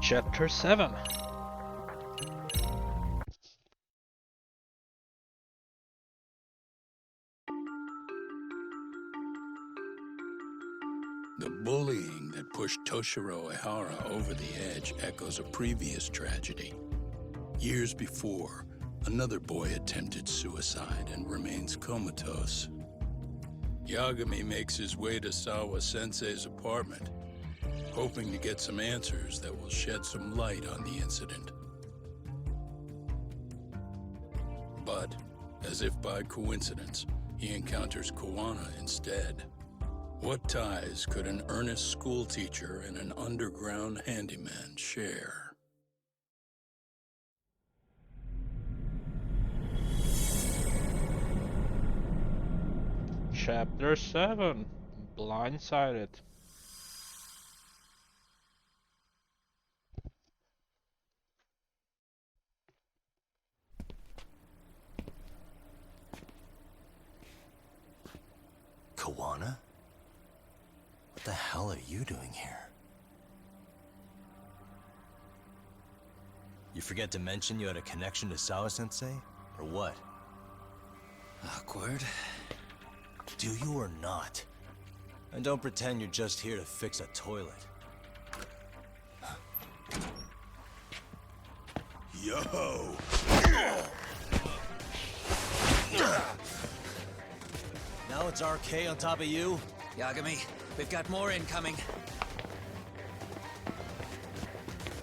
Chapter 7. The bullying that pushed Toshiro Ehara over the edge echoes a previous tragedy. Years before, another boy attempted suicide and remains comatose. Yagami makes his way to Sawa-sensei's apartment, hoping to get some answers that will shed some light on the incident. But, as if by coincidence, he encounters Kawana instead. What ties could an earnest schoolteacher and an underground handyman share? Chapter 7. Blindsided. Kawana? What the hell are you doing here? You forget to mention you had a connection to Sawa-sensei? Or what? Awkward. Do you or not? And don't pretend you're just here to fix a toilet. Yo! Now it's RK on top of you? Yagami, we've got more incoming.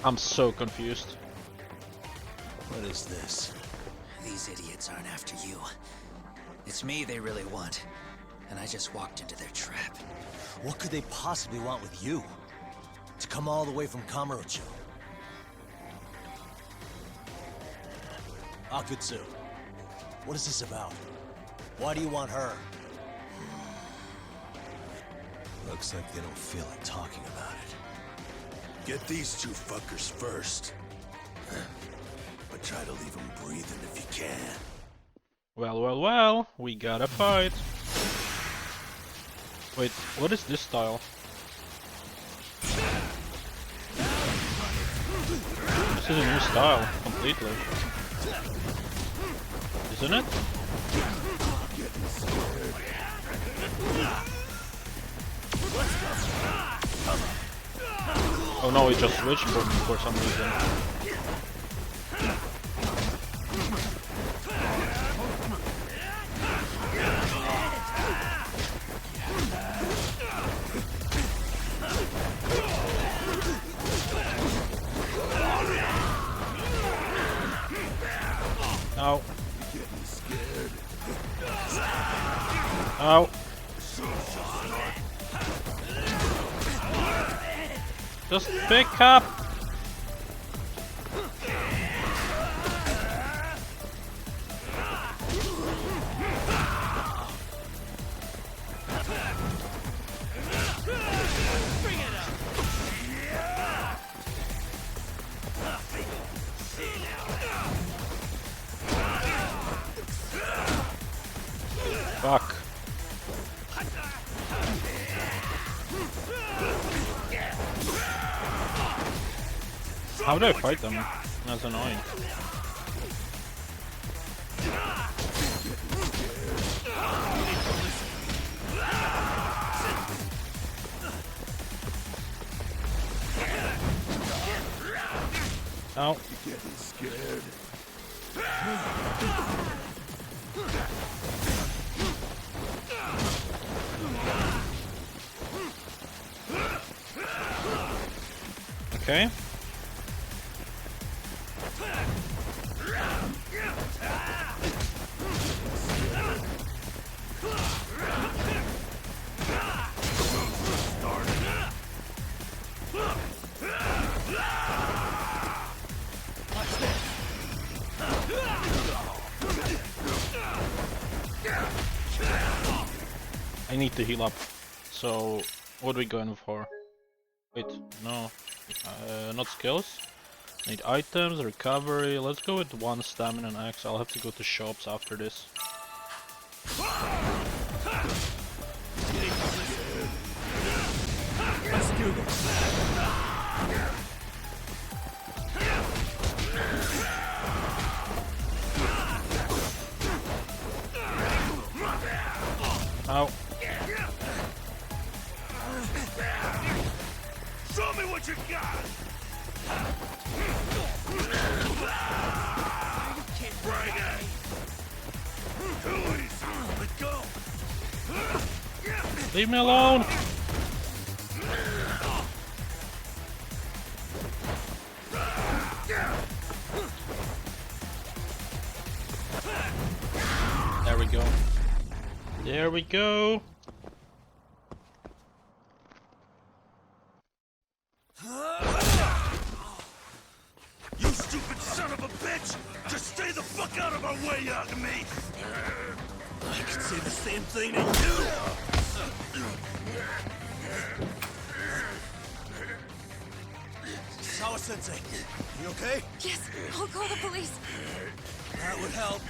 I'm so confused. What is this? These idiots aren't after you. It's me they really want. And I just walked into their trap. What could they possibly want with you? To come all the way from Kamurocho? Akutsu, what is this about? Why do you want her? Looks like they don't feel like talking about it. Get these two fuckers first. But try to leave them breathing if you can. Well, we gotta fight. Wait, what is this style? This is a new style, completely. Isn't it? Oh no, it just switched for some reason. Ow. Ow. Just pick up. Fuck. How do I fight them? That's annoying. Ow. Getting scared. Okay. I need to heal up. So, what are we going for? Wait, no. Not skills. Need items, recovery. Let's go with 1 stamina and axe. I'll have to go to shops after this. Let's do this. me what you got! Bring it! Too easy! Let go! Leave me alone! There we go. There we go. You stupid son of a bitch! Just stay the fuck out of our way, Yagami! I could say the same thing to you! Sawa-sensei, you okay? Yes, I'll call the police. That would help.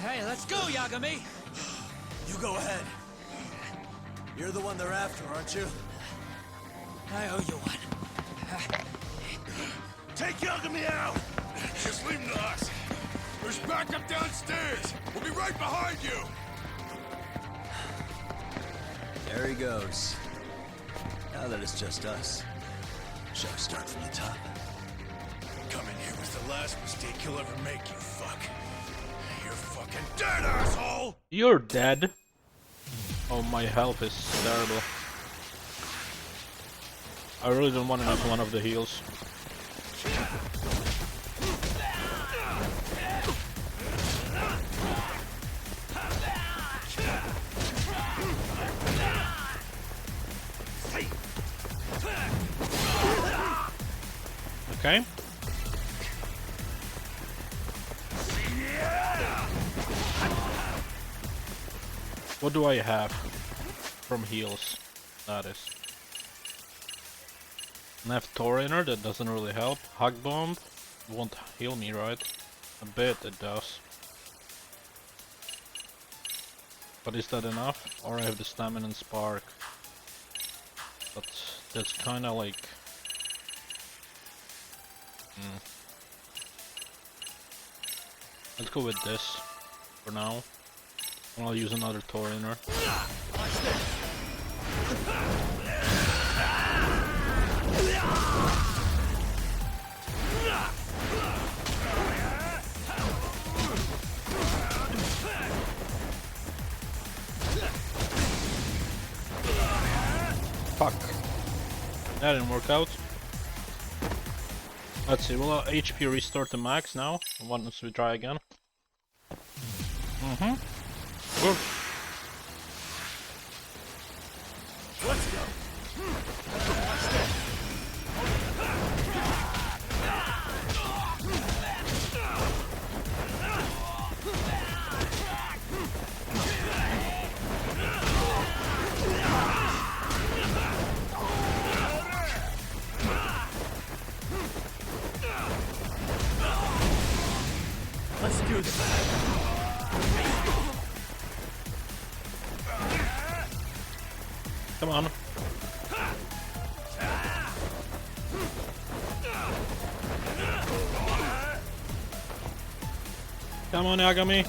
Hey, let's go, Yagami! You go ahead. You're the one they're after, aren't you? I owe you one. Take Yagami out! Just leave him to us. There's backup downstairs. We'll be right behind you. There he goes. Now that it's just us, shall we start from the top? Coming here was the last mistake you'll ever make, you fuck. You're fucking dead, asshole! You're dead. Oh, my health is terrible. I really don't want to use one of the heals. Okay. What do I have from heals? That is. I have Torrainer, that doesn't really help. Hug Bomb won't heal me, right? A bit it does. But is that enough? Or I have the Stamina and Spark. But that's kinda like... Let's go with this for now. And I'll use another Torrainer. Fuck. That didn't work out. Let's see, will our HP restore to max now? Once we try again. Good. Let's go! Let's do this. Come on. Come on, Yagami.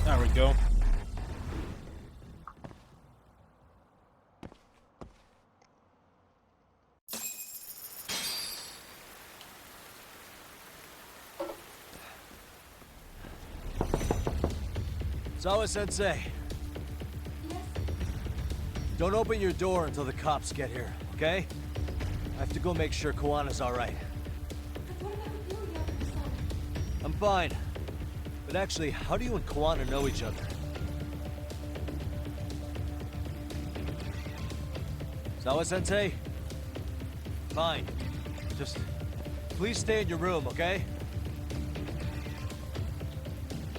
There we go. Sawa-sensei. Don't open your door until the cops get here, okay? I have to go make sure Koana's alright. I'm fine. But actually, how do you and Koana know each other? Sawa-sensei? Fine. Just please stay in your room, okay?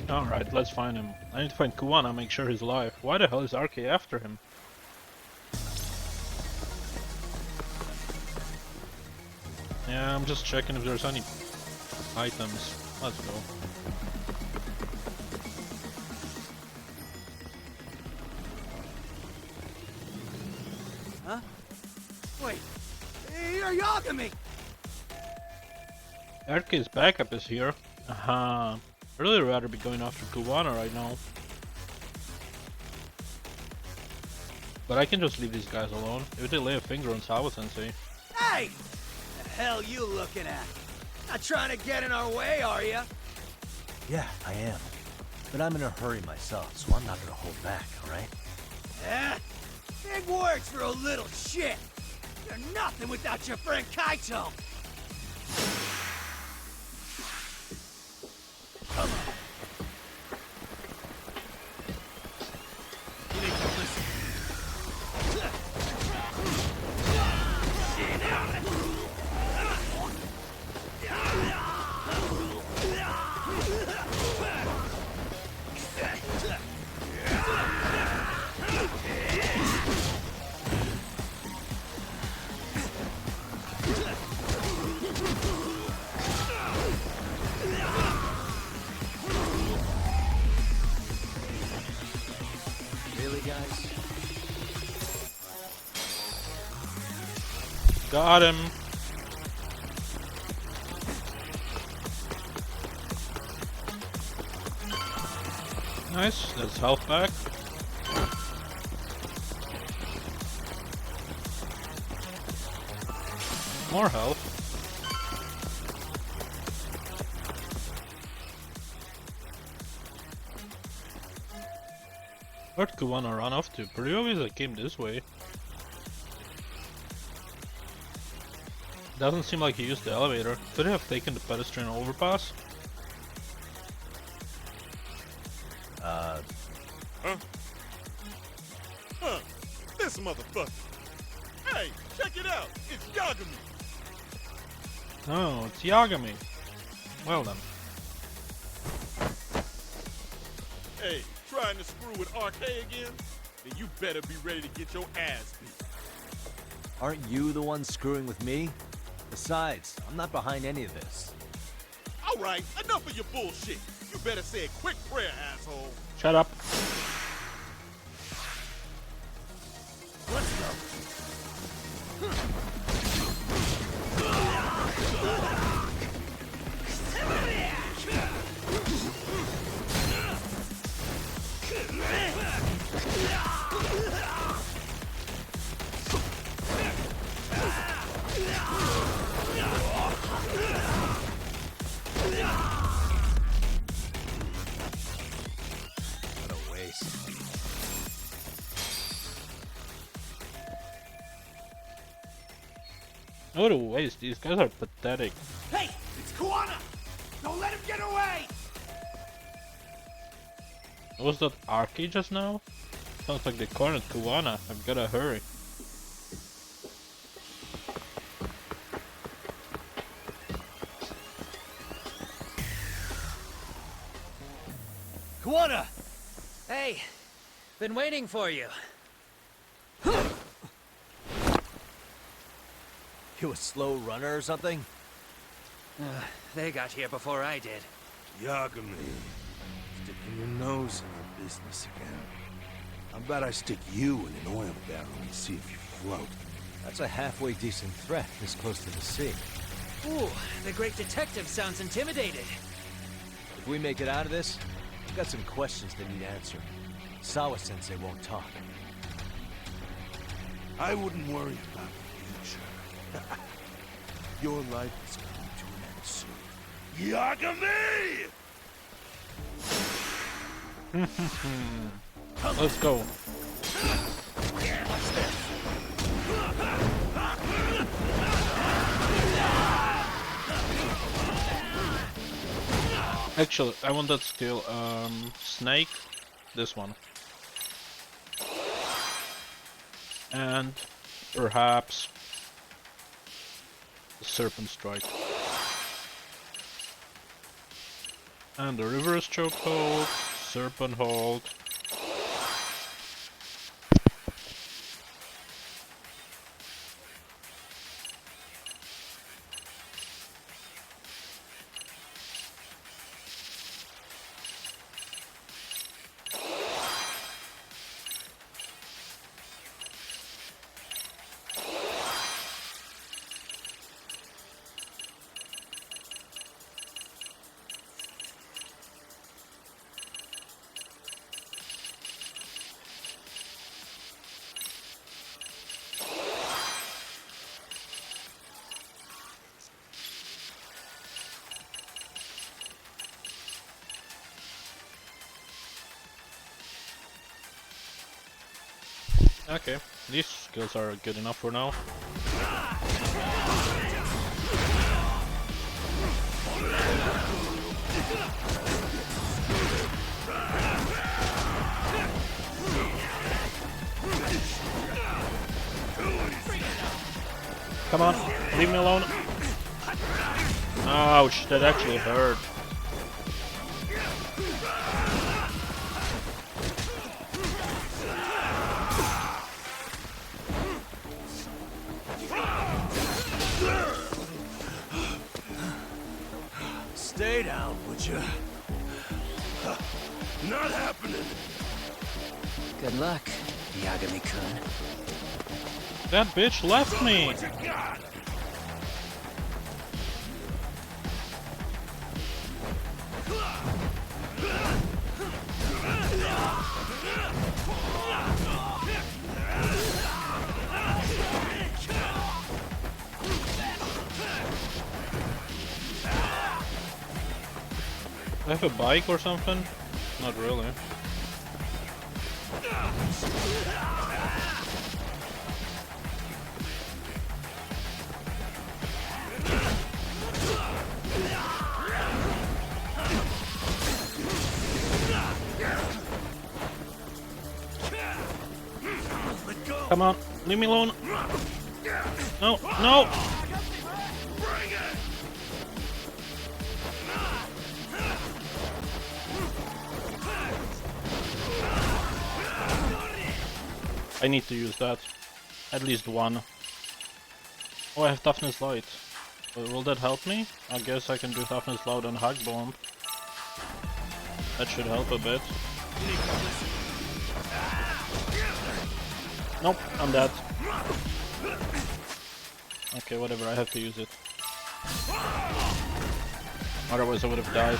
Alright, let's find him. I need to find Koana, make sure he's alive. Why the hell is RK after him? Yeah, I'm just checking if there's any items. Let's go. Huh? Wait, you're Yagami! Erke's backup is here. I'd really rather be going after Kuwana right now. But I can just leave these guys alone. If they lay a finger on Sawa-sensei. Hey! The hell you looking at? Not trying to get in our way, are ya? Yeah, I am. But I'm in a hurry myself, so I'm not gonna hold back, alright? Eh? Big words for a little shit! You're nothing without your friend Kaito! Come on! You need to listen. Really, guys? Got him! Nice, that's health back. More health. Where'd Kuwana run off to? Pretty obvious I came this way. Doesn't seem like he used the elevator. Could he have taken the pedestrian overpass? Huh? This motherfucker. Hey, check it out. It's Yagami. Oh, it's Yagami. Well then. Hey, trying to screw with RK again? Then you better be ready to get your ass beat. Aren't you the one screwing with me? Besides, I'm not behind any of this. All right, enough of your bullshit. You better say a quick prayer, asshole. Shut up. Let's go! What a waste. What a waste, these guys are pathetic. Hey! It's Kuwana! Don't let him get away! Was that Arky just now? Sounds like they cornered Kuwana. I've gotta hurry. Kuwana! Hey, been waiting for you. You a slow runner or something? They got here before I did. Yagami, sticking your nose in our business again. How about I stick you in an oil barrel and see if you float? That's a halfway decent threat this close to the sea. Ooh, the great detective sounds intimidated. If we make it out of this, I've got some questions that need answering. Sawa-sensei won't talk. I wouldn't worry about the future. Your life is coming to an end soon. Yagami! Let's go. Actually, I want that skill. Snake, this one. And perhaps the Serpent Strike. And the Reverse Chokehold, Serpent Hold. Okay, these skills are good enough for now. Come on, leave me alone. Ouch, that actually hurt. Stay down, would you? Not happening. Good luck, Yagami-kun. That bitch left me! What you got? Do I have a bike or something? Not really. Come on, leave me alone. No, no! I need to use that. At least one. Oh, I have toughness light. Will that help me? I guess I can do toughness loud and hug bomb. That should help a bit. Nope, I'm dead. Okay, whatever, I have to use it. Otherwise I would have died.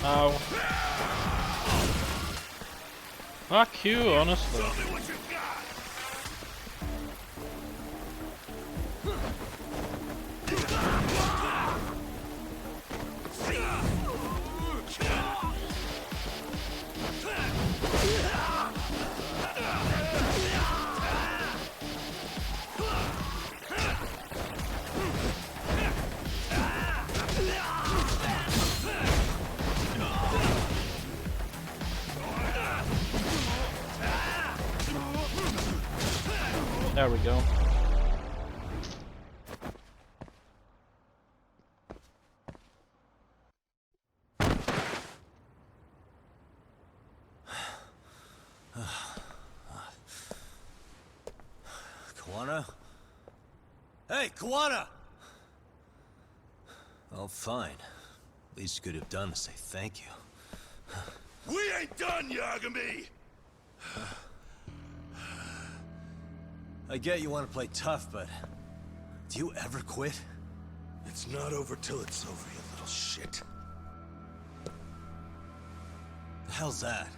Ow. Fuck you, honestly. There we go. Kawana? Hey, Kawana! Oh, fine. Least you could have done is say thank you. We ain't done, Yagami! I get you want to play tough, but do you ever quit? It's not over till it's over, you little shit. The hell's that?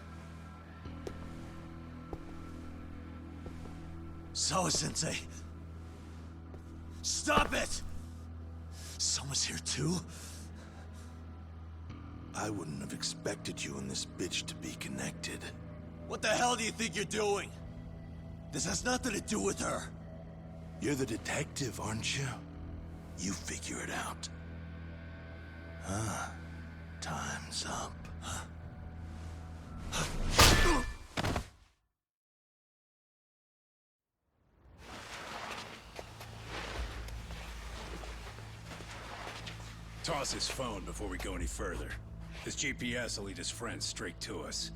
Sawa-sensei! Stop it! Someone's here too? I wouldn't have expected you and this bitch to be connected. What the hell do you think you're doing? This has nothing to do with her. You're the detective, aren't you? You figure it out. Huh? Time's up. Toss his phone before we go any further. This GPS will lead his friends straight to us.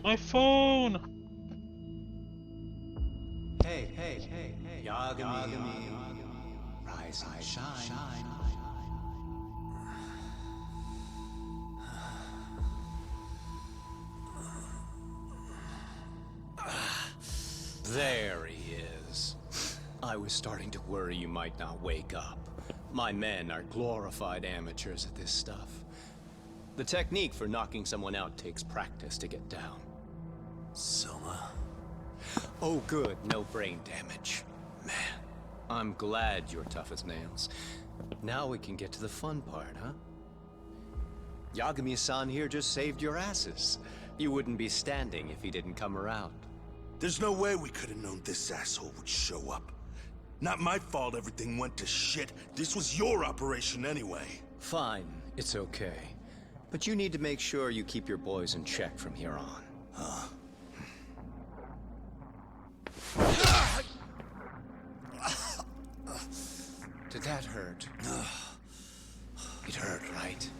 My phone! Hey, Yagami. Rise and shine. There he is. I was starting to worry you might not wake up. My men are glorified amateurs at this stuff. The technique for knocking someone out takes practice to get down. Soma? Oh good, no brain damage. Man. I'm glad you're tough as nails. Now we can get to the fun part, huh? Yagami-san here just saved your asses. You wouldn't be standing if he didn't come around. There's no way we could have known this asshole would show up. Not my fault everything went to shit. This was your operation anyway. Fine, it's okay. But you need to make sure you keep your boys in check from here on. Huh? Did that hurt? It hurt, right?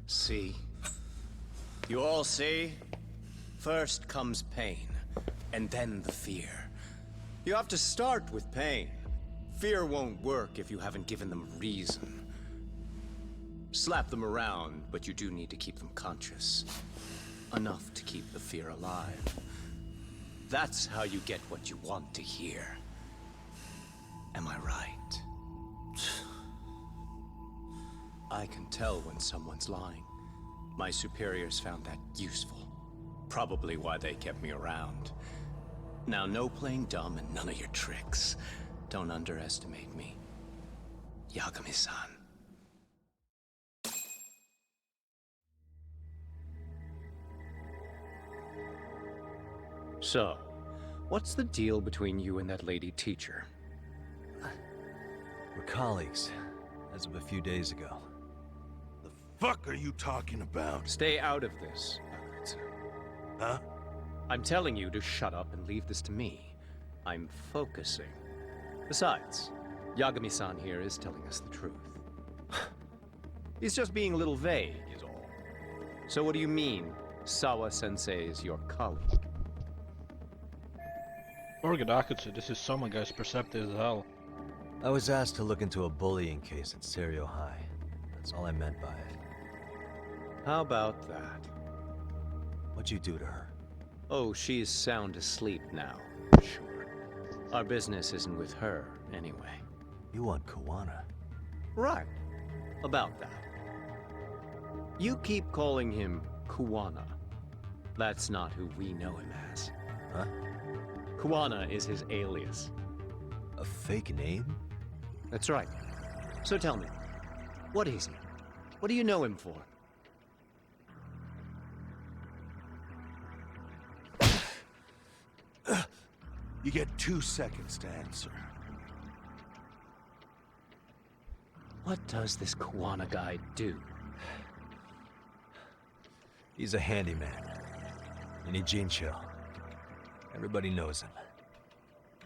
See? You all see? First comes pain, and then the fear. You have to start with pain. Fear won't work if you haven't given them a reason. Slap them around, but you do need to keep them conscious. Enough to keep the fear alive. That's how you get what you want to hear. Am I right? I can tell when someone's lying. My superiors found that useful. Probably why they kept me around. Now, no playing dumb and none of your tricks. Don't underestimate me. Yagami-san. So, what's the deal between you and that lady teacher? We're colleagues, as of a few days ago. The fuck are you talking about? Stay out of this, Akutsu. Huh? I'm telling you to shut up and leave this to me. I'm focusing. Besides, Yagami-san here is telling us the truth. He's just being a little vague, is all. So what do you mean, Sawa-sensei is your colleague? Forget Akutsu, this is some guy's perceptive as hell. I was asked to look into a bullying case at Serio High. That's all I meant by it. How about that? What'd you do to her? Oh, she's sound asleep now, sure. Our business isn't with her, anyway. You want Kawana? Right. About that. You keep calling him Kawana. That's not who we know him as. Huh? Kawana is his alias. A fake name? That's right. So tell me, what is he? What do you know him for? You get 2 seconds to answer. What does this Kawana guy do? He's a handyman. In Ijincho. Everybody knows him.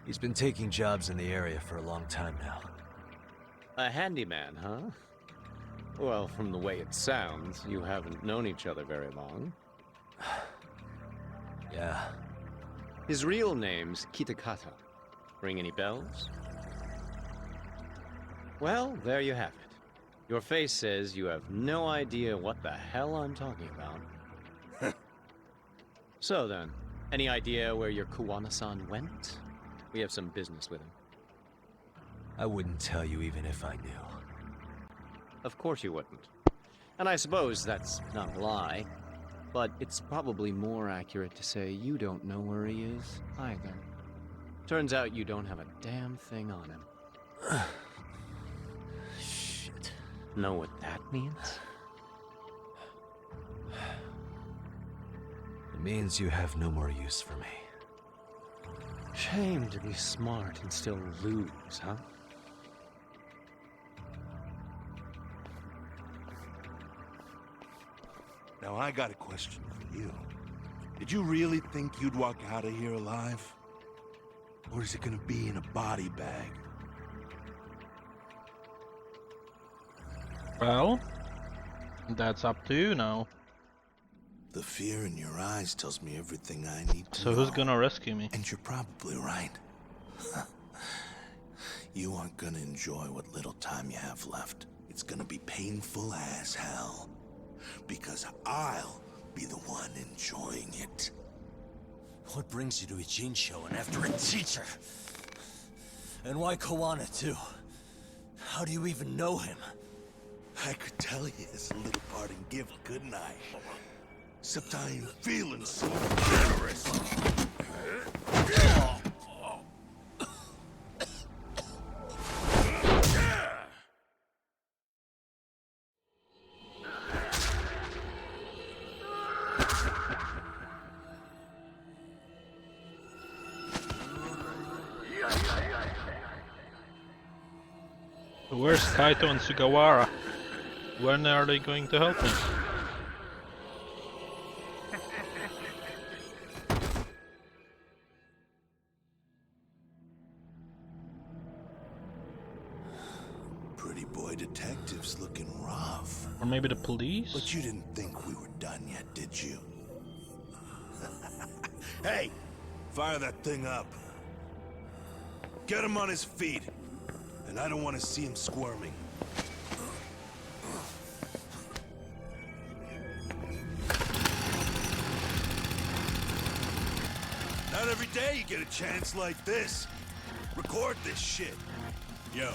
He's been taking jobs in the area for a long time now. A handyman, huh? Well, from the way it sounds, you haven't known each other very long. Yeah. His real name's Kitakata. Ring any bells? Well, there you have it. Your face says you have no idea what the hell I'm talking about. So then, any idea where your Kawana-san went? We have some business with him. I wouldn't tell you even if I knew. Of course you wouldn't. And I suppose that's not a lie. But it's probably more accurate to say you don't know where he is, either. Turns out you don't have a damn thing on him. Shit. Know what that means? It means you have no more use for me. Shame to be smart and still lose, huh? Now I got a question for you. Did you really think you'd walk out of here alive? Or is it gonna be in a body bag? Well, that's up to you now. The fear in your eyes tells me everything I need to know. So who's gonna rescue me? And you're probably right. You aren't gonna enjoy what little time you have left. It's gonna be painful as hell. Because I'll be the one enjoying it. What brings you to Ijincho and after a teacher? And why Kawana too? How do you even know him? I could tell you as a little parting gift, couldn't I? Except I ain't feeling so generous. Where's Kaito and Sugawara? When are they going to help me? Pretty boy detectives looking rough. Or maybe the police? But you didn't think we were done yet, did you? Hey! Fire that thing up. Get him on his feet. And I don't want to see him squirming. Not every day you get a chance like this. Record this shit. Yo.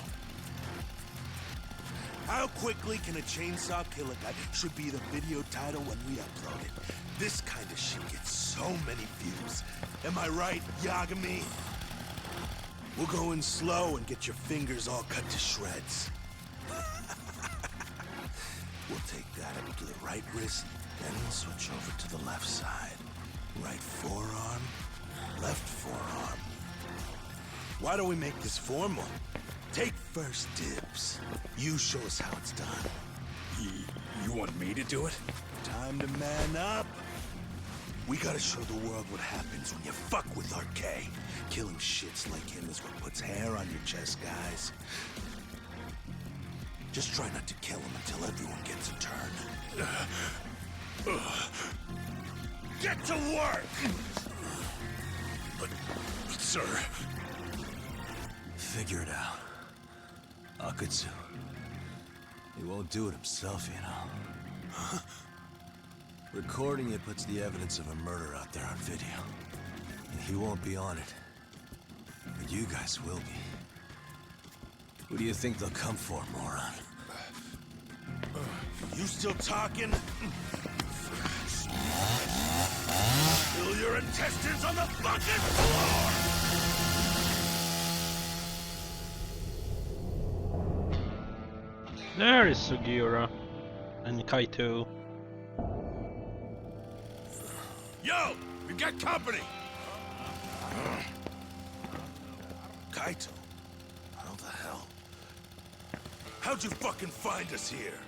How quickly can a chainsaw kill a guy should be the video title when we upload it. This kind of shit gets so many views. Am I right, Yagami? We'll go in slow and get your fingers all cut to shreds. We'll take that up to the right wrist, then we'll switch over to the left side. Right forearm, left forearm. Why don't we make this formal? Take first dibs. You show us how it's done. You want me to do it? Time to man up. We gotta show the world what happens when you fuck with RK. Killing shits like him is what puts hair on your chest, guys. Just try not to kill him until everyone gets a turn. Get to work! But, sir... Figure it out. Akutsu. He won't do it himself, you know. Recording it puts the evidence of a murder out there on video. And he won't be on it. But you guys will be. Who do you think they'll come for, moron? You still talking? Spill your intestines on the fucking floor! There is Sugiura and Kaito. Yo! We got company! Kaito? How the hell? How'd you fucking find us here?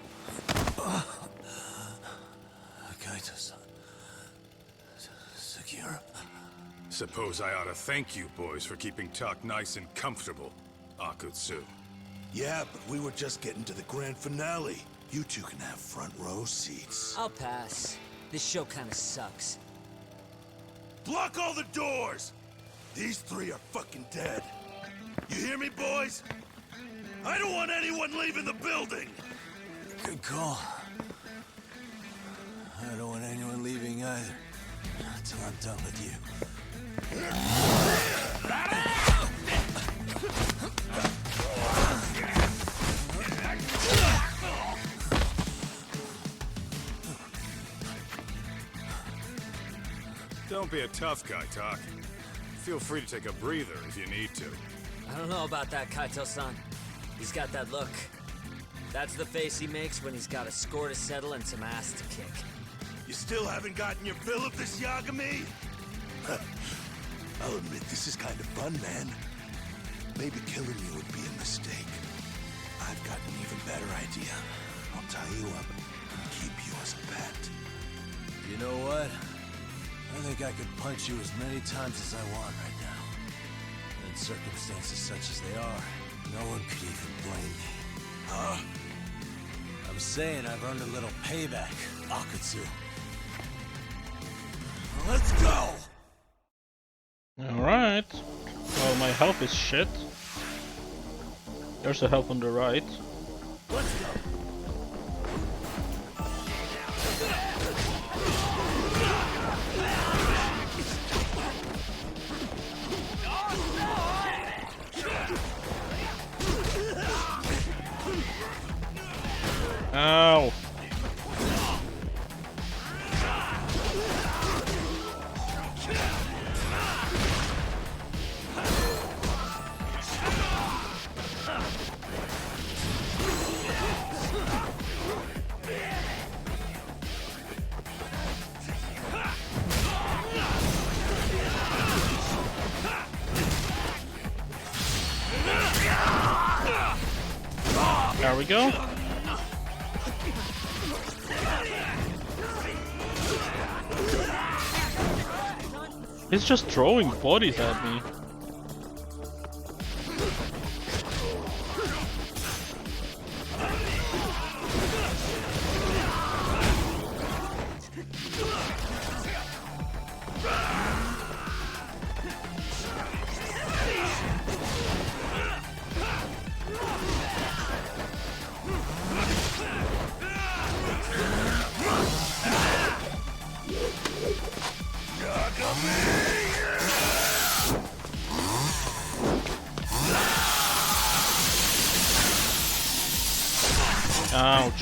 Kaito-san. Sugiura. Suppose I ought to thank you boys for keeping talk nice and comfortable, Akutsu. Yeah, but we were just getting to the grand finale. You two can have front row seats. I'll pass. This show kinda sucks. Block all the doors! These three are fucking dead. You hear me, boys? I don't want anyone leaving the building! Good call. I don't want anyone leaving either. Until I'm done with you. Don't be a tough guy, Talk. Feel free to take a breather if you need to. I don't know about that, Kaito-san. He's got that look. That's the face he makes when he's got a score to settle and some ass to kick. You still haven't gotten your fill of this, Yagami? I'll admit, this is kind of fun, man. Maybe killing you would be a mistake. I've got an even better idea. I'll tie you up and keep you as a pet. You know what? I think I could punch you as many times as I want right now. In circumstances such as they are, no one could even blame me. I'm saying I've earned a little payback, Akutsu. Let's go! Alright. Well, my health is shit. There's a health on the right. Let's go! There we go. He's just throwing bodies at me. Ouch.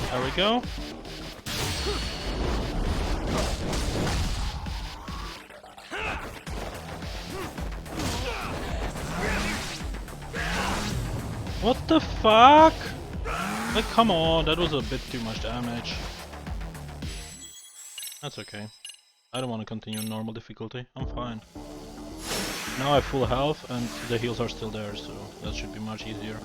There we go. What the fuck? Like, come on, that was a bit too much damage. That's okay. I don't want to continue on normal difficulty. I'm fine. Now I have full health and the heals are still there, so that should be much easier.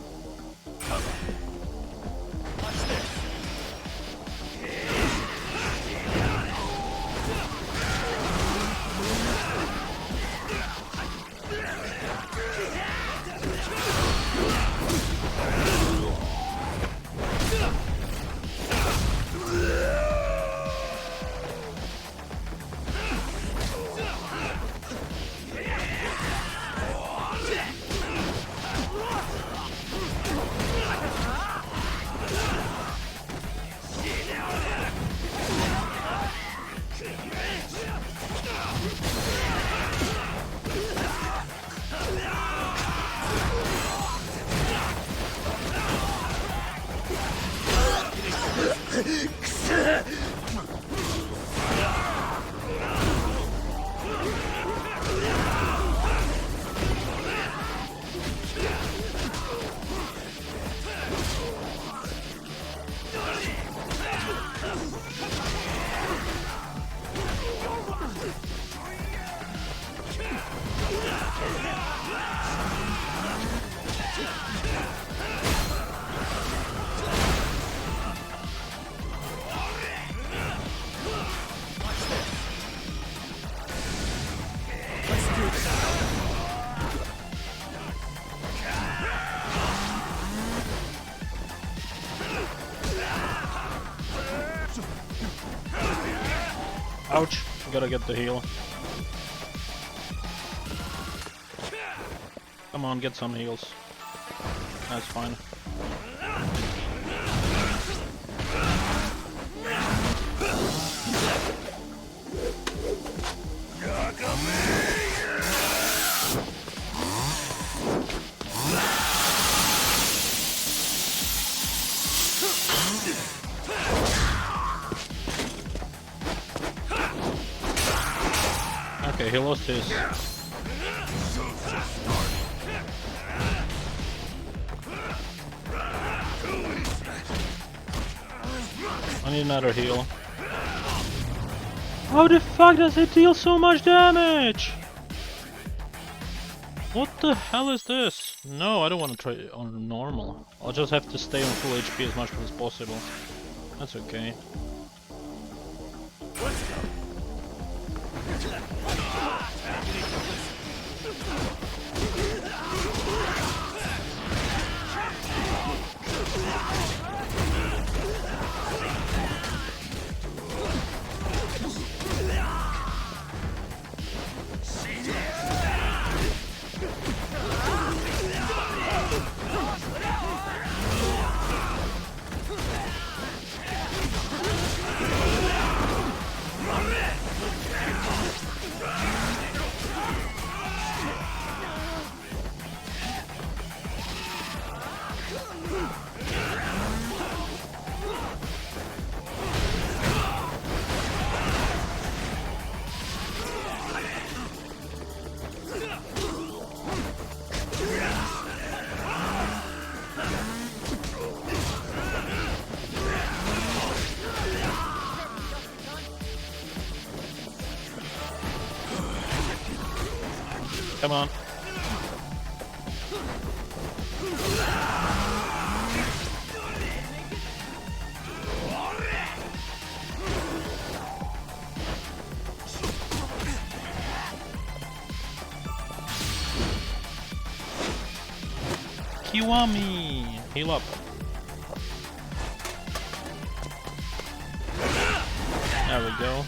Ouch, gotta get the heal. Come on, get some heals. That's fine. Okay, he lost his. I need another heal. How the fuck does it deal so much damage? What the hell is this? No, I don't want to try it on normal. I'll just have to stay on full HP as much as possible. That's okay. Come on. Kiwami! Heal up. There we go.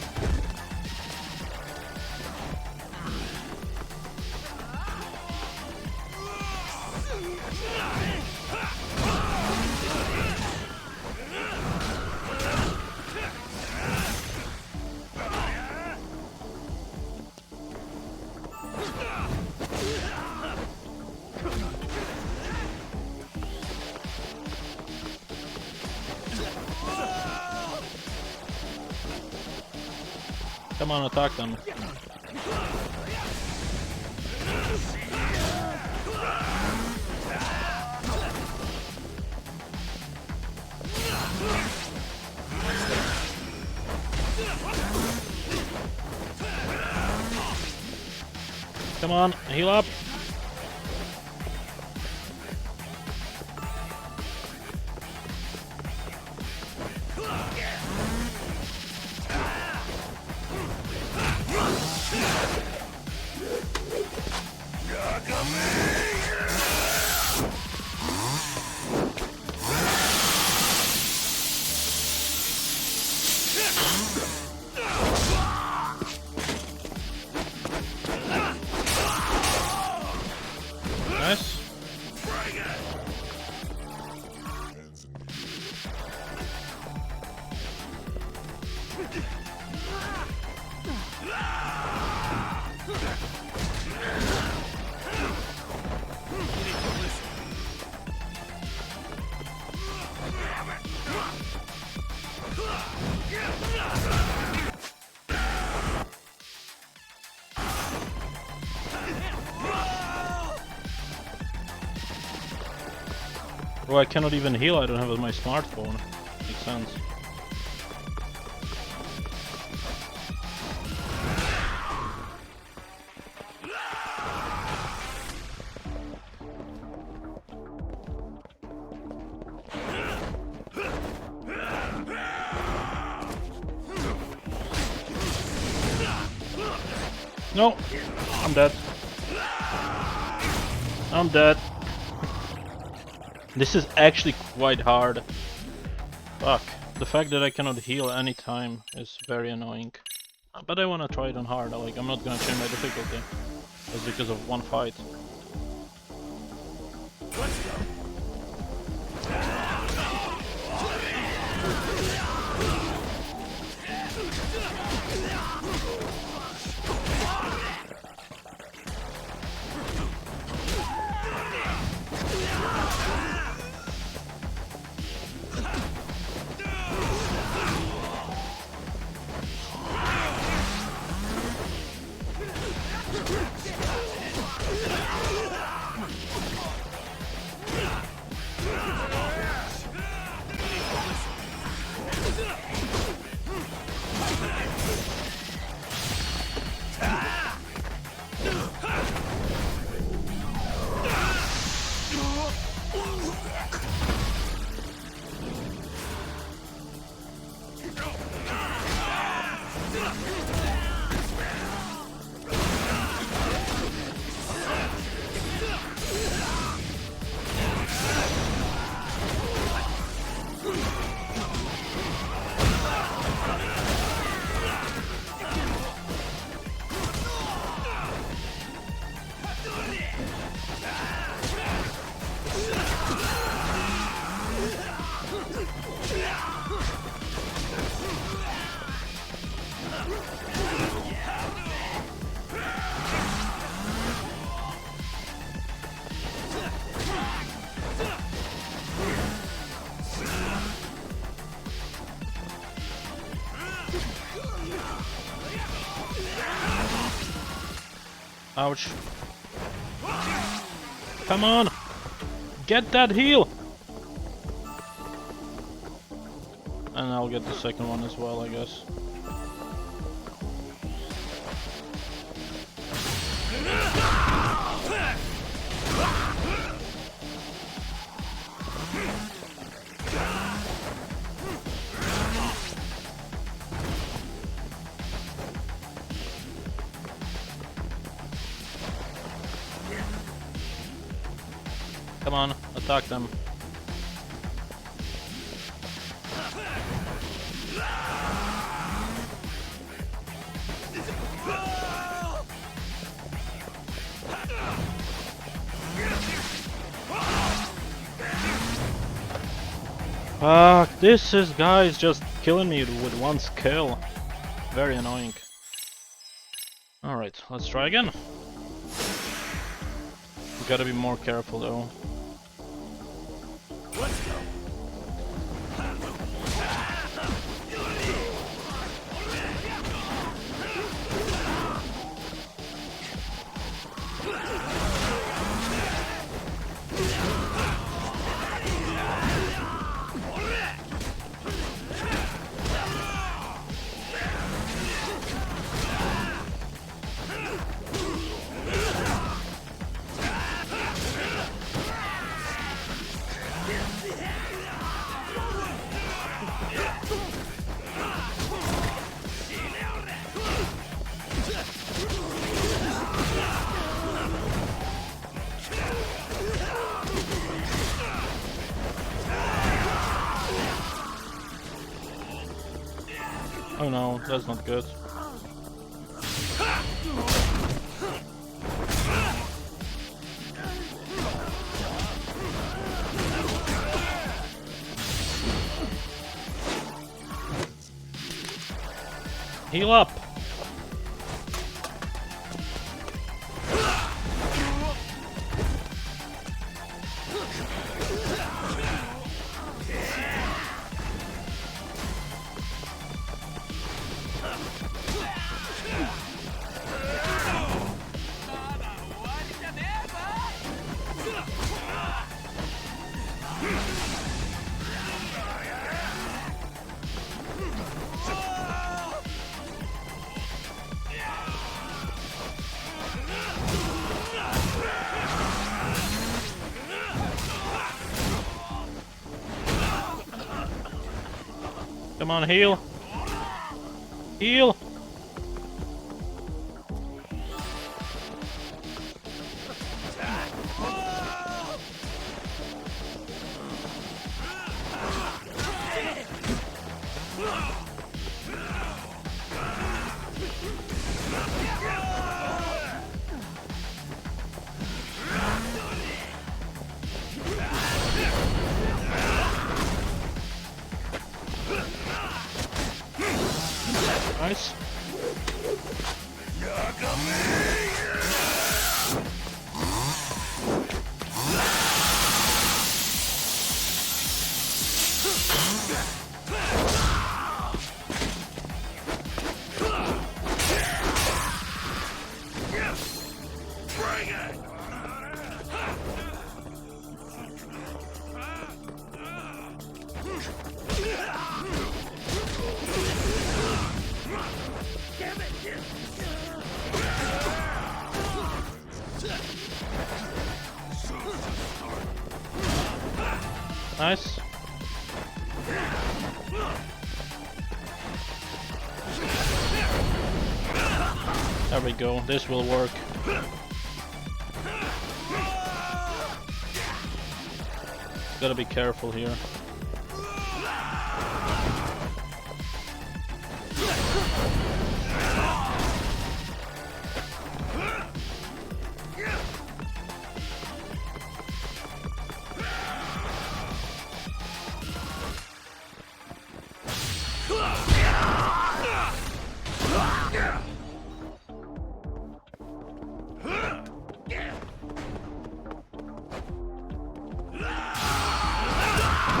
Come on, attack them. Come on, heal up. Nice. Oh, I cannot even heal, I don't have my smartphone. Makes sense. No! I'm dead. I'm dead. This is actually quite hard. Fuck. The fact that I cannot heal anytime is very annoying. But I wanna try it on hard, like I'm not gonna change my difficulty. Just because of one fight. Let's go. Ouch. Come on! Get that heal! And I'll get the second one as well, I guess. Come on, attack them. Fuck, this guy's just killing me with one skill. Very annoying. Alright, let's try again. We gotta be more careful though. Let's go. Oh no, that's not good. Heal up! Come on, heal! Heal! Nice. Nice. There we go, this will work. Gotta be careful here.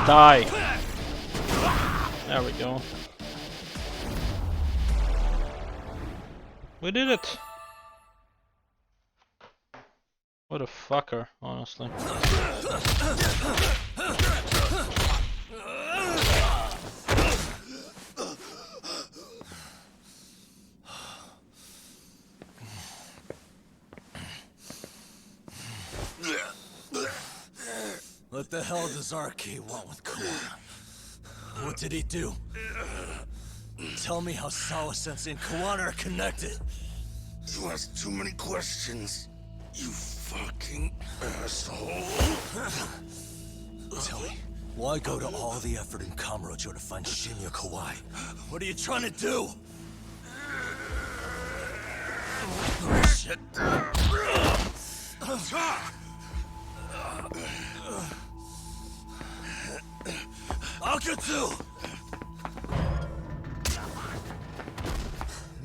Die! There we go. We did it! What a fucker, honestly. What the hell does RK want with Kawana? What did he do? Tell me how Sawa-sensei and Kawana are connected. You ask too many questions, you fucking asshole! Tell me, why go to all the effort in Kamurocho to find Shinya Kawai? What are you trying to do? Shit. Talk! Akatsu!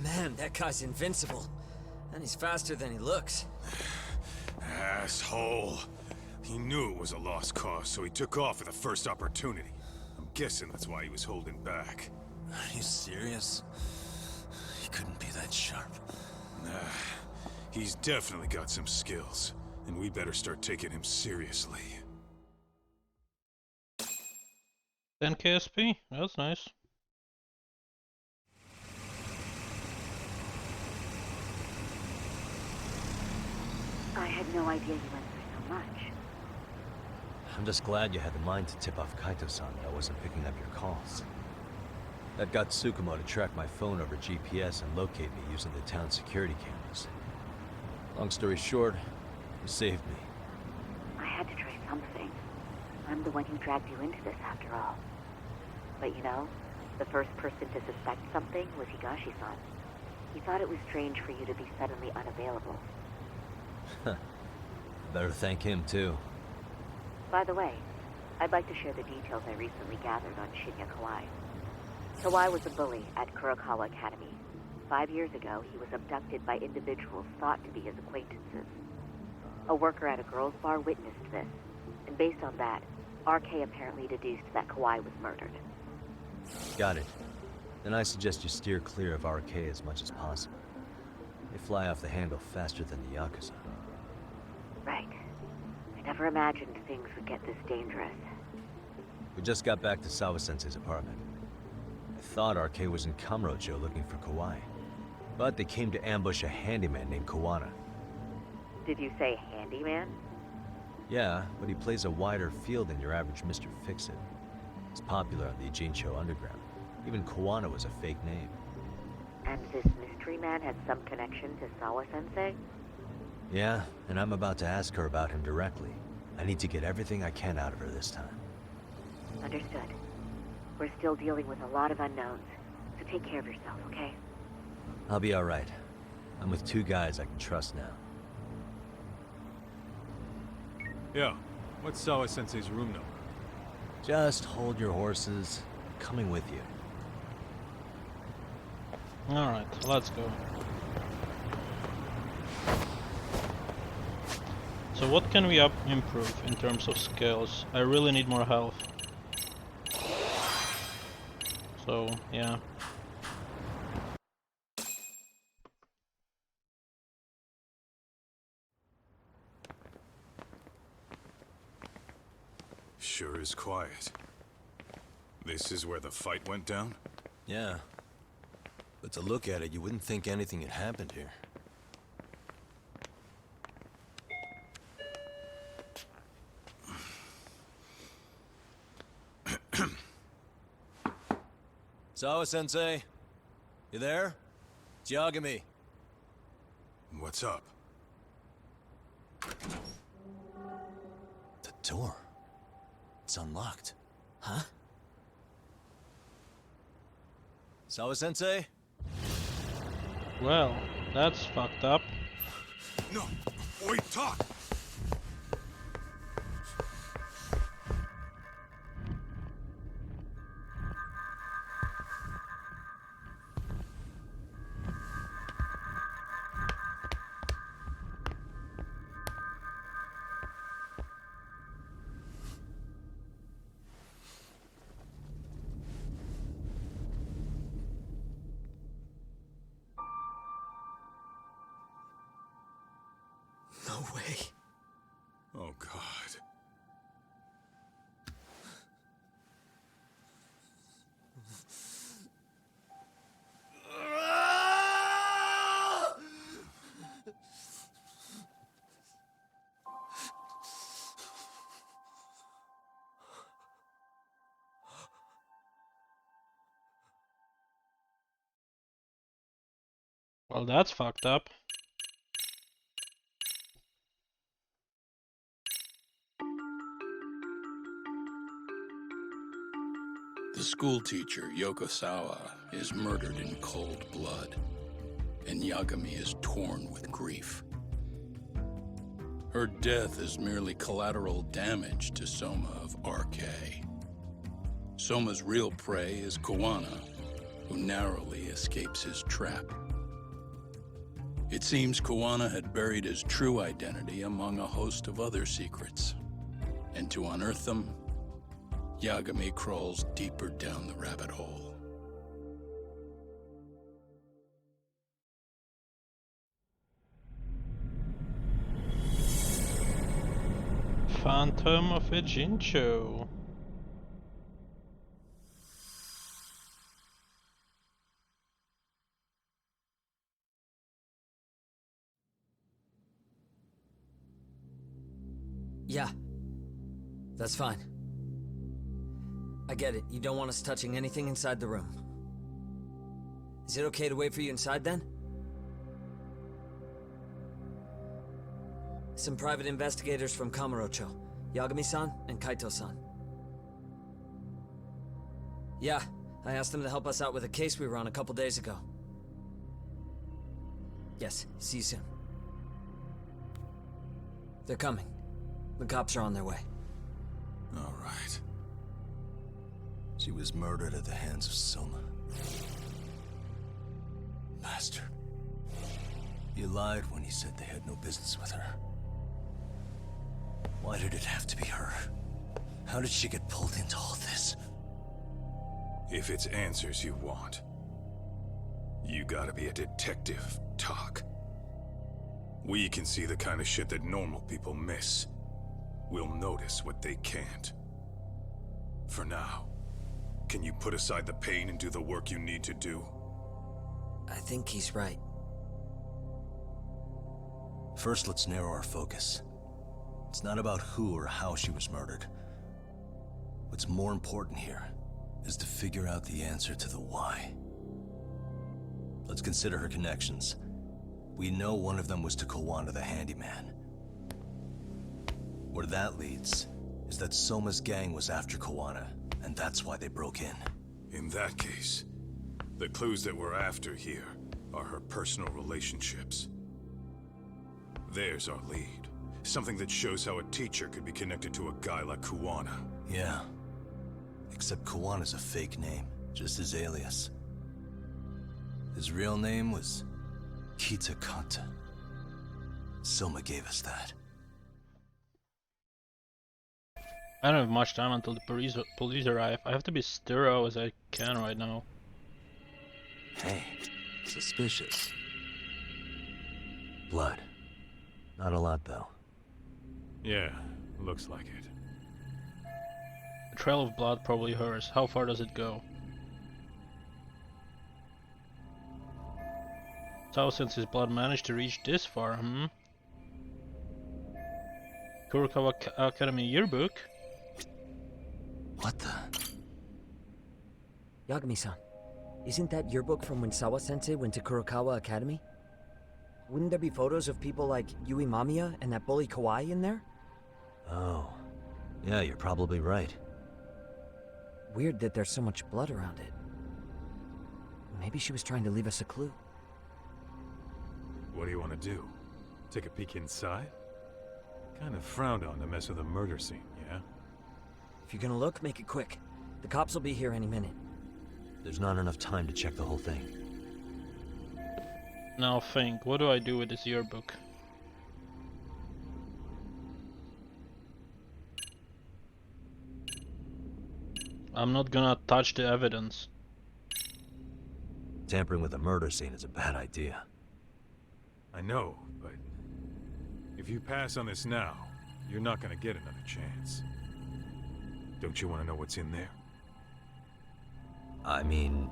Man, that guy's invincible. And he's faster than he looks. Asshole. He knew it was a lost cause, so he took off at the first opportunity. I'm guessing that's why he was holding back. Are you serious? He couldn't be that sharp. Nah, he's definitely got some skills, and we better start taking him seriously. 10 KSP, that's nice. I had no idea you went through so much. I'm just glad you had the mind to tip off Kaito-san that I wasn't picking up your calls. That got Tsukumo to track my phone over GPS and locate me using the town security cameras. Long story short, you saved me. I had to try something. I'm the one who dragged you into this after all. But you know, the first person to suspect something was Higashi-san. He thought it was strange for you to be suddenly unavailable. Better thank him too. By the way, I'd like to share the details I recently gathered on Shinya Kawai. Kawai was a bully at Kurokawa Academy. 5 years ago, he was abducted by individuals thought to be his acquaintances. A worker at a girls' bar witnessed this, and based on that, RK apparently deduced that Kawai was murdered. Got it. Then I suggest you steer clear of RK as much as possible. They fly off the handle faster than the Yakuza. Right. I never imagined things would get this dangerous. We just got back to Sawa-sensei's apartment. I thought RK was in Kamurocho looking for Kawai. But they came to ambush a handyman named Kawana. Did you say handyman? Yeah, but he plays a wider field than your average Mr. Fix-It. He's popular on the Ijincho underground. Even Kawana was a fake name. And this mystery man had some connection to Sawa-sensei? Yeah, and I'm about to ask her about him directly. I need to get everything I can out of her this time. Understood. We're still dealing with a lot of unknowns, so take care of yourself, okay? I'll be alright. I'm with 2 guys I can trust now. Yeah, what's Sawa-sensei's room number? Just hold your horses. I'm coming with you. Alright, let's go. So what can we improve in terms of skills? I really need more health. So, yeah. Sure is quiet. This is where the fight went down? Yeah. But to look at it, you wouldn't think anything had happened here. Sawa-sensei? You there? It's Yagami. What's up? The door. It's unlocked. Huh? Sawa-sensei? Well, that's fucked up. No! Wait, talk! No way. Oh, God. Well, that's fucked up. schoolteacher, Yokosawa, is murdered in cold blood, and Yagami is torn with grief. Her death is merely collateral damage to Soma of RK. Soma's real prey is Kawana, who narrowly escapes his trap. It seems Kawana had buried his true identity among a host of other secrets, and to unearth them, Yagami crawls deeper down the rabbit hole. Phantom of a Jincho. Yeah. That's fine. I get it. You don't want us touching anything inside the room. Is it okay to wait for you inside then? Some private investigators from Kamurocho. Yagami-san and Kaito-san. Yeah, I asked them to help us out with a case we were on a couple days ago. Yes, see you soon. They're coming. The cops are on their way. All right. She was murdered at the hands of Soma. Bastard. He lied when he said they had no business with her. Why did it have to be her? How did she get pulled into all this? If it's answers you want, you gotta be a detective, Talk. We can see the kind of shit that normal people miss. We'll notice what they can't. For now, can you put aside the pain and do the work you need to do? I think he's right. First, let's narrow our focus. It's not about who or how she was murdered. What's more important here is to figure out the answer to the why. Let's consider her connections. We know one of them was to Kawana the handyman. Where that leads is that Soma's gang was after Kawana, and that's why they broke in. In that case, the clues that we're after here are her personal relationships. There's our lead. Something that shows how a teacher could be connected to a guy like Kawana. Yeah. Except Kawana's a fake name, just his alias. His real name was Kitakata. Soma gave us that. I don't have much time until the police arrive. I have to be as thorough as I can right now. Hey, suspicious. Blood. Not a lot, though. Yeah, looks like it. The trail of blood, probably hers. How far does it go? So since his blood managed to reach this far, Kurokawa Academy yearbook? What the? Yagami-san, isn't that yearbook from when Sawa-sensei went to Kurokawa Academy? Wouldn't there be photos of people like Yui Mamiya and that bully Kawaii in there? Oh. Yeah, you're probably right. Weird that there's so much blood around it. Maybe she was trying to leave us a clue. What do you want to do? Take a peek inside? Kind of frowned on to mess with a murder scene, yeah? If you're gonna look, make it quick. The cops will be here any minute. There's not enough time to check the whole thing. Now think, what do I do with this yearbook? I'm not gonna touch the evidence. Tampering with a murder scene is a bad idea. I know, but if you pass on this now, you're not gonna get another chance. Don't you want to know what's in there? I mean...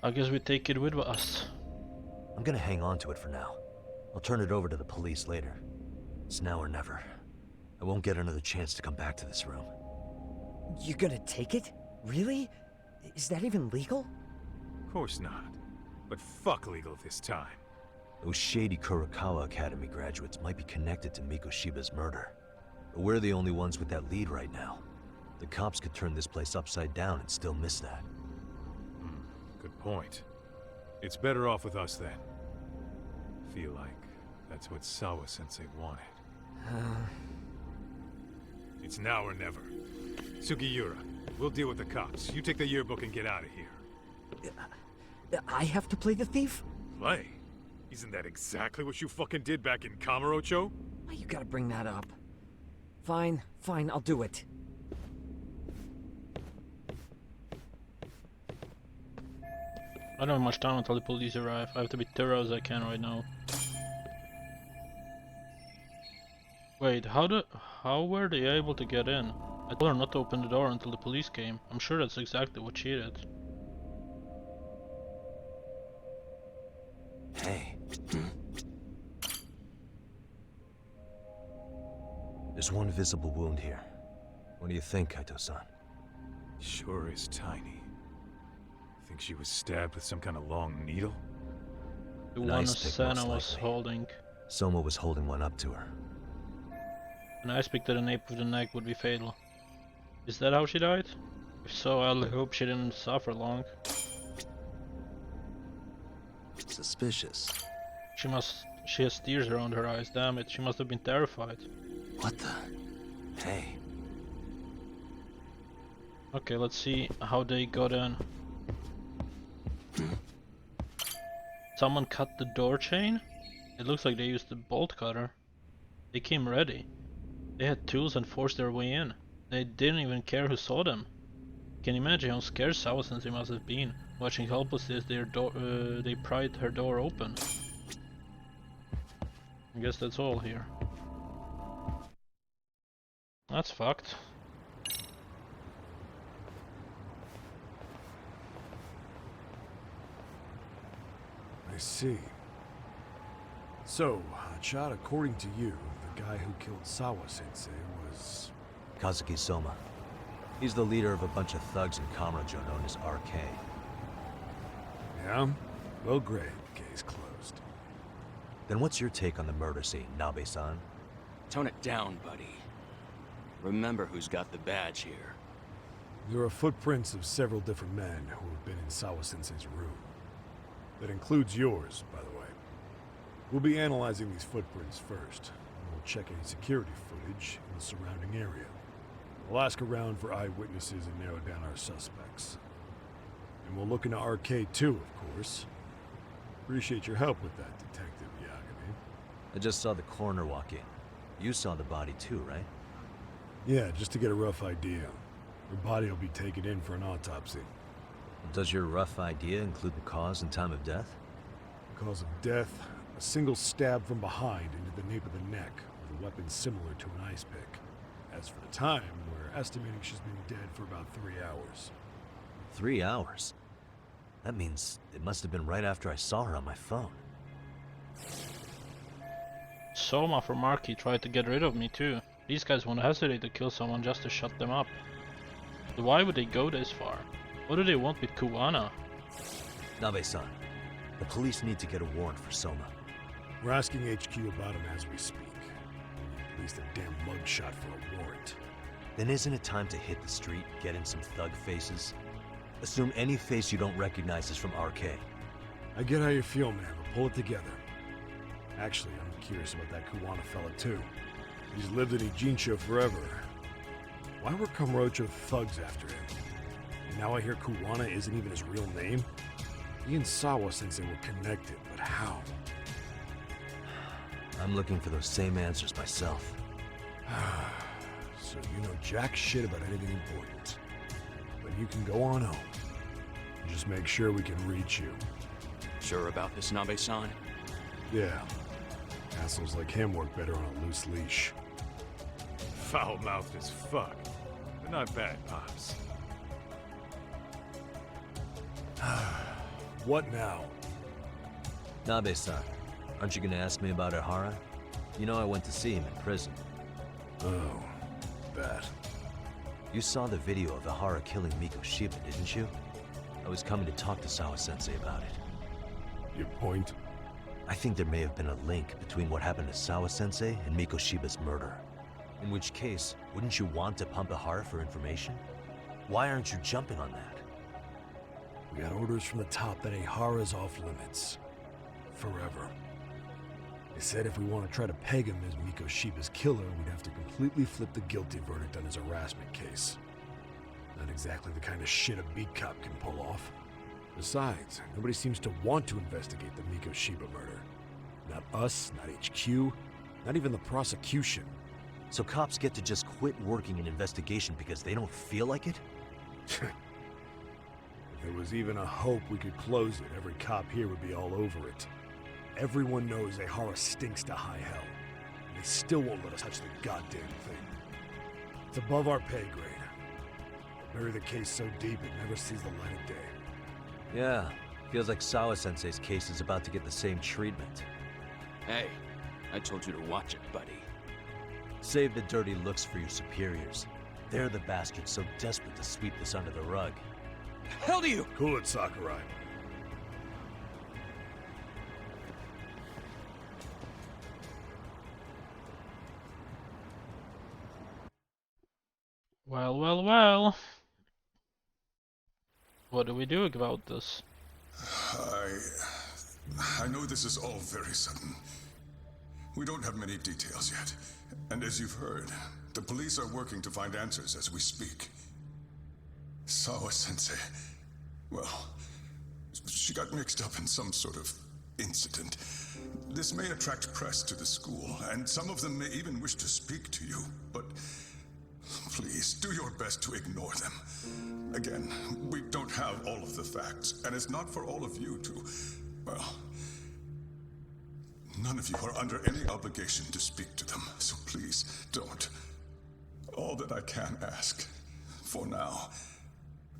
I guess we take it with us. I'm gonna hang on to it for now. I'll turn it over to the police later. It's now or never. I won't get another chance to come back to this room. You're gonna take it? Really? Is that even legal? Of course not. But fuck legal this time. Those shady Kurokawa Academy graduates might be connected to Mikoshiba's murder. But we're the only ones with that lead right now. The cops could turn this place upside down and still miss that. Good point. It's better off with us then. Feel like that's what Sawa-sensei wanted. It's now or never. Sugiura, we'll deal with the cops. You take the yearbook and get out of here. I have to play the thief? Play? Isn't that exactly what you fucking did back in Kamurocho? Why you gotta bring that up? Fine, I'll do it. I don't have much time until the police arrive. I have to be thorough as I can right now. Wait, how were they able to get in? I told her not to open the door until the police came. I'm sure that's exactly what she did. Hey. There's one visible wound here. What do you think, Kaito-san? Sure is tiny. Think she was stabbed with some kind of long needle? The one Asana was holding. Soma was holding one up to her. An ice pick to the nape of the neck would be fatal. Is that how she died? If so, I hope she didn't suffer long. Suspicious. She has tears around her eyes, damn it, she must have been terrified. What the? Hey. Okay, let's see how they got in. Someone cut the door chain? It looks like they used the bolt cutter. They came ready. They had tools and forced their way in. They didn't even care who saw them. Can you imagine how scared Sawa-sensei must have been, watching helplessly as they pried her door open? I guess that's all here. That's fucked. I see. So, Chad, according to you, the guy who killed Sawa-sensei was... Kazuki Soma. He's the leader of a bunch of thugs in Kamurocho known as RK. Yeah? Well, great. Case closed. Then what's your take on the murder scene, Nabe-san? Tone it down, buddy. Remember who's got the badge here. There are footprints of several different men who have been in Sawa-sensei's room. That includes yours, by the way. We'll be analyzing these footprints first. And we'll check any security footage in the surrounding area. We'll ask around for eyewitnesses and narrow down our suspects. And we'll look into RK too, of course. Appreciate your help with that, Detective Yagami. I just saw the coroner walk in. You saw the body too, right? Yeah, just to get a rough idea. Her body will be taken in for an autopsy. Does your rough idea include the cause and time of death? Cause of death, a single stab from behind into the nape of the neck with a weapon similar to an ice pick. As for the time, we're estimating she's been dead for about 3 hours. 3 hours? That means it must have been right after I saw her on my phone. Soma from Marky tried to get rid of me too. These guys won't hesitate to kill someone just to shut them up. But why would they go this far? What do they want with Kuwana? Nabe-san, the police need to get a warrant for Soma. We're asking HQ about him as we speak. At least a damn mugshot for a warrant. Then isn't it time to hit the street, get in some thug faces? Assume any face you don't recognize is from RK. I get how you feel, man, but pull it together. Actually, I'm curious about that Kuwana fella too. He's lived in Ijincho forever. Why were Kamurocho thugs after him? And now I hear Kuwana isn't even his real name? He and Sawa-sensei were connected, but how? I'm looking for those same answers myself. So you know jack shit about anything important. But you can go on home. Just make sure we can reach you. Sure about this, Nabe-san? Yeah. Assholes like him work better on a loose leash. Foul-mouthed as fuck. But not bad, Pops. What now? Nabe-san, aren't you gonna ask me about Ehara? You know I went to see him in prison. Oh, that. You saw the video of Ehara killing Miko Shiba, didn't you? I was coming to talk to Sawa-sensei about it. Your point? I think there may have been a link between what happened to Sawa-sensei and Miko Shiba's murder. In which case, wouldn't you want to pump Ehara for information? Why aren't you jumping on that? We got orders from the top that Ehara's off limits. Forever. They said if we want to try to peg him as Mikoshiba's killer, we'd have to completely flip the guilty verdict on his harassment case. Not exactly the kind of shit a beat cop can pull off. Besides, nobody seems to want to investigate the Mikoshiba murder. Not us, not HQ, not even the prosecution. So cops get to just quit working an investigation because they don't feel like it? If there was even a hope we could close it, every cop here would be all over it. Everyone knows Ehara stinks to high hell, and they still won't let us touch the goddamn thing. It's above our pay grade. Bury the case so deep it never sees the light of day. Yeah, feels like Sawa-sensei's case is about to get the same treatment. Hey, I told you to watch it, buddy. Save the dirty looks for your superiors. They're the bastards so desperate to sweep this under the rug. Hell do you? Cool it, Sakurai. Well, well, well. What do we do about this? I know this is all very sudden. We don't have many details yet. And as you've heard, the police are working to find answers as we speak. Sawa-sensei, well, she got mixed up in some sort of incident. This may attract press to the school, and some of them may even wish to speak to you, but please, do your best to ignore them. Again, we don't have all of the facts, and it's not for all of you to, well, none of you are under any obligation to speak to them, so please, don't. All that I can ask, for now,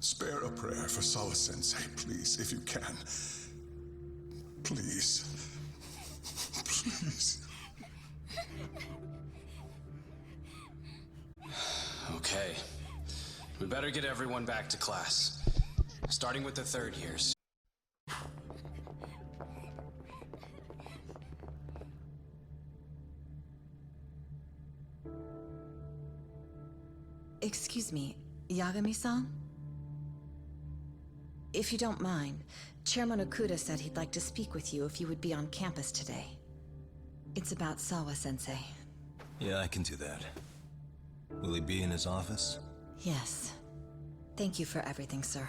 spare a prayer for Sawa-sensei, please, if you can. Please. Please. Okay. We better get everyone back to class. Starting with the third years. Excuse me, Yagami-san? If you don't mind, Chairman Okuda said he'd like to speak with you if you would be on campus today. It's about Sawa-sensei. Yeah, I can do that. Will he be in his office? Yes. Thank you for everything, sir.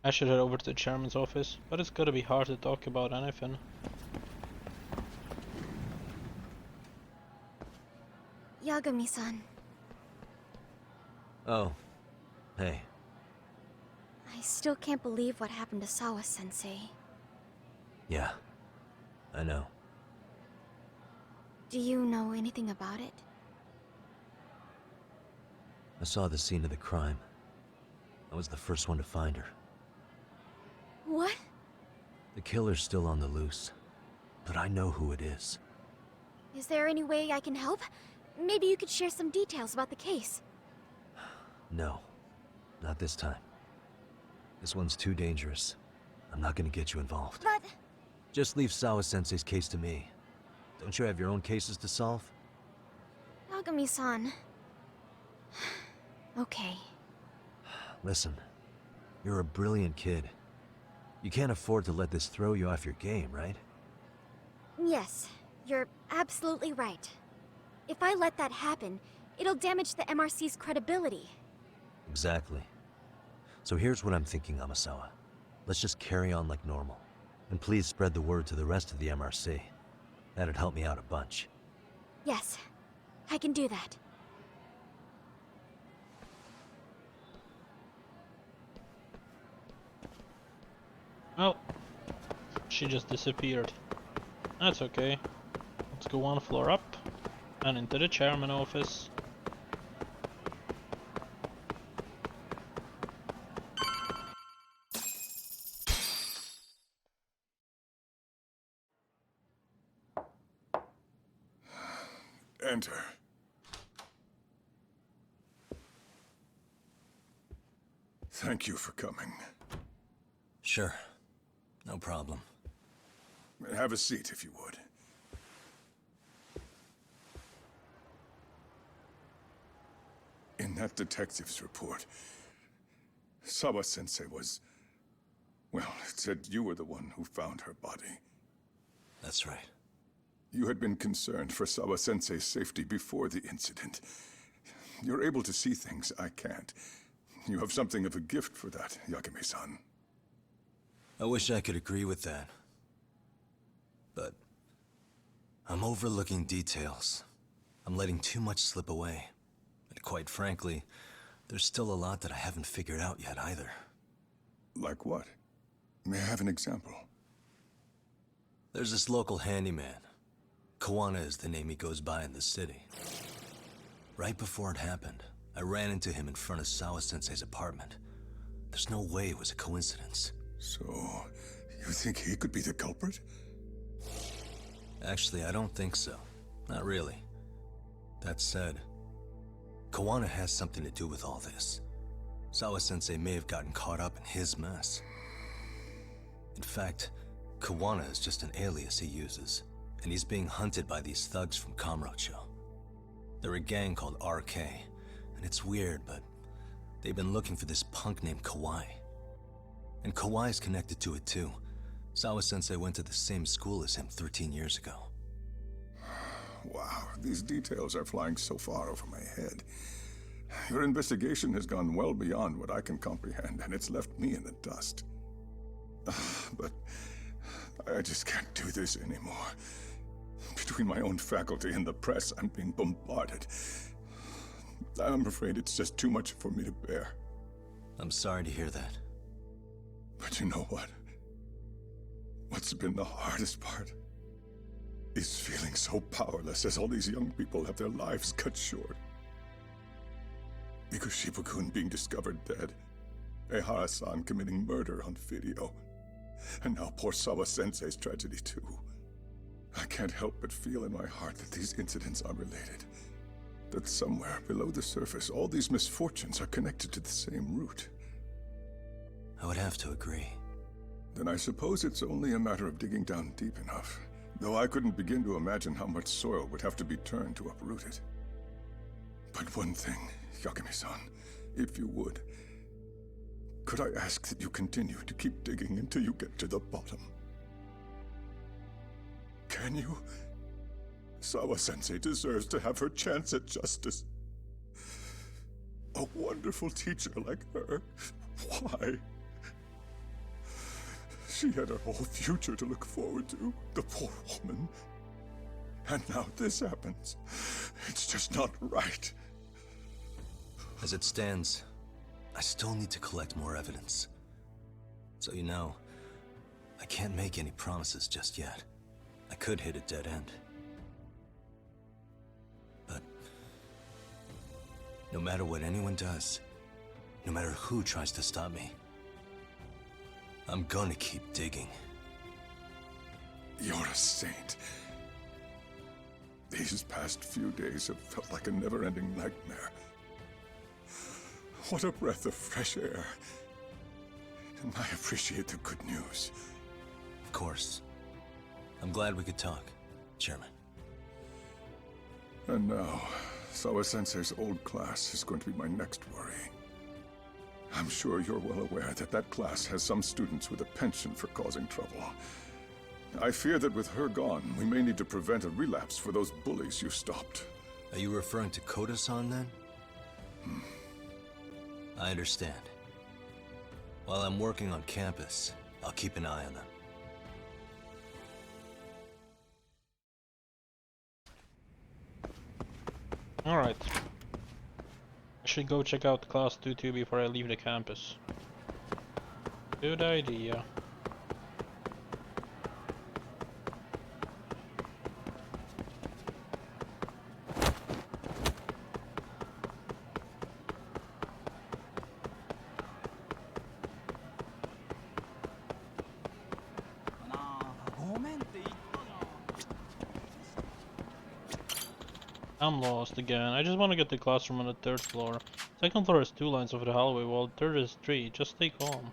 I should head over to the chairman's office, but it's gotta be hard to talk about anything. Yagami-san, Oh. Hey. I still can't believe what happened to Sawa-sensei. Yeah. I know. Do you know anything about it? I saw the scene of the crime. I was the first one to find her. What? The killer's still on the loose, but I know who it is. Is there any way I can help? Maybe you could share some details about the case. No. Not this time. This one's too dangerous. I'm not gonna get you involved. But... Just leave Sawa-sensei's case to me. Don't you have your own cases to solve? Yagami-san... Okay. Listen, you're a brilliant kid. You can't afford to let this throw you off your game, right? Yes, you're absolutely right. If I let that happen, it'll damage the MRC's credibility. Exactly. So here's what I'm thinking, Amasawa. Let's just carry on like normal. And please spread the word to the rest of the MRC. That'd help me out a bunch. Yes, I can do that. Well, she just disappeared. That's okay. Let's go one floor up and into the chairman office. Enter. Thank you for coming. Sure. No problem. Have a seat, if you would. In that detective's report, Sawa-sensei was... well, it said you were the one who found her body. That's right. You had been concerned for Sawa-sensei's safety before the incident. You're able to see things I can't. You have something of a gift for that, Yagami-san. I wish I could agree with that. But I'm overlooking details. I'm letting too much slip away. And quite frankly, there's still a lot that I haven't figured out yet either. Like what? May I have an example? There's this local handyman. Kawana is the name he goes by in the city. Right before it happened, I ran into him in front of Sawa-sensei's apartment. There's no way it was a coincidence. So, you think he could be the culprit? Actually, I don't think so. Not really. That said, Kawana has something to do with all this. Sawa-sensei may have gotten caught up in his mess. In fact, Kawana is just an alias he uses, and he's being hunted by these thugs from Kamurocho. They're a gang called RK, and it's weird, but they've been looking for this punk named Kawai. And Kawai's connected to it too. Sawa-sensei went to the same school as him 13 years ago. Wow, these details are flying so far over my head. Your investigation has gone well beyond what I can comprehend, and it's left me in the dust. But I just can't do this anymore. Between my own faculty and the press, I'm being bombarded. I'm afraid it's just too much for me to bear. I'm sorry to hear that. But you know what? What's been the hardest part is feeling so powerless as all these young people have their lives cut short. Mikushiba-kun being discovered dead, Ehara-san committing murder on video, and now poor Sawa-sensei's tragedy too. I can't help but feel in my heart that these incidents are related. That somewhere below the surface, all these misfortunes are connected to the same root. I would have to agree. Then I suppose it's only a matter of digging down deep enough. Though I couldn't begin to imagine how much soil would have to be turned to uproot it. But one thing, Yagami-san, if you would, could I ask that you continue to keep digging until you get to the bottom? Can you? Sawa-sensei deserves to have her chance at justice. A wonderful teacher like her. Why? She had her whole future to look forward to, the poor woman. And now this happens. It's just not right. As it stands, I still need to collect more evidence. So you know, I can't make any promises just yet. I could hit a dead end. But no matter what anyone does, no matter who tries to stop me, I'm gonna keep digging. You're a saint. These past few days have felt like a never-ending nightmare. What a breath of fresh air. And I appreciate the good news. Of course. I'm glad we could talk, Chairman. And now, Sawa-sensei's old class is going to be my next worry. I'm sure you're well aware that that class has some students with a penchant for causing trouble. I fear that with her gone, we may need to prevent a relapse for those bullies you stopped. Are you referring to Koda-san then? I understand. While I'm working on campus, I'll keep an eye on them. Alright. I should go check out Class 2-2 before I leave the campus. Good idea. I'm lost again. I just want to get the classroom on the 3rd floor. 2nd floor has 2 lines over the hallway, while the 3rd is 3. Just stay calm.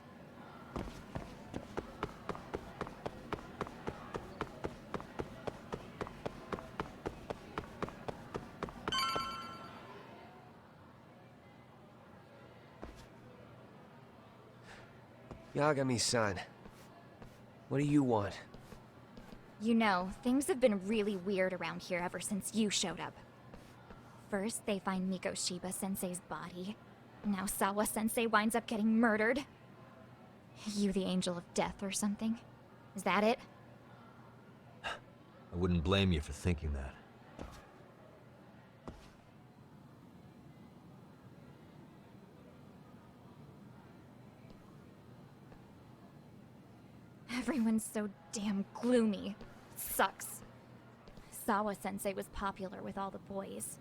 Yagami-san, what do you want? You know, things have been really weird around here ever since you showed up. First, they find Mikoshiba-sensei's body. Now Sawa-sensei winds up getting murdered. You the angel of death or something? Is that it? I wouldn't blame you for thinking that. Everyone's so damn gloomy. It sucks. Sawa-sensei was popular with all the boys.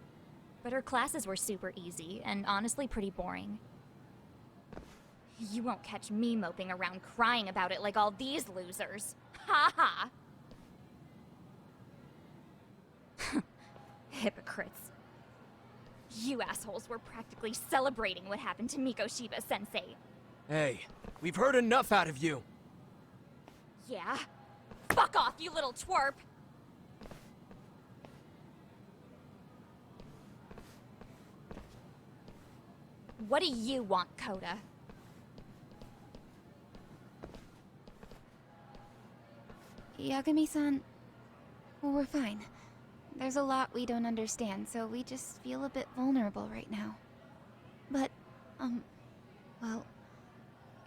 But her classes were super easy, and honestly pretty boring. You won't catch me moping around crying about it like all these losers. Ha ha! Hypocrites. You assholes were practically celebrating what happened to Mikoshiba-sensei. Hey, we've heard enough out of you. Yeah? Fuck off, you little twerp! What do you want, Coda? Yagami-san, we're fine. There's a lot we don't understand, so we just feel a bit vulnerable right now. But, well,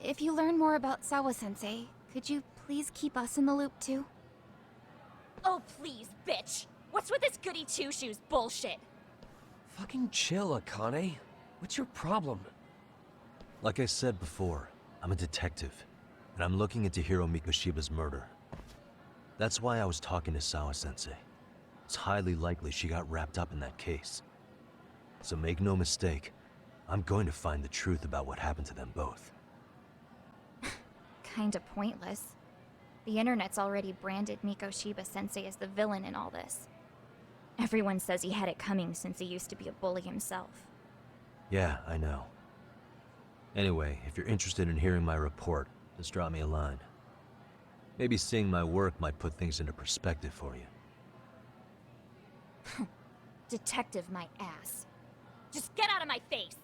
if you learn more about Sawa-sensei, could you please keep us in the loop too? Oh please, bitch! What's with this goody two-shoes bullshit? Fucking chill, Akane. What's your problem? Like I said before, I'm a detective, and I'm looking into Hiro Mikoshiba's murder. That's why I was talking to Sawa-sensei. It's highly likely she got wrapped up in that case. So make no mistake, I'm going to find the truth about what happened to them both. Kinda pointless. The internet's already branded Mikoshiba-sensei as the villain in all this. Everyone says he had it coming since he used to be a bully himself. Yeah, I know. Anyway, if you're interested in hearing my report, just drop me a line. Maybe seeing my work might put things into perspective for you. Detective my ass. Just get out of my face!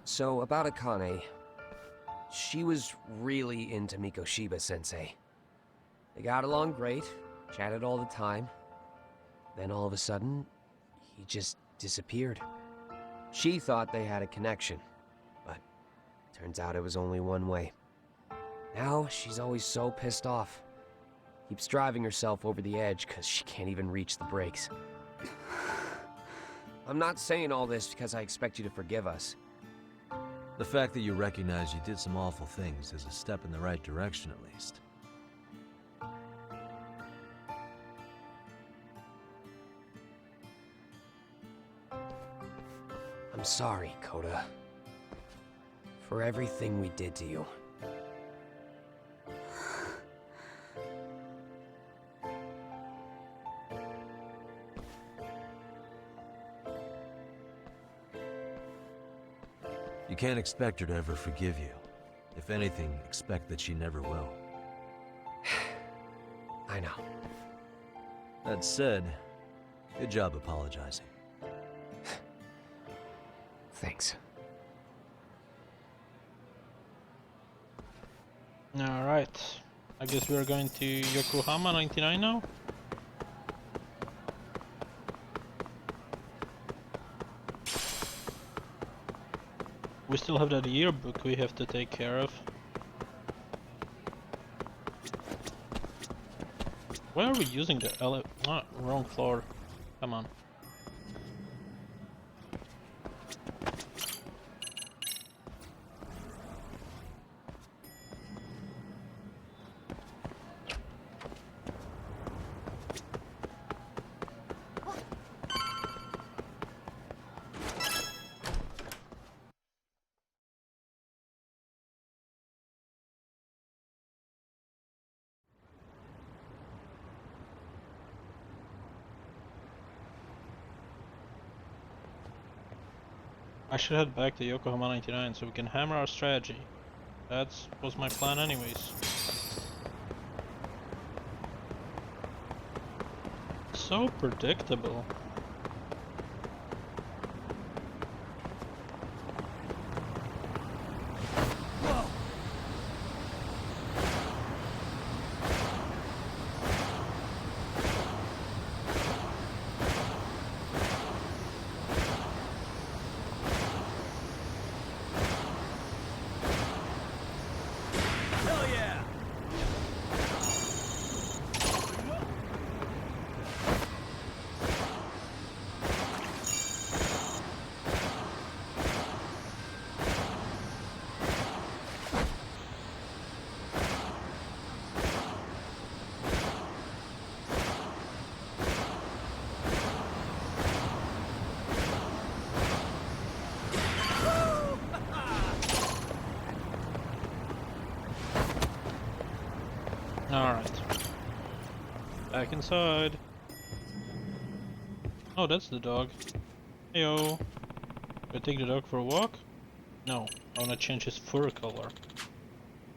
So, about Akane. She was really into Mikoshiba-sensei. They got along great, chatted all the time. Then all of a sudden, he just disappeared. She thought they had a connection, but turns out it was only one way. Now, she's always so pissed off. Keeps driving herself over the edge because she can't even reach the brakes. I'm not saying all this because I expect you to forgive us. The fact that you recognize you did some awful things is a step in the right direction, at least. I'm sorry, Coda. For everything we did to you. You can't expect her to ever forgive you. If anything, expect that she never will. I know. That said, good job apologizing. Thanks. Alright. I guess we're going to Yokohama 99 now? We still have that yearbook we have to take care of. Why are we using the wrong floor. Come on. I should head back to Yokohama 99 so we can hammer our strategy. That was my plan anyways. so predictable. Alright. Back inside. Oh, that's the dog. Heyo. Should I take the dog for a walk? No, I wanna change his fur color.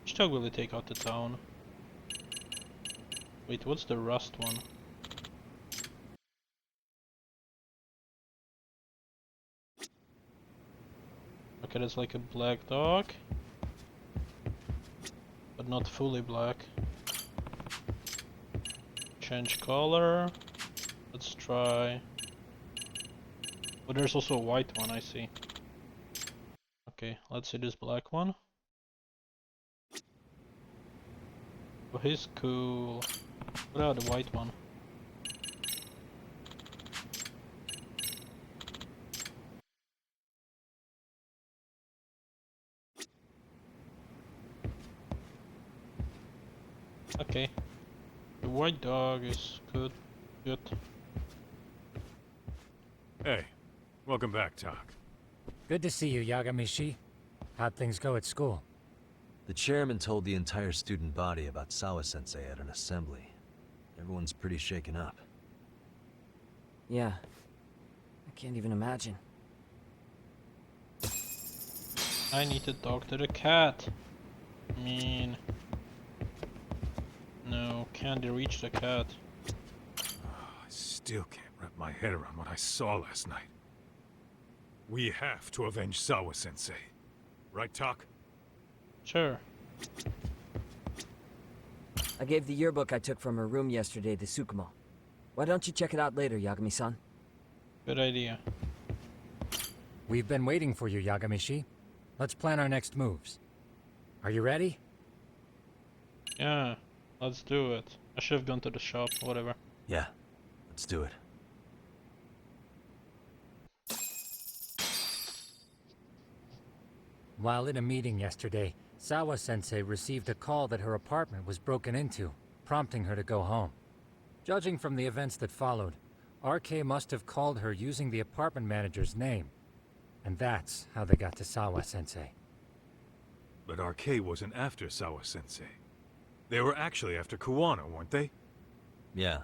Which dog will we take out to town? Wait, what's the rust one? Okay, that's like a black dog. But not fully black. Change color. Let's try. Oh, there's also a white one, I see. Okay, let's see this black one. Oh, he's cool. What about the white one? Okay. The white dog is good. Good. Hey, welcome back, Tak. Good to see you, Yagami-shi. How'd things go at school? The chairman told the entire student body about Sawa-sensei at an assembly. Everyone's pretty shaken up. Yeah. I can't even imagine. I need to talk to the cat. No, can't reach the cat. I still can't wrap my head around what I saw last night. We have to avenge Sawa-sensei. Right, Tak? Sure. I gave the yearbook I took from her room yesterday to Tsukumo. Why don't you check it out later, Yagami-san? Good idea. We've been waiting for you, Yagami-shi. Let's plan our next moves. Are you ready? Yeah, let's do it. I should have gone to the shop, whatever. Yeah, let's do it. While in a meeting yesterday, Sawa-sensei received a call that her apartment was broken into, prompting her to go home. Judging from the events that followed, RK must have called her using the apartment manager's name. And that's how they got to Sawa-sensei. But RK wasn't after Sawa-sensei. They were actually after Kuwana, weren't they? Yeah,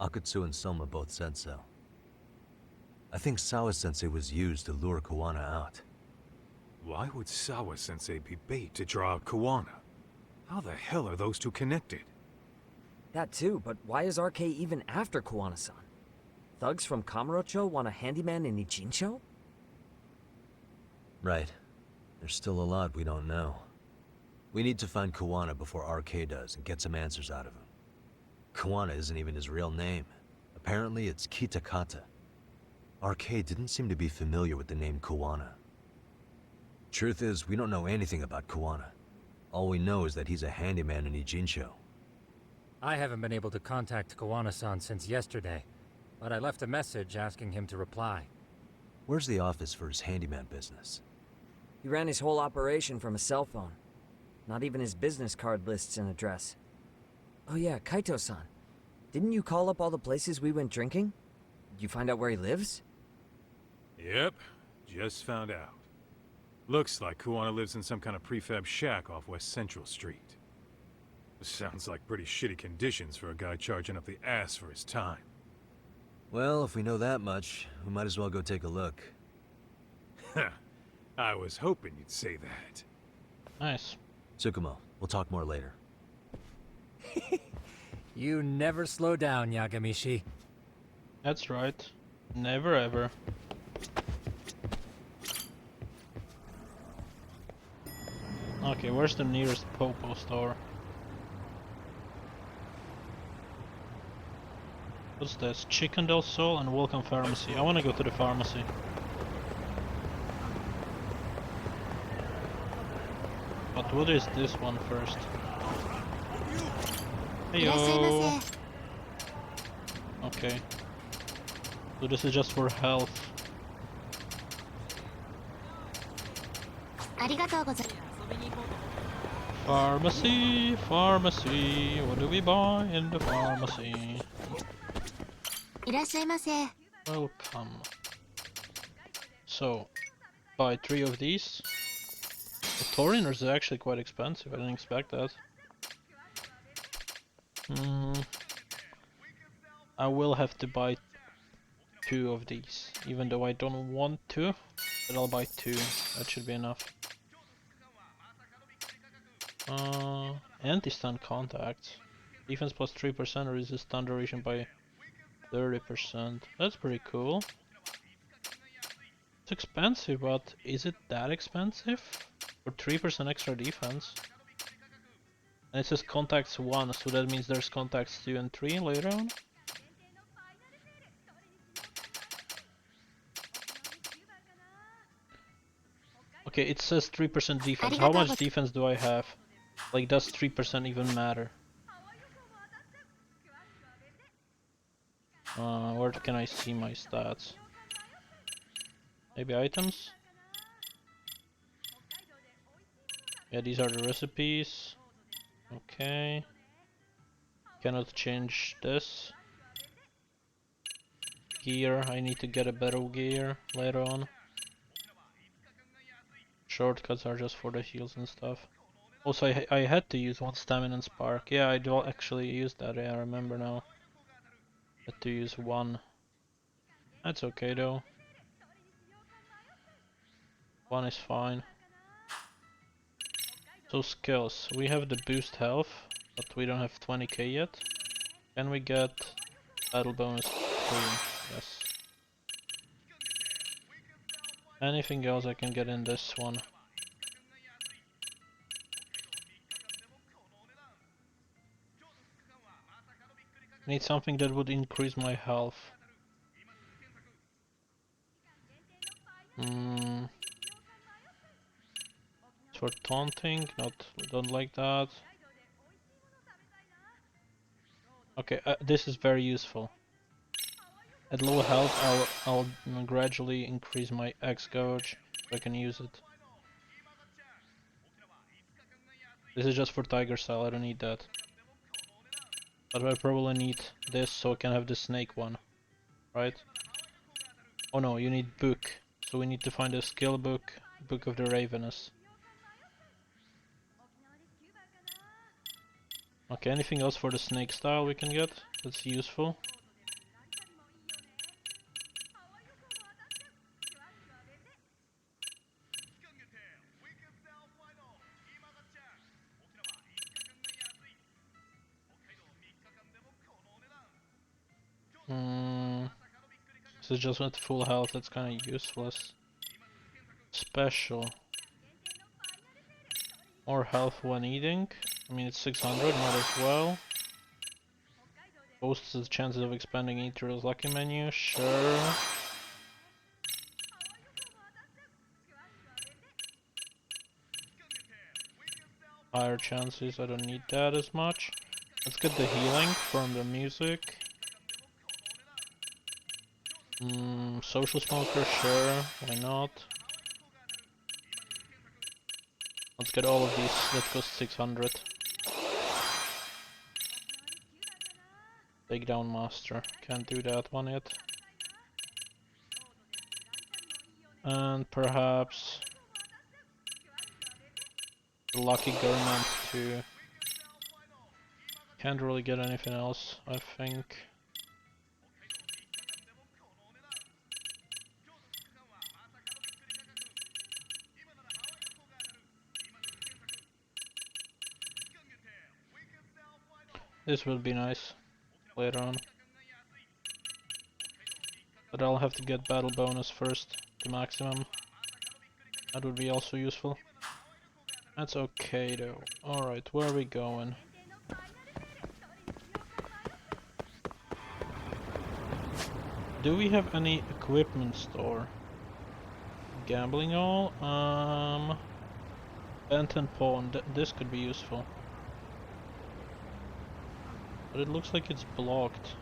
Akutsu and Soma both said so. I think Sawa-sensei was used to lure Kuwana out. Why would Sawa-sensei be bait to draw out Kuwana? How the hell are those two connected? That too, but why is RK even after Kuwana-san? Thugs from Kamurocho want a handyman in Ijincho? Right. There's still a lot we don't know. We need to find Kuwana before RK does and get some answers out of him. Kuwana isn't even his real name. Apparently it's Kitakata. RK didn't seem to be familiar with the name Kuwana. Truth is, we don't know anything about Kuwana. All we know is that he's a handyman in Ijincho. I haven't been able to contact Kuwana-san since yesterday, but I left a message asking him to reply. Where's the office for his handyman business? He ran his whole operation from a cell phone. Not even his business card lists an address. Oh yeah, Kaito-san. Didn't you call up all the places we went drinking? Did you find out where he lives? Yep, just found out. Looks like Kuwana lives in some kind of prefab shack off West Central Street. Sounds like pretty shitty conditions for a guy charging up the ass for his time. Well, if we know that much, we might as well go take a look. I was hoping you'd say that. Nice. Tsukumo, we'll talk more later. You never slow down, Yagami-shi. That's right. Never ever. Okay, where's the nearest Popo store? What's this? Chicken Del Sol and Welcome Pharmacy. I wanna go to the pharmacy. But what is this one first? Heyo! Okay. So this is just for health. Pharmacy, pharmacy, what do we buy in the pharmacy? Welcome. So, buy 3 of these. The Tauriners are actually quite expensive, I didn't expect that. I will have to buy 2 of these, even though I don't want to, but I'll buy 2, that should be enough. Anti-stun contacts. Defense plus 3%, resist stun duration by 30%. That's pretty cool. It's expensive, but is it that expensive? For 3% extra defense. And it says contacts 1, so that means there's contacts 2 and 3 later on? Okay, it says 3% defense. How much defense do I have? Like, does 3% even matter? Where can I see my stats? Maybe items? Yeah, these are the recipes. Okay. Cannot change this. Gear, I need to get a better gear later on. Shortcuts are just for the heals and stuff. Also, I had to use 1 stamina and spark. Yeah, I do actually use that, yeah, I remember now. Had to use 1. That's okay though. 1 is fine. So skills, we have the boost health, but we don't have 20k yet. Can we get battle bonus 3? Yes. Anything else I can get in this one? Need something that would increase my health. It's for taunting, don't like that. Okay, this is very useful. At low health, I'll gradually increase my X gauge so I can use it. This is just for Tiger Style, I don't need that. But I probably need this so I can have the snake one, right? Oh no, you need book. So we need to find a skill book, Book of the Ravenous. Okay, anything else for the snake style we can get? That's useful. This is just at full health, that's kinda useless. Special. More health when eating. I mean, it's 600, might as well. Boosts the chances of expanding Ethereal's lucky menu, sure. Higher chances, I don't need that as much. Let's get the healing from the music. Social smoker, sure, why not? Let's get all of these, that cost 600. Takedown master, can't do that one yet. And perhaps the lucky garment too. Can't really get anything else, I think. This will be nice later on. But I'll have to get battle bonus first, the maximum. That would be also useful. That's okay though. Alright, where are we going? Do we have any equipment store? Gambling hall? Benton Pawn. This could be useful. But it looks like it's blocked.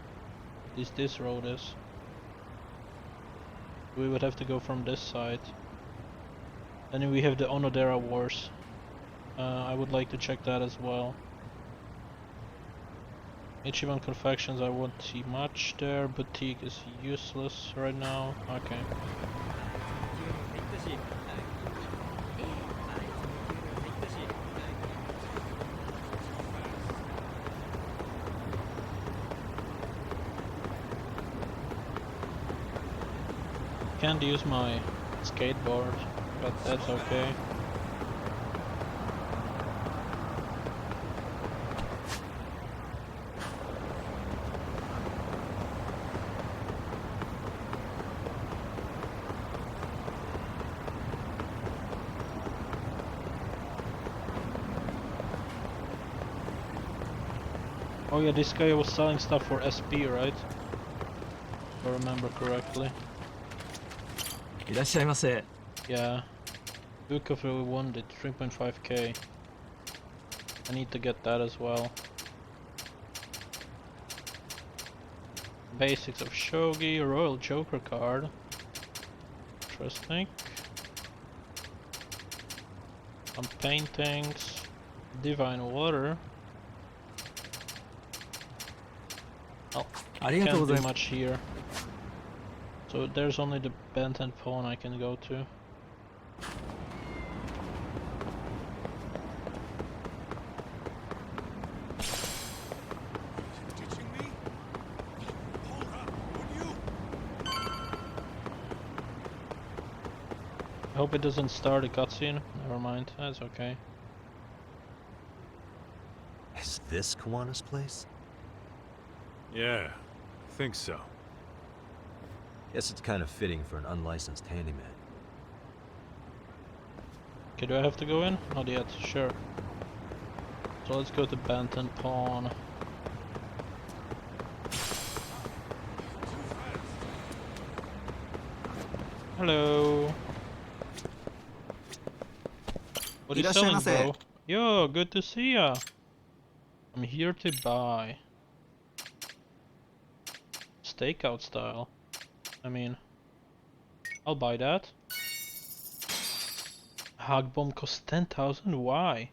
At least this road is. We would have to go from this side. Then we have the Onodera Wars. I would like to check that as well. Ichiban Confections, I won't see much there. Boutique is useless right now. Okay. Can't use my skateboard, but that's okay. Oh yeah, this guy was selling stuff for SP, right? If I remember correctly. いらっしゃいませ. Yeah. Book of really wanted 3.5k. I need to get that as well. Basics of Shogi, Royal Joker card. Interesting. Some paintings. Divine Water. Oh, can't do much here. So there's only the Benton Pawn I can go to. I hope it doesn't start a cutscene. Never mind, that's okay. Is this Kawana's place? Yeah, I think so. Guess it's kind of fitting for an unlicensed handyman. Okay, do I have to go in? Not yet, sure. So let's go to Benton Pawn. Hello. What are you selling, bro? Yo, good to see ya. I'm here to buy. Stakeout style. I mean, I'll buy that. Hug bomb costs 10,000? Why?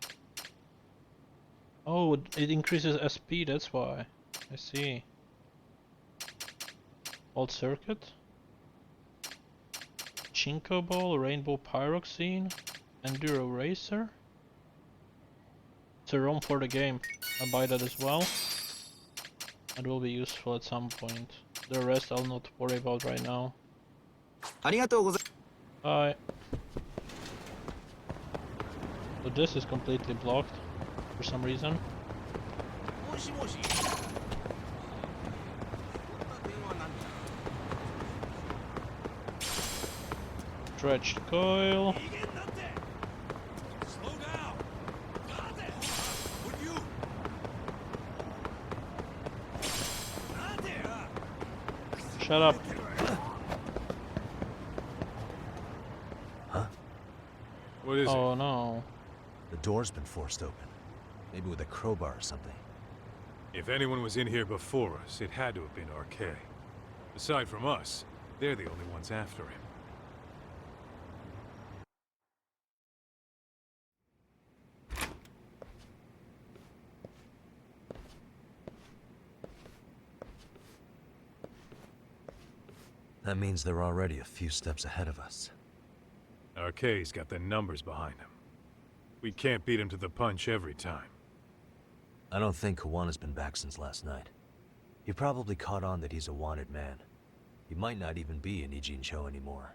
Oh, it increases SP, that's why. I see. Old circuit? Chinko ball, rainbow pyroxene, enduro racer? It's a ROM for the game. I'll buy that as well. It will be useful at some point. The rest I'll not worry about right now. Bye. So this is completely blocked for some reason. Stretched coil. Shut up. Huh? What is it? Oh no. The door's been forced open. Maybe with a crowbar or something. If anyone was in here before us, it had to have been RK. Aside from us, they're the only ones after him. That means they're already a few steps ahead of us. RK's got the numbers behind him. We can't beat him to the punch every time. I don't think Kawana's been back since last night. He probably caught on that he's a wanted man. He might not even be in Ijincho anymore.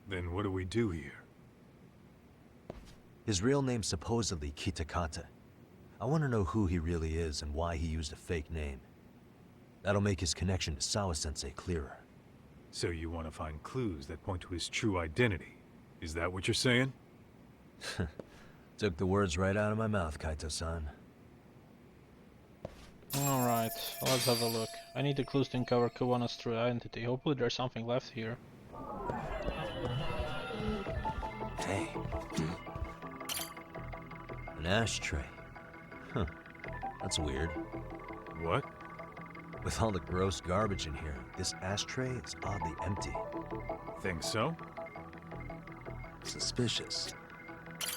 Then what do we do here? His real name's supposedly Kitakata. I want to know who he really is and why he used a fake name. That'll make his connection to Sawa-sensei clearer. So you want to find clues that point to his true identity. Is that what you're saying? Took the words right out of my mouth, Kaito-san. Alright, let's have a look. I need the clues to uncover Kuwana's true identity. Hopefully there's something left here. Hey. An ashtray. Huh. That's weird. What? With all the gross garbage in here, this ashtray is oddly empty. Think so? Suspicious.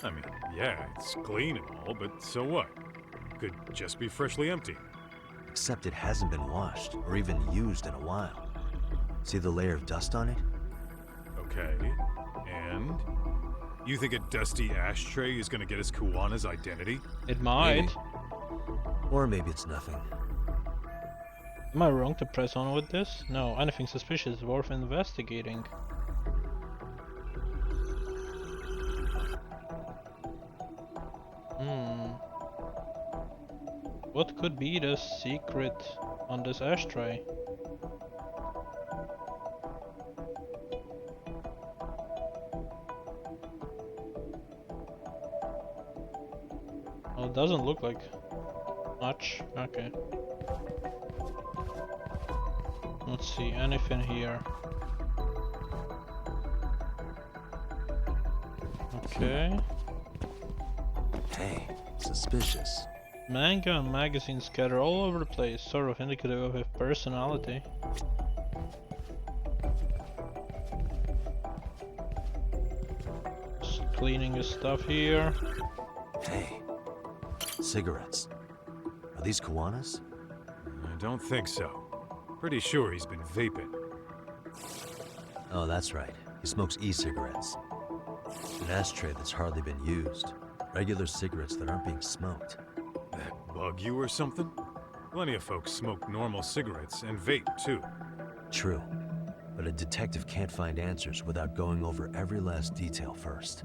I mean, yeah, it's clean and all, but so what? Could just be freshly empty. Except it hasn't been washed, or even used in a while. See the layer of dust on it? Okay, and? You think a dusty ashtray is gonna get us Kuwana's identity? It might. Maybe. Or maybe it's nothing. Am I wrong to press on with this? No, anything suspicious is worth investigating. What could be the secret on this ashtray? Well, it doesn't look like much. Okay. Let's see, anything here? Okay. Hey, suspicious. Manga and magazines scattered all over the place, sort of indicative of his personality. Just cleaning his stuff here. Hey, cigarettes. Are these Kuwana's? I don't think so. Pretty sure he's been vaping. Oh, that's right. He smokes e-cigarettes. An ashtray that's hardly been used. Regular cigarettes that aren't being smoked. That bug you or something? Plenty of folks smoke normal cigarettes and vape too. True. But a detective can't find answers without going over every last detail first.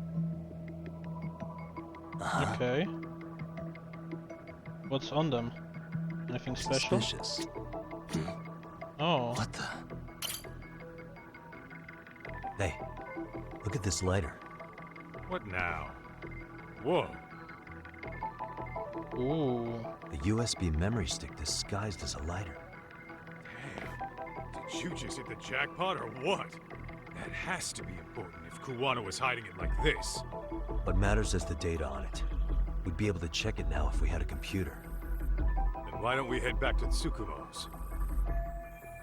Okay. What's on them? Anything special? Suspicious. Oh. What the? Hey, look at this lighter. What now? Whoa. Ooh. A USB memory stick disguised as a lighter. Damn. Did you just hit the jackpot or what? That has to be important if Kuwana was hiding it like this. What matters is the data on it. We'd be able to check it now if we had a computer. Then why don't we head back to Tsukumo's?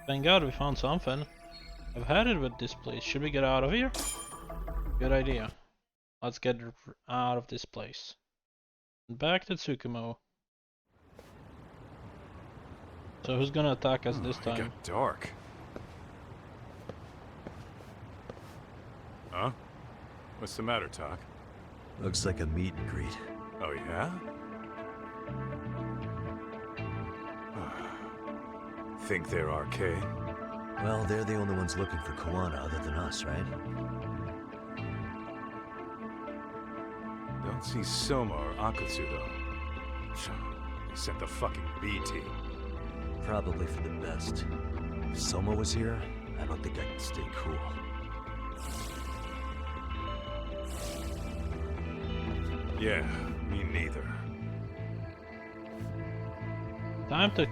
Thank God we found something. I've had it with this place. Should we get out of here? Good idea. Let's get out of this place. Back to Tsukumo. So who's gonna attack us this time? It got dark. Huh? What's the matter, Tak? Looks like a meet and greet. Oh yeah? Think they're RK? Well, they're the only ones looking for Kuwana other than us, right? Don't see Soma or Akutsu though. They sent the fucking B team. Probably for the best. If Soma was here, I don't think I could stay cool. Yeah, me neither. Time to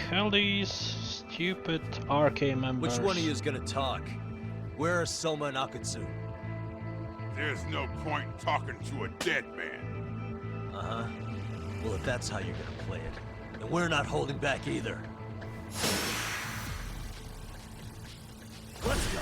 kill these stupid RK members. Which one of you is gonna talk? Where are Soma and Akutsu? There's no point in talking to a dead man. Uh-huh. Well, if that's how you're gonna play it, then we're not holding back either. Let's go!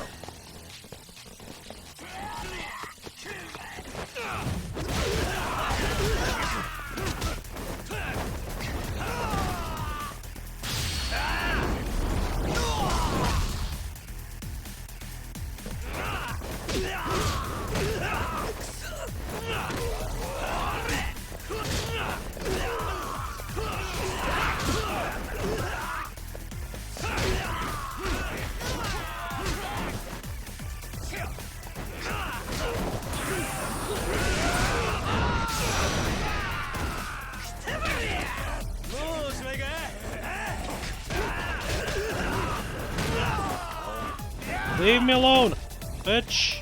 Leave me alone, bitch!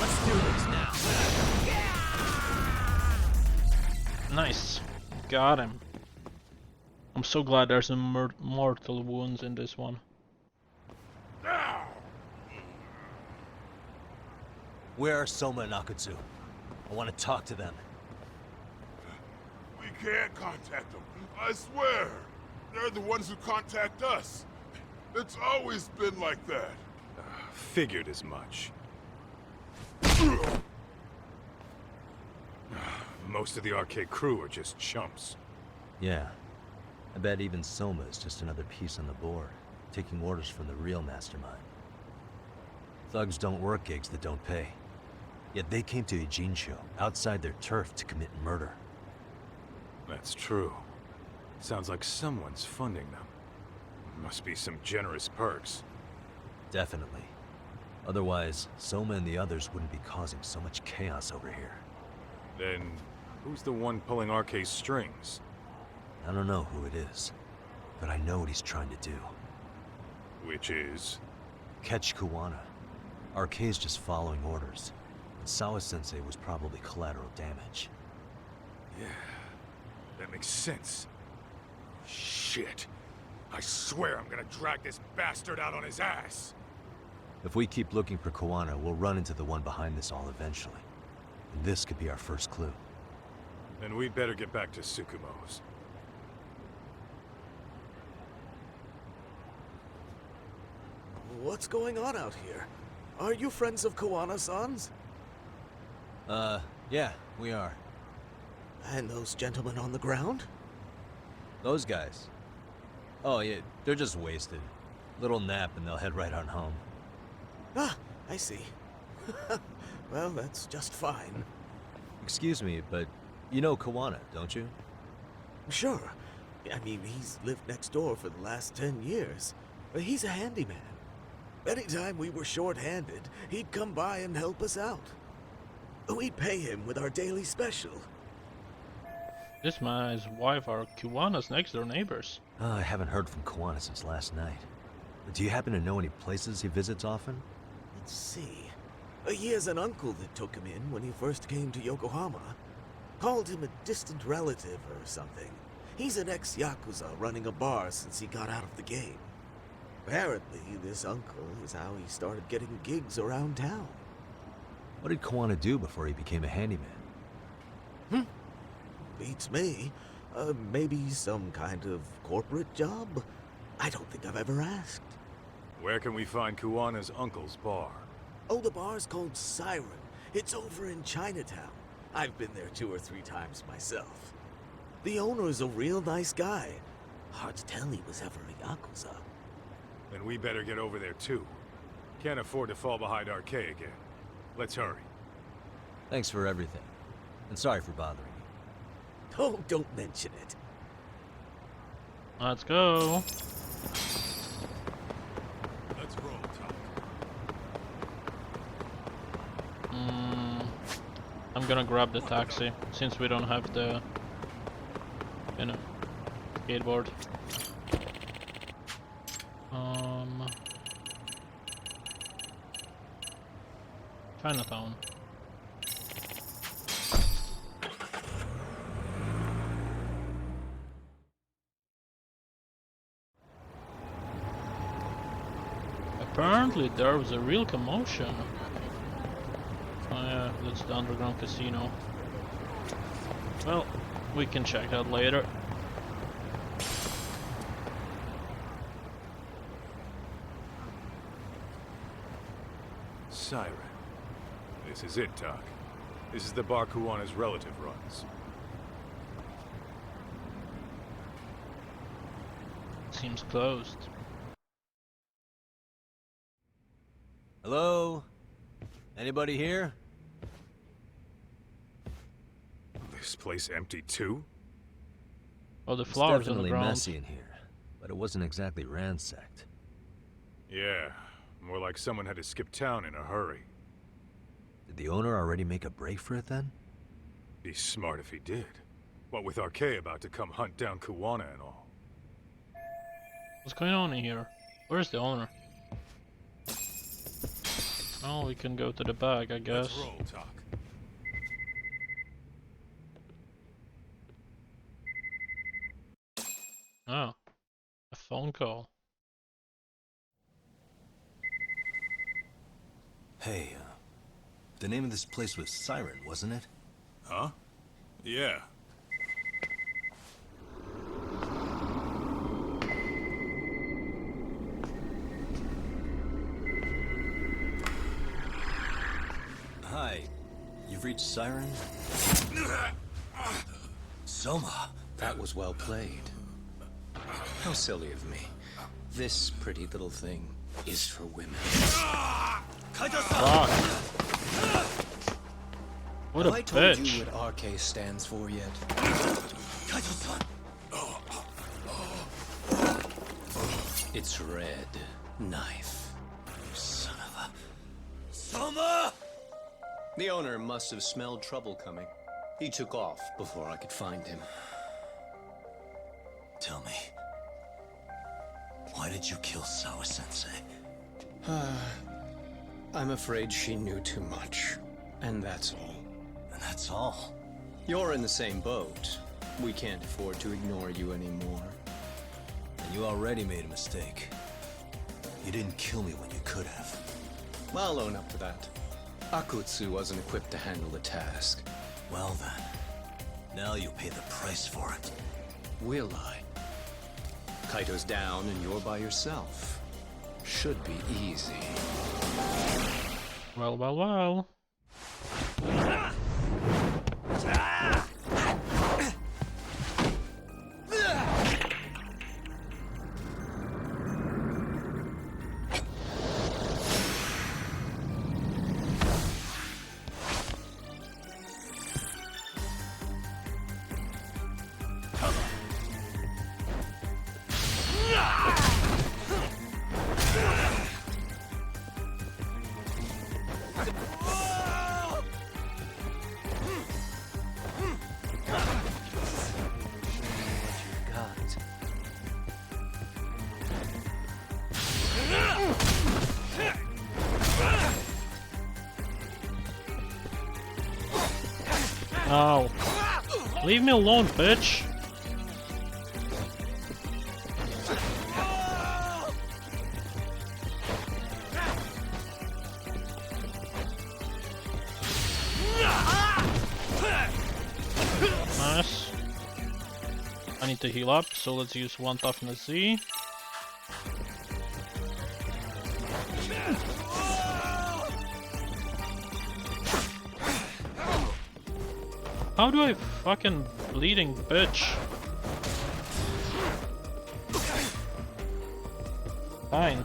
Let's do this now. Nice. Got him. I'm so glad there's some mortal wounds in this one. Where are Soma and Akutsu? I want to talk to them. We can't contact them. I swear. They're the ones who contact us. It's always been like that. Figured as much. Most of the arcade crew are just chumps. Yeah. I bet even Soma is just another piece on the board, taking orders from the real mastermind. Thugs don't work gigs that don't pay. Yet they came to Ijincho, outside their turf, to commit murder. That's true. Sounds like someone's funding them. Must be some generous perks. Definitely. Otherwise, Soma and the others wouldn't be causing so much chaos over here. Then, who's the one pulling RK's strings? I don't know who it is, but I know what he's trying to do. Which is? Catch Kuwana. RK's just following orders. And Sawa-sensei was probably collateral damage. Yeah, that makes sense. Shit. I swear I'm gonna drag this bastard out on his ass. If we keep looking for Kuwana, we'll run into the one behind this all eventually. And this could be our first clue. Then we'd better get back to Tsukumo's. What's going on out here? Are you friends of Kuwana-san's? Yeah, we are. And those gentlemen on the ground? Those guys? Oh, yeah, they're just wasted. Little nap and they'll head right on home. Ah, I see. Well, that's just fine. Excuse me, but you know Kuwana, don't you? Sure. I mean, he's lived next door for the last 10 years. He's a handyman. Anytime we were short-handed, he'd come by and help us out. We'd pay him with our daily special. This man and his wife are Kiwana's next door neighbors. I haven't heard from Kuwana since last night. Do you happen to know any places he visits often? Let's see. He has an uncle that took him in when he first came to Yokohama. Called him a distant relative or something. He's an ex-Yakuza running a bar since he got out of the game. Apparently, this uncle is how he started getting gigs around town. What did Kuwana do before he became a handyman? Beats me. Maybe some kind of corporate job? I don't think I've ever asked. Where can we find Kuwana's uncle's bar? Oh, the bar's called Siren. It's over in Chinatown. I've been there 2 or 3 times myself. The owner's a real nice guy. Hard to tell he was ever a Yakuza. Then we better get over there too. Can't afford to fall behind RK again. Let's hurry. Thanks for everything. And sorry for bothering you. Oh, don't mention it. Let's go. Let's roll, Tom. I'm gonna grab the taxi since we don't have the, you know, skateboard. Chinatown. Apparently there was a real commotion. Oh yeah, that's the underground casino. Well, we can check that later. Siren. This is it, Doc. This is the bar Kuwana's relative runs. Seems closed. Hello? Anybody here? This place empty too? Oh, the It's flowers on the definitely ground. messy in here, but it wasn't exactly ransacked. Yeah, more like someone had to skip town in a hurry. Did the owner already make a break for it then? Be smart if he did. What with Arke about to come hunt down Kuwana and all. What's going on in here? Where's the owner? Oh, we can go to the bag, I guess. Let's roll, Talk. Oh, a phone call. Hey, the name of this place was Siren, wasn't it? Huh? Yeah. Hi, you've reached Siren? Soma. That was well played. How silly of me. This pretty little thing is for women. Fuck. What a Have I told bitch. you what RK stands for yet? It's red knife. Son of a... Soma! The owner must have smelled trouble coming. He took off before I could find him. Tell me, why did you kill Sawa-sensei? I'm afraid she knew too much. And that's all. And that's all? You're in the same boat. We can't afford to ignore you anymore. And you already made a mistake. You didn't kill me when you could have. I'll own up to that. Akutsu wasn't equipped to handle the task. Well then, now you'll pay the price for it. Will I? Kaito's down and you're by yourself. Should be easy. Well, well, well. Oh. Leave me alone, bitch. Nice. I need to heal up, so let's use one toughness Z. How do I fucking bleeding, bitch? Fine.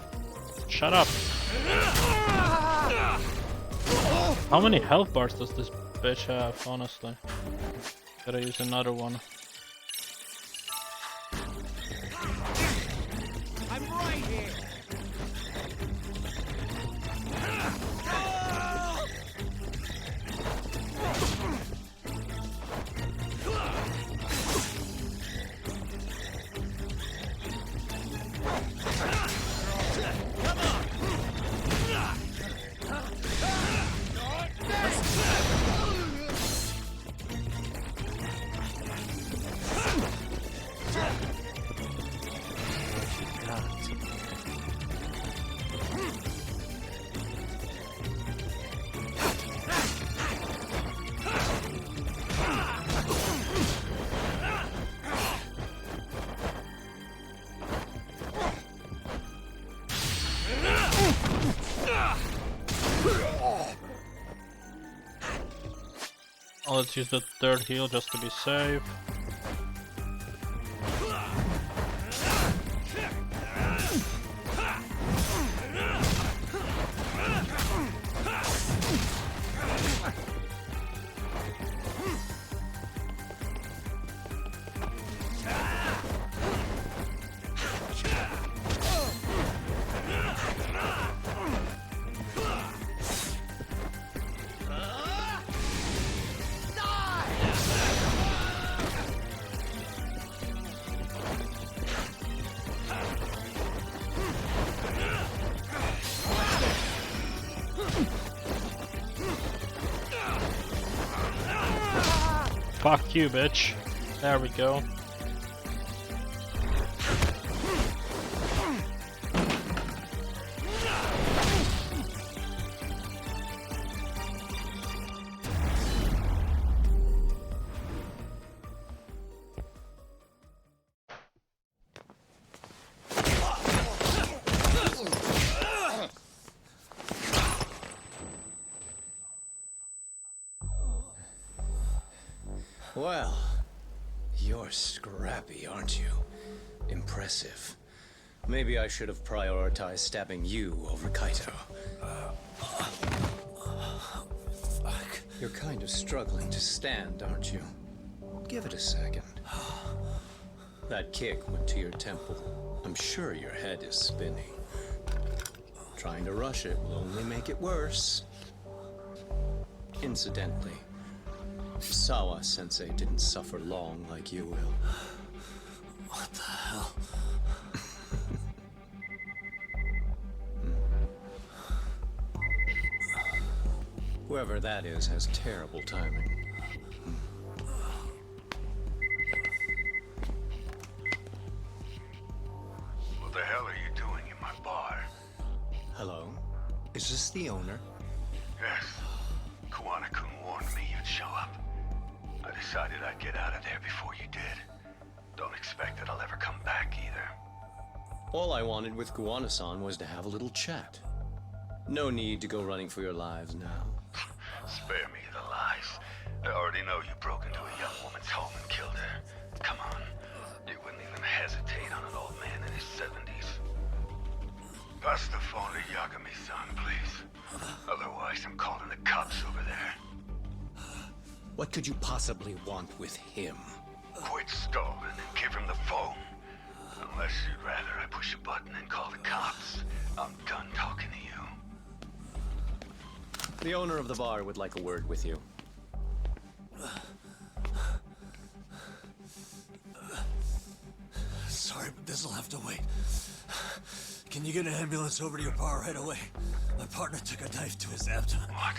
Shut up. How many health bars does this bitch have, honestly? Gotta use another one. I'm right here. Oh, let's use the third heal just to be safe. Fuck you, bitch. There we go. Well, you're scrappy, aren't you? Impressive. Maybe I should have prioritized stabbing you over Kaito. Fuck. You're kind of struggling to stand, aren't you? Give it a second. That kick went to your temple. I'm sure your head is spinning. Trying to rush it will only make it worse. Incidentally, Sawa-sensei didn't suffer long like you will. What the hell? Whoever that is has terrible timing. What the hell are you doing in my bar? Hello? Is this the owner? Yes. Kuwana-kun warned me you'd show up. I decided I'd get out of there before you did. Don't expect that I'll ever come back either. All I wanted with Kuwana-san was to have a little chat. No need to go running for your lives now. Spare me the lies. I already know you broke into a young woman's home and killed her. Come on. You wouldn't even hesitate on an old man in his 70s. Pass the phone to Yagami-san, please. Otherwise, I'm calling the cops over there. What could you possibly want with him? Quit stalling and give him the phone. Unless you'd rather I push a button and call the cops. I'm done talking to you. The owner of the bar would like a word with you. Sorry, but this'll have to wait. Can you get an ambulance over to your bar right away? My partner took a knife to his abdomen. What?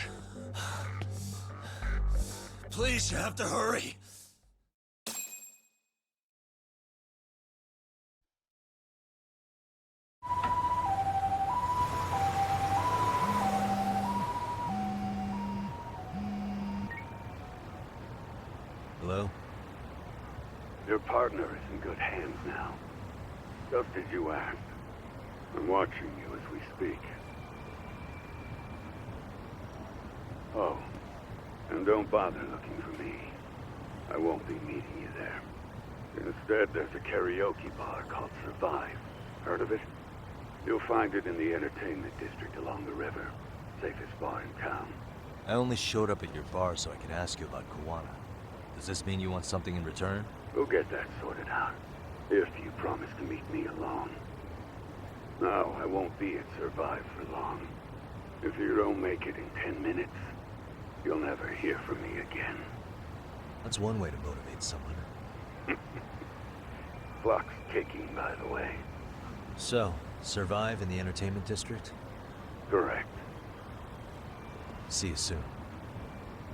Please, you have to hurry. Hello? Your partner is in good hands now. Just as you asked. I'm watching you as we speak. Oh, and don't bother looking for me. I won't be meeting you there. Instead, there's a karaoke bar called Survive. Heard of it? You'll find it in the entertainment district along the river. Safest bar in town. I only showed up at your bar so I could ask you about Kuwana. Does this mean you want something in return? We'll get that sorted out. If you promise to meet me alone. No, I won't be at Survive for long. If you don't make it in 10 minutes, you'll never hear from me again. That's one way to motivate someone. Clock's ticking, by the way. So, Survive in the entertainment district? Correct. See you soon.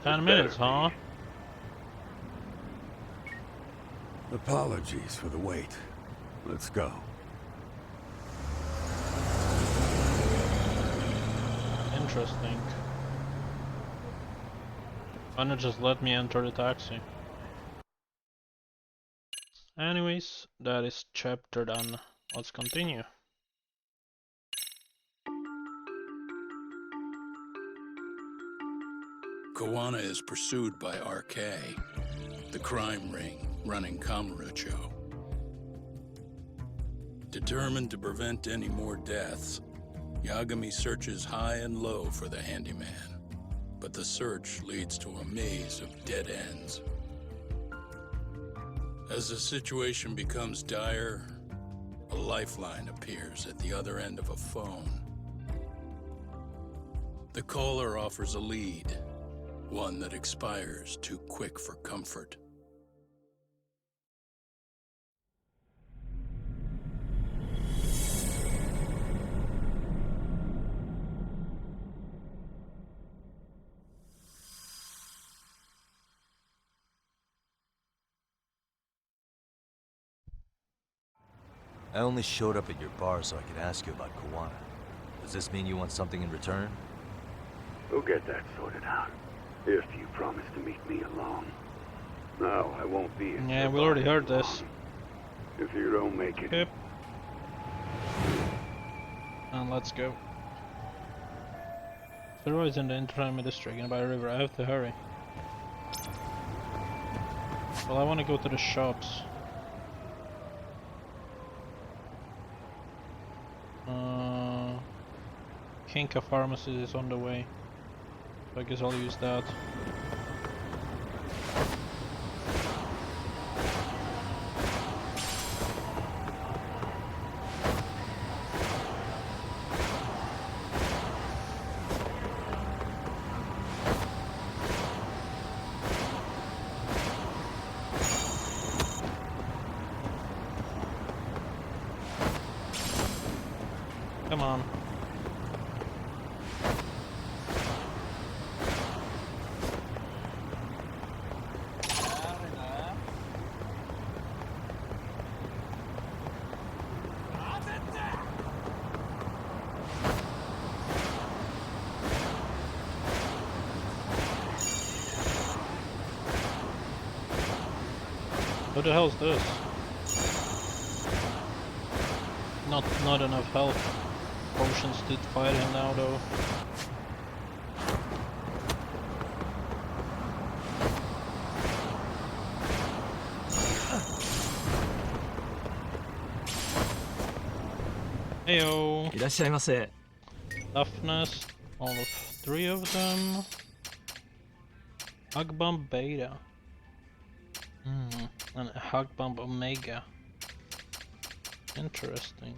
10 minutes, huh? Apologies for the wait. Let's go. Interesting. Why not just let me enter the taxi? Anyways, that is chapter done. Let's continue. Kuwana is pursued by RK, the crime ring running Kamurocho. Determined to prevent any more deaths, Yagami searches high and low for the handyman, but the search leads to a maze of dead ends. As the situation becomes dire, a lifeline appears at the other end of a phone. The caller offers a lead, one that expires too quick for comfort. I only showed up at your bar so I could ask you about Kawana. Does this mean you want something in return? We'll get that sorted out. If you promise to meet me alone. No, I won't be in Yeah, we already heard this. If you don't make it. Yep. And let's go. Zero is in the intermediate district and by a river. I have to hurry. Well, I want to go to the shops. Kinka Pharmacy is on the way. So I guess I'll use that. Come on. What the hell is this? Not enough health potions to fight him now though. Heyo. いらっしゃいませ. Toughness, all of 3 of them. Hug Bomb Beta. And a Hug Bomb Omega. Interesting.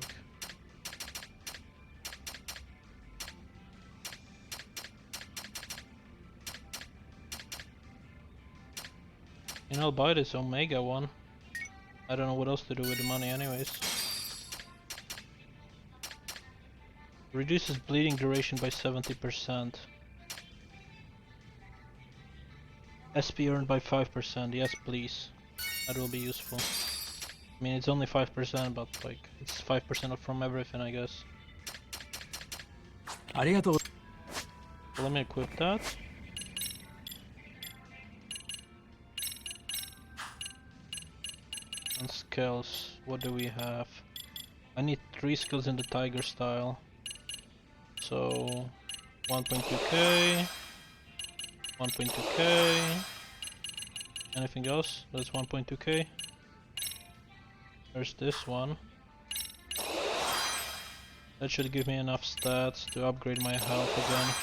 And I'll buy this Omega one. I don't know what else to do with the money anyways. Reduces bleeding duration by 70%. SP earned by 5%, yes please. That will be useful. I mean it's only 5%, but like it's 5% from everything I guess. Arigatou. So let me equip that. And skills, what do we have? I need 3 skills in the tiger style. So 1.2k, 1.2k, anything else? That's 1.2k. There's this one. That should give me enough stats to upgrade my health again.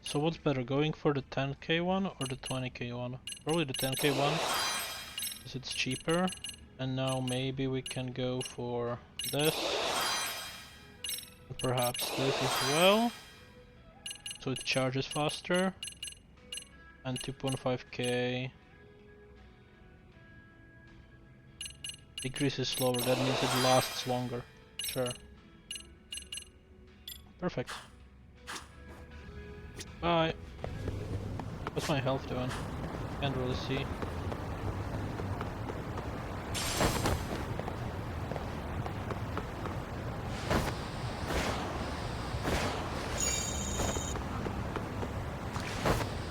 So what's better, going for the 10k one or the 20k one? Probably the 10k one, because it's cheaper. And now maybe we can go for this. Perhaps this as well, so it charges faster, and 2.5k decreases slower, that means it lasts longer. Sure. Perfect. Bye. What's my health doing? Can't really see.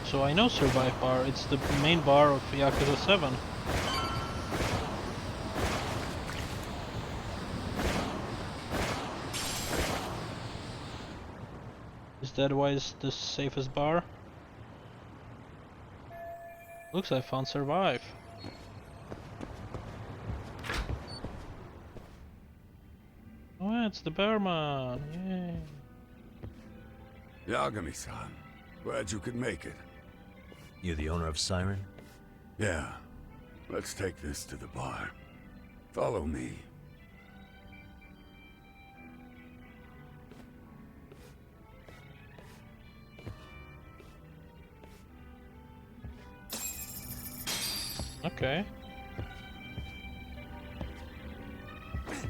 So I know Survive Bar, it's the main bar of Yakuza 7. Is that why it's the safest bar? Looks like I found Survive. Oh yeah, it's the Bearman, yay. Yagami-san, glad you could make it. You the owner of Siren? Yeah. Let's take this to the bar. Follow me. Okay.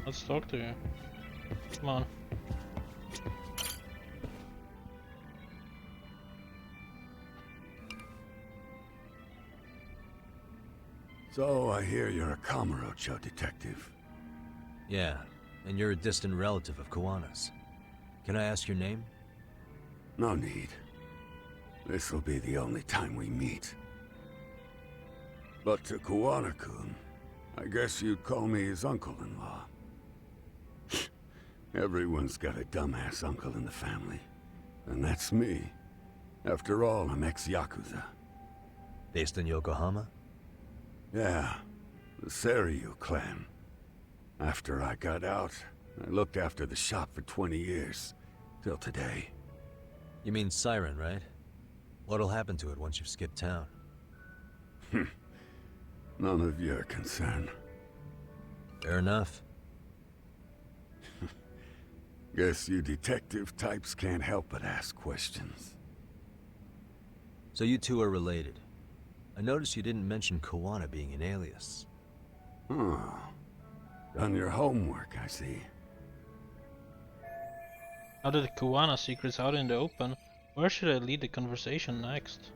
Let's talk to you. Come on. So I hear you're a Kamurocho detective. Yeah, and you're a distant relative of Kuwana's. Can I ask your name? No need. This'll be the only time we meet. But to Kuwana-kun, I guess you'd call me his uncle-in-law. Everyone's got a dumbass uncle in the family. And that's me. After all, I'm ex-Yakuza. Based in Yokohama? Yeah, the Seiryu clan. After I got out, I looked after the shop for 20 years. Till today. You mean Siren, right? What'll happen to it once you've skipped town? None of your concern. Fair enough. Guess you detective types can't help but ask questions. So you two are related. I noticed you didn't mention Kuwana being an alias. Oh. Done your homework, I see. Now that the Kuwana secret's out in the open, where should I lead the conversation next?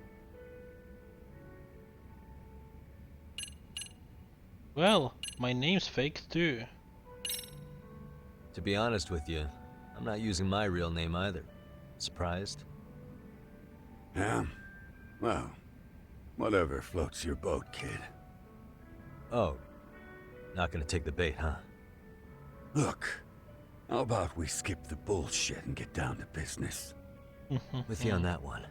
Well, my name's fake too. To be honest with you, I'm not using my real name either. Surprised? Yeah? Well, whatever floats your boat, kid. Oh, not gonna take the bait, huh? Look, how about we skip the bullshit and get down to business? With you on that one.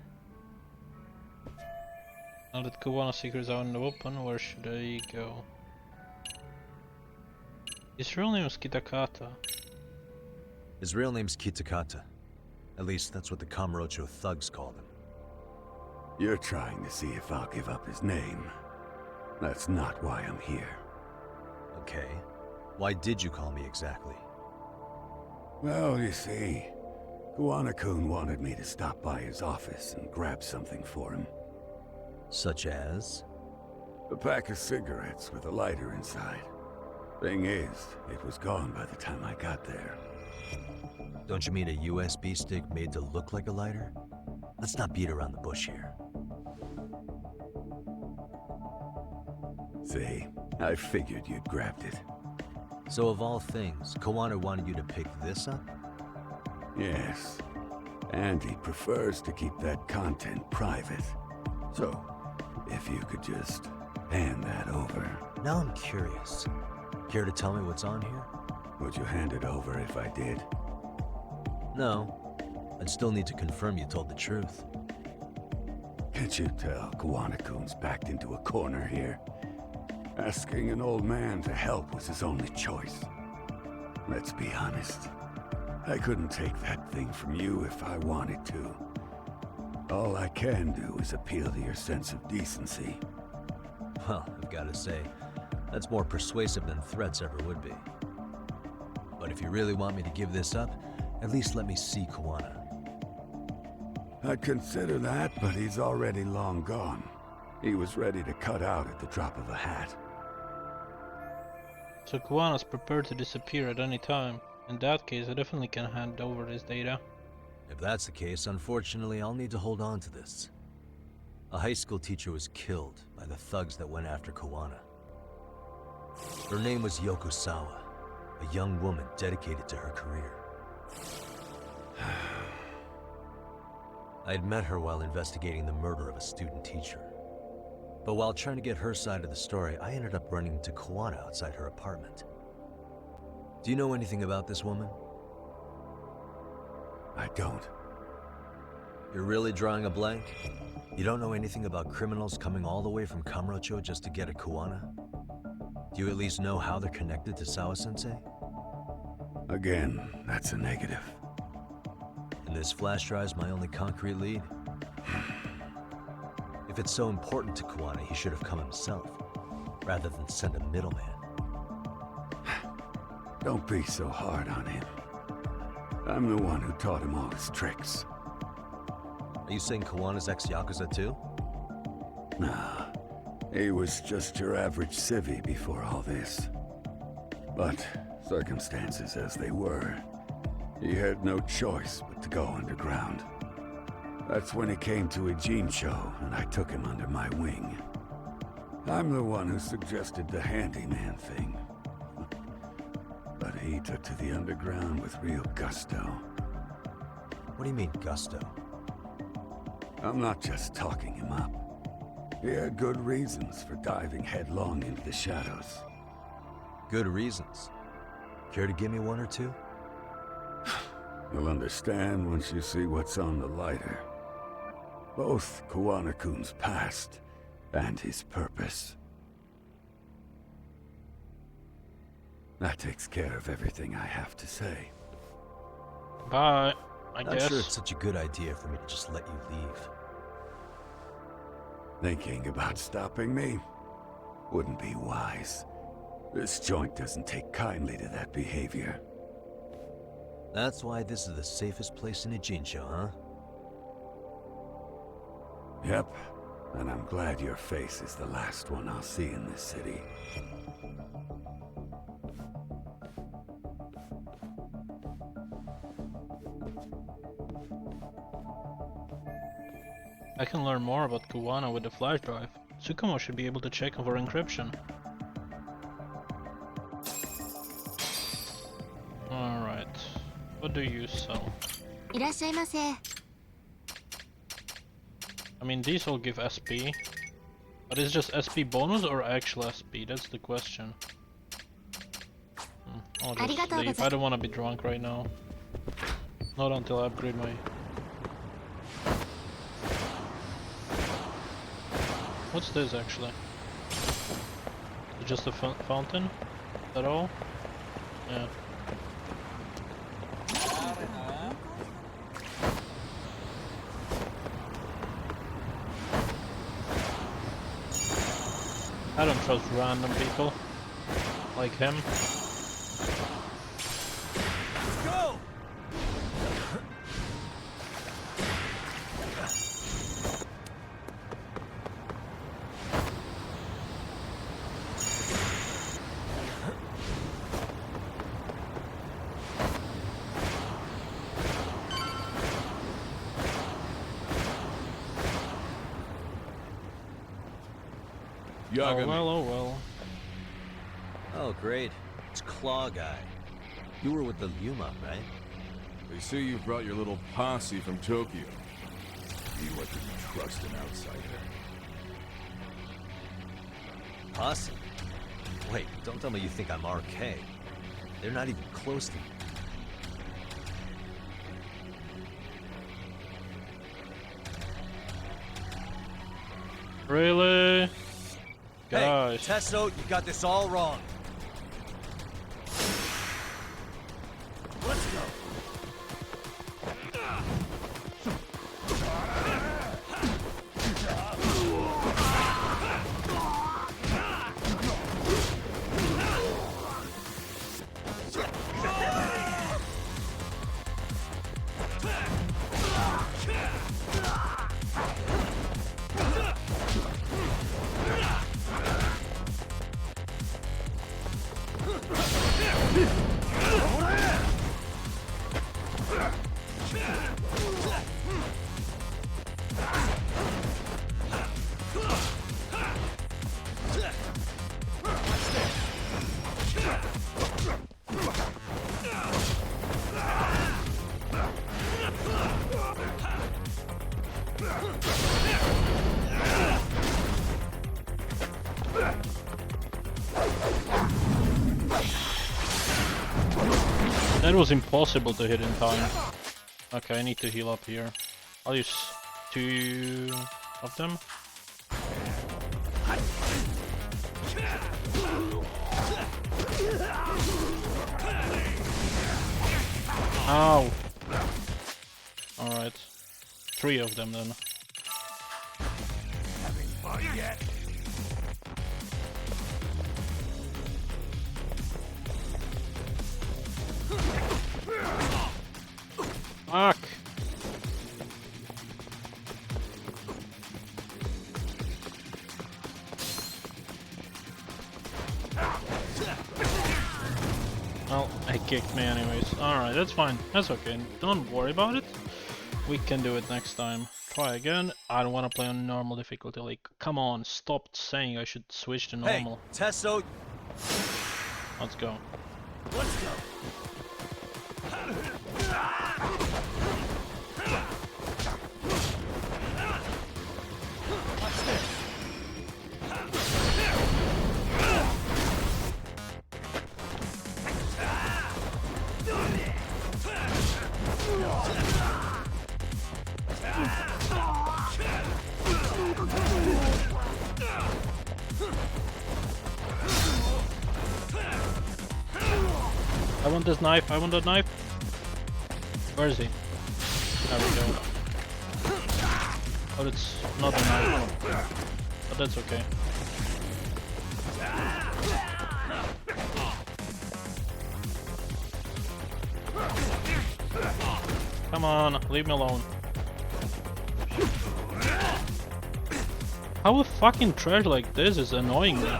Now that Kuwana secret's out in the open, where should I go? His real name is Kitakata. His real name's Kitakata. At least that's what the Kamurocho thugs called him. You're trying to see if I'll give up his name. That's not why I'm here. Okay. Why did you call me exactly? Well, you see, Kuwana-kun wanted me to stop by his office and grab something for him. Such as? A pack of cigarettes with a lighter inside. Thing is, it was gone by the time I got there. Don't you mean a USB stick made to look like a lighter? Let's not beat around the bush here. See, I figured you'd grabbed it. So of all things, Kuwana wanted you to pick this up? Yes. And he prefers to keep that content private. So, if you could just hand that over. Now I'm curious. Care to tell me what's on here? Would you hand it over if I did? No. I'd still need to confirm you told the truth. Can't you tell Kuwana-kun's backed into a corner here? Asking an old man to help was his only choice. Let's be honest. I couldn't take that thing from you if I wanted to. All I can do is appeal to your sense of decency. Well, I've got to say, that's more persuasive than threats ever would be. But if you really want me to give this up, at least let me see Kuwana. I'd consider that, but he's already long gone. He was ready to cut out at the drop of a hat. So Kuwana's prepared to disappear at any time. In that case, I definitely can hand over this data. If that's the case, unfortunately, I'll need to hold on to this. A high school teacher was killed by the thugs that went after Kuwana. Her name was Yoko Sawa, a young woman dedicated to her career. I'd met her while investigating the murder of a student teacher. But while trying to get her side of the story, I ended up running into Kuwana outside her apartment. Do you know anything about this woman? I don't. You're really drawing a blank? You don't know anything about criminals coming all the way from Kamurocho just to get at Kuwana? Do you at least know how they're connected to Sawa-sensei? Again, that's a negative. And this flash drive's my only concrete lead? If it's so important to Kuwana, he should have come himself, rather than send a middleman. Don't be so hard on him. I'm the one who taught him all his tricks. Are you saying Kuwana's ex-Yakuza too? Nah, he was just your average civvy before all this. But, circumstances as they were, he had no choice but to go underground. That's when he came to a Jinsho, and I took him under my wing. I'm the one who suggested the handyman thing. But he took to the underground with real gusto. What do you mean, gusto? I'm not just talking him up. He had good reasons for diving headlong into the shadows. Good reasons. Care to give me one or two? You'll understand once you see what's on the lighter. Both Kuwano-kun's past and his purpose. That takes care of everything I have to say. Bye, I Not guess. sure it's such a good idea for me to just let you leave. Thinking about stopping me wouldn't be wise. This joint doesn't take kindly to that behavior. That's why this is the safest place in Ijincho, huh? Yep, and I'm glad your face is the last one I'll see in this city. I can learn more about Kuwano with the flash drive. Tsukumo should be able to check for encryption. Alright. What do you sell? I mean, these all give SP. But is just SP bonus or actual SP? That's the question. I'll just leave. I don't want to be drunk right now. Not until I upgrade my... What's this actually? Is it just a fountain? Is that all? Yeah. I don't trust random people like him. Go! Oh well, oh well. Oh, great. It's Claw Guy. You were with the Yuma, right? They say you brought your little posse from Tokyo. You like to trust an outsider. Posse? Wait, don't tell me you think I'm RK. They're not even close to me. Really? Hey, Gosh. Tesso, you got this all wrong. Let's go. That was impossible to hit in time. Okay, I need to heal up here. I'll use 2 of them. Ow! Alright. 3 of them then. Having fun yet? Fuck! Well, he kicked me anyways. Alright, that's fine. That's okay. Don't worry about it. We can do it next time. Try again. I don't want to play on normal difficulty. Like, come on, stop saying I should switch to normal. Hey, Tesso. Let's go. Let's go. Watch this. I want this knife, I want that knife. Where is he? There we go. Oh, it's not a knife. But that's okay. Come on, leave me alone. How a fucking trash like this is annoying me.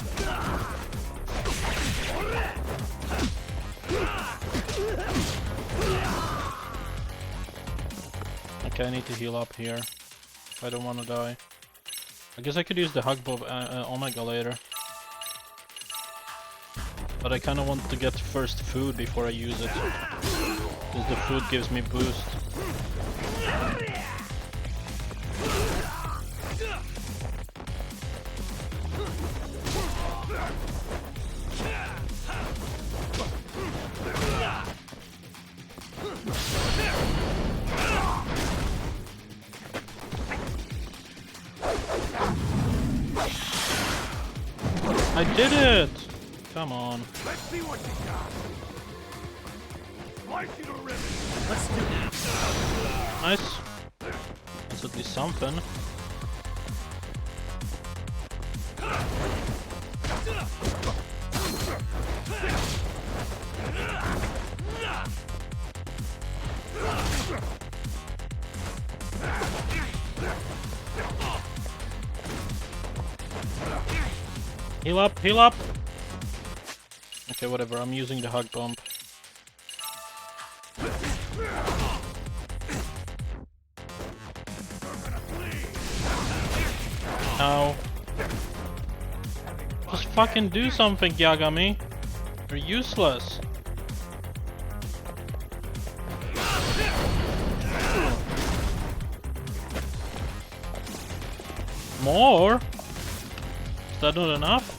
Okay, I need to heal up here. If I don't want to die. I guess I could use the hug bomb Omega later. But I kind of want to get first food before I use it. Because the food gives me boost. I did it! Come on. Let's see what you got. Slice you to ribbons. Let's do that. Nice. That's at least something. Heal up, heal up! Okay, whatever, I'm using the hug bomb. Ow. Just fucking do something, Yagami. You're useless. More? Is that not enough?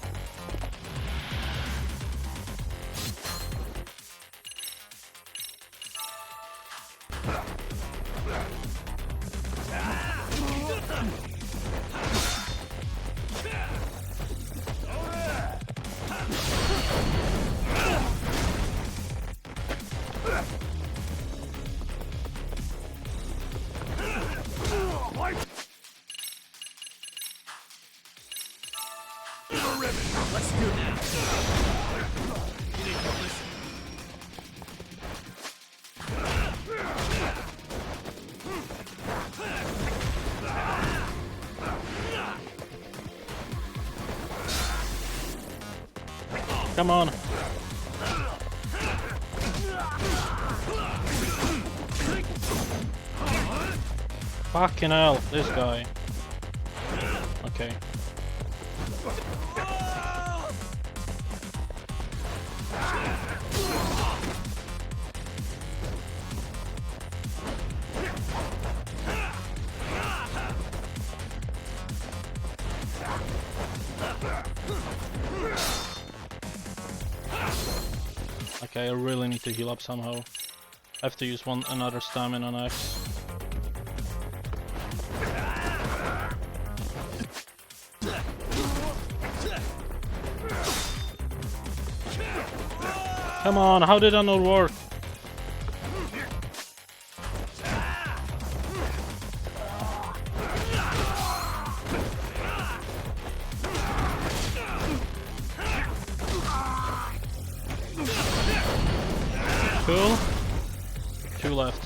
Let's do that. You need to listen. Come on. Fucking hell, this guy. Okay. Okay, I really need to heal up somehow. I have to use another stamina axe. Come on, how did that not work? Cool. 2 left.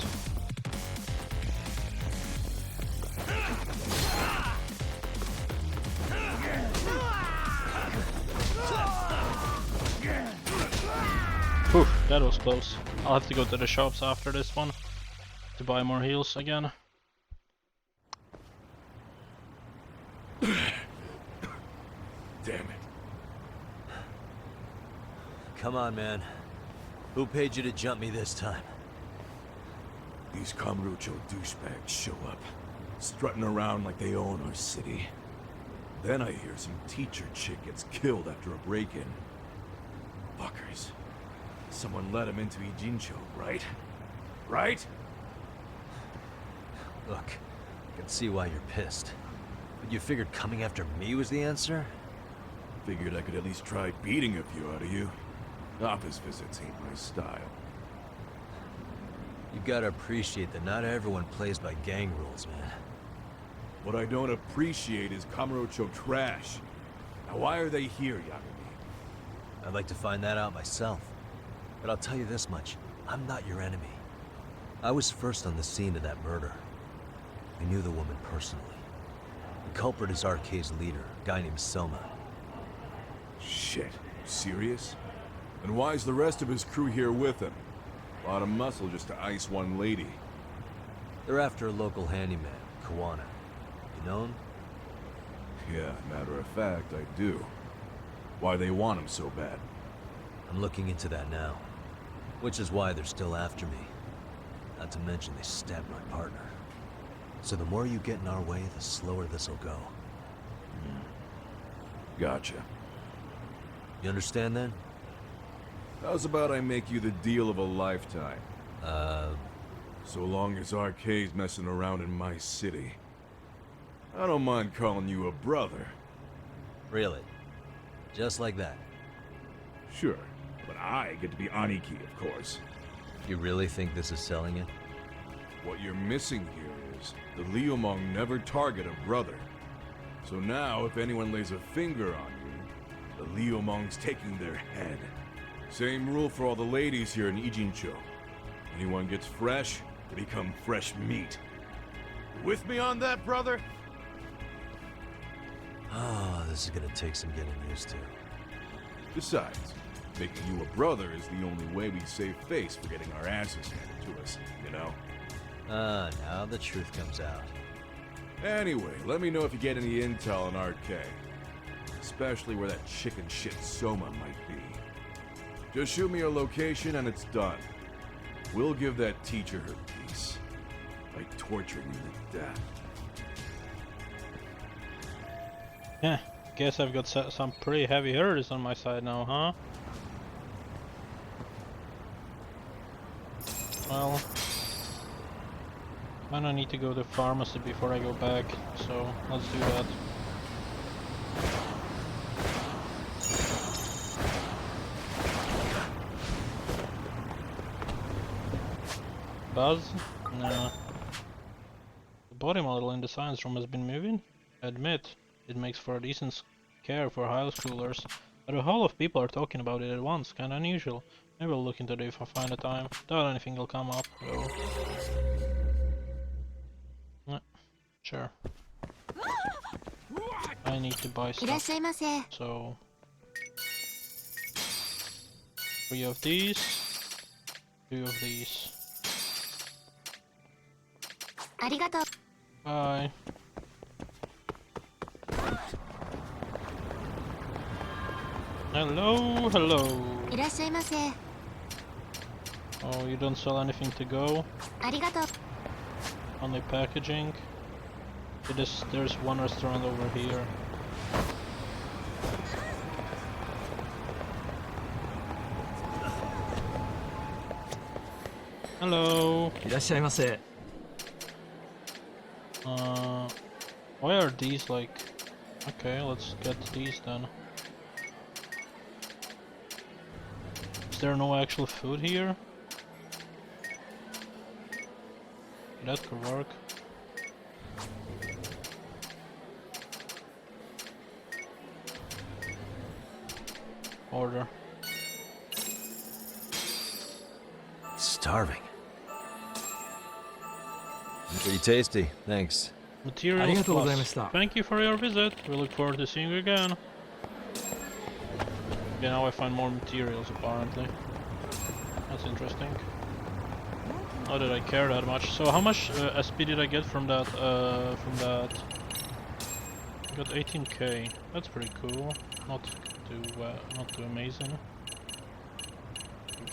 Whew, that was close. I'll have to go to the shops after this one to buy more heals again. Damn it. Come on, man. Who paid you to jump me this time? These Kamurocho douchebags show up, strutting around like they own our city. Then I hear some teacher chick gets killed after a break-in. Fuckers. Someone let him into Ijincho, right? Right? Look, I can see why you're pissed. But you figured coming after me was the answer? Figured I could at least try beating a few out of you. Office visits ain't my style. You gotta appreciate that not everyone plays by gang rules, man. What I don't appreciate is Kamurocho trash. Now why are they here, Yagami? I'd like to find that out myself. But I'll tell you this much, I'm not your enemy. I was first on the scene of that murder. I knew the woman personally. The culprit is RK's leader, a guy named Soma. Shit, serious? And why's the rest of his crew here with him? A lot of muscle just to ice one lady. They're after a local handyman, Kawana. You know him? Yeah, matter of fact, I do. Why they want him so bad? I'm looking into that now. Which is why they're still after me. Not to mention they stabbed my partner. So the more you get in our way, the slower this'll go. Gotcha. You understand then? How's about I make you the deal of a lifetime? So long as RK's messing around in my city. I don't mind calling you a brother. Really? Just like that? Sure, but I get to be Aniki, of course. You really think this is selling it? What you're missing here is the Liumong never target a brother. So now, if anyone lays a finger on you, the Liumong's taking their head. Same rule for all the ladies here in Ijincho. Anyone gets fresh, they become fresh meat. You with me on that, brother? Oh, this is gonna take some getting used to. Besides, making you a brother is the only way we save face for getting our asses handed to us, you know? Now the truth comes out. Anyway, let me know if you get any intel on RK. Especially where that chicken shit Soma might be. Just shoot me a location and it's done. We'll give that teacher her peace. By torturing you to death. Yeah, guess I've got some pretty heavy hitters on my side now, huh? Well, I need to go to the pharmacy before I go back, so let's do that. Buzz? No. The body model in the science room has been moving. Admit, it makes for a decent scare for high schoolers, but a whole of people are talking about it at once, kinda unusual. Maybe I'll look into it if I find the time. Doubt anything will come up, though. Sure. I need to buy stuff, so 3 of these, 2 of these. Bye. Hello, hello. Oh, you don't sell anything to go? Only packaging. There's one restaurant over here. Hello. Why are these like... Okay, let's get these then. Is there no actual food here? That could work. Order. Starving. Pretty tasty, thanks. Materials plus. Thank you for your visit. We look forward to seeing you again. Okay, now I find more materials apparently. That's interesting. Not that I care that much. So how much SP did I get from that? I got 18k. That's pretty cool. Not too amazing.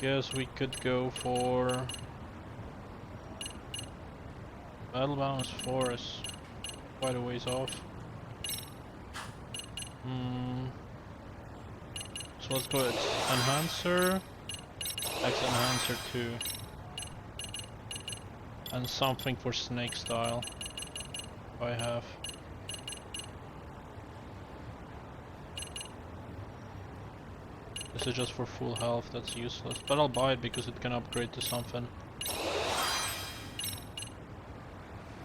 Guess we could go for Battle Balance Forest. Quite a ways off. So let's go with Enhancer, X Enhancer 2, and something for Snake Style. If I have. This is just for full health, that's useless. But I'll buy it because it can upgrade to something.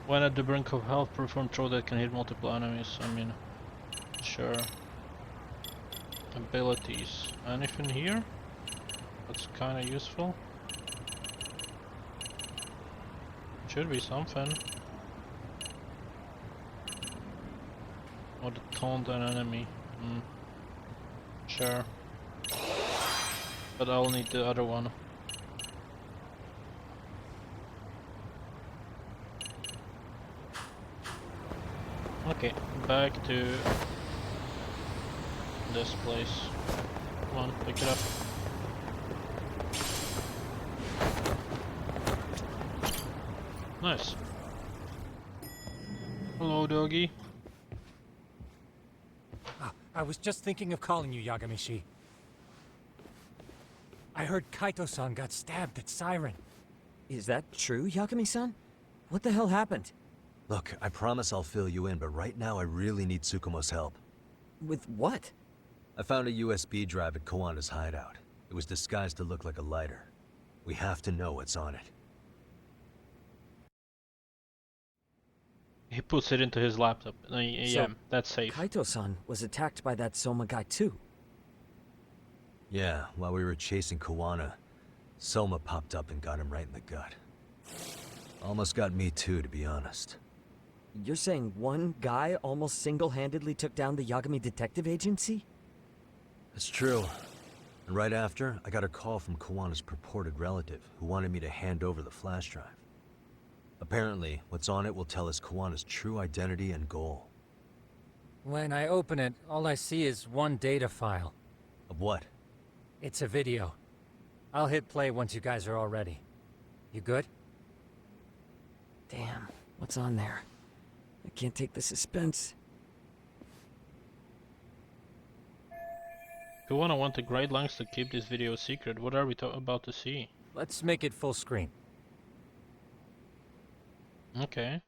When at the brink of health, perform throw that can hit multiple enemies. I mean, sure. Abilities. Anything here? That's kinda useful. Should be something. Or to taunt an enemy. Sure. But I'll need the other one. Okay, back to this place. Come on, pick it up. Nice. Hello, doggy. I was just thinking of calling you, Yagami-shi. I heard Kaito-san got stabbed at Siren. Is that true, Yagami-san? What the hell happened? Look, I promise I'll fill you in, but right now I really need Tsukumo's help. With what? I found a USB drive at Kawana's hideout. It was disguised to look like a lighter. We have to know what's on it. He puts it into his laptop. Yeah, that's safe. Kaito-san was attacked by that Soma guy too. Yeah, while we were chasing Kawana, Soma popped up and got him right in the gut. Almost got me too, to be honest. You're saying one guy almost single-handedly took down the Yagami Detective Agency? That's true. And right after, I got a call from Kawana's purported relative, who wanted me to hand over the flash drive. Apparently, what's on it will tell us Kawana's true identity and goal. When I open it, all I see is one data file. Of what? It's a video. I'll hit play once you guys are all ready. You good? Damn, what's on there? I can't take the suspense. Kawana went to great lengths to keep this video secret. What are we about to see? Let's make it full screen. Okay.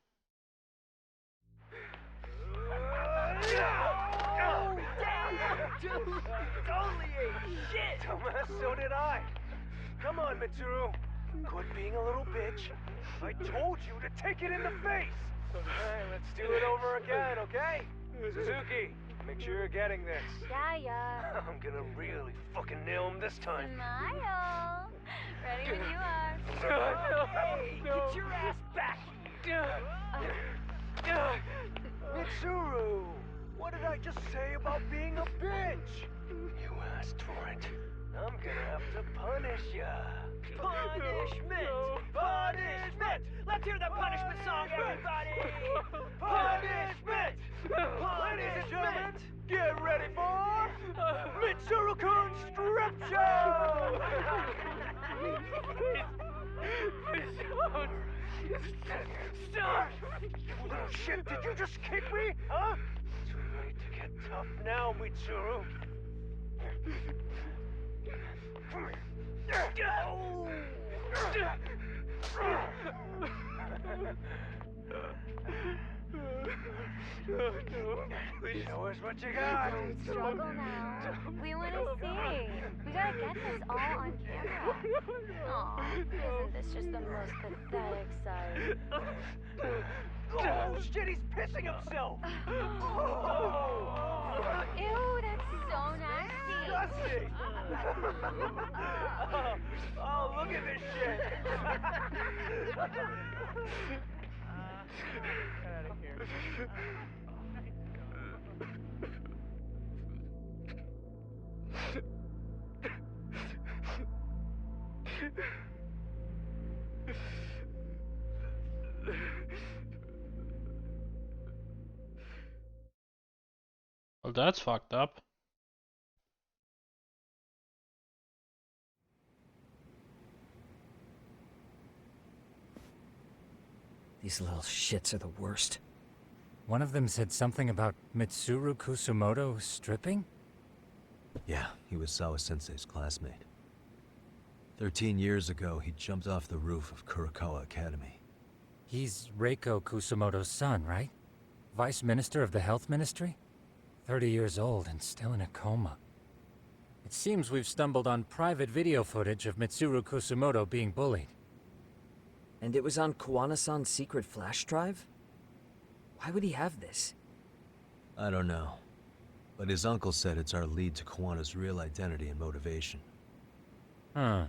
Dude, totally ate shit! So did I. Come on, Mitsuru. Quit being a little bitch. I told you to take it in the face! Alright, let's do it over again, okay? Suzuki, make sure you're getting this. Yeah. I'm gonna really fucking nail him this time. Smile. Ready when you are. Hey, get your ass back! Mitsuru! What did I just say about being a bitch? You asked for it. I'm gonna have to punish ya. Punishment! Punishment! Let's hear the punishment song, everybody! Punishment! Punishment! Get ready for Mitsuru-kun Strip Show! Start! You little shit, did you just kick me? Huh? Too late to get tough now, Mitsuru. Show us what you got. Don't struggle now. We want to see. We gotta get this all on camera. Aw, isn't this just the most pathetic sight? Oh shit, he's pissing himself! Ew, that's so nasty. Disgusting! Oh, look at this shit! Get out of here. Well, that's fucked up. These little shits are the worst. One of them said something about Mitsuru Kusumoto stripping? Yeah, he was Sawa-sensei's classmate. 13 years ago, he jumped off the roof of Kurakawa Academy. He's Reiko Kusumoto's son, right? Vice Minister of the Health Ministry? 30 years old and still in a coma. It seems we've stumbled on private video footage of Mitsuru Kusumoto being bullied. And it was on Kawana-san's secret flash drive? Why would he have this? I don't know. But his uncle said it's our lead to Kawana's real identity and motivation. Huh.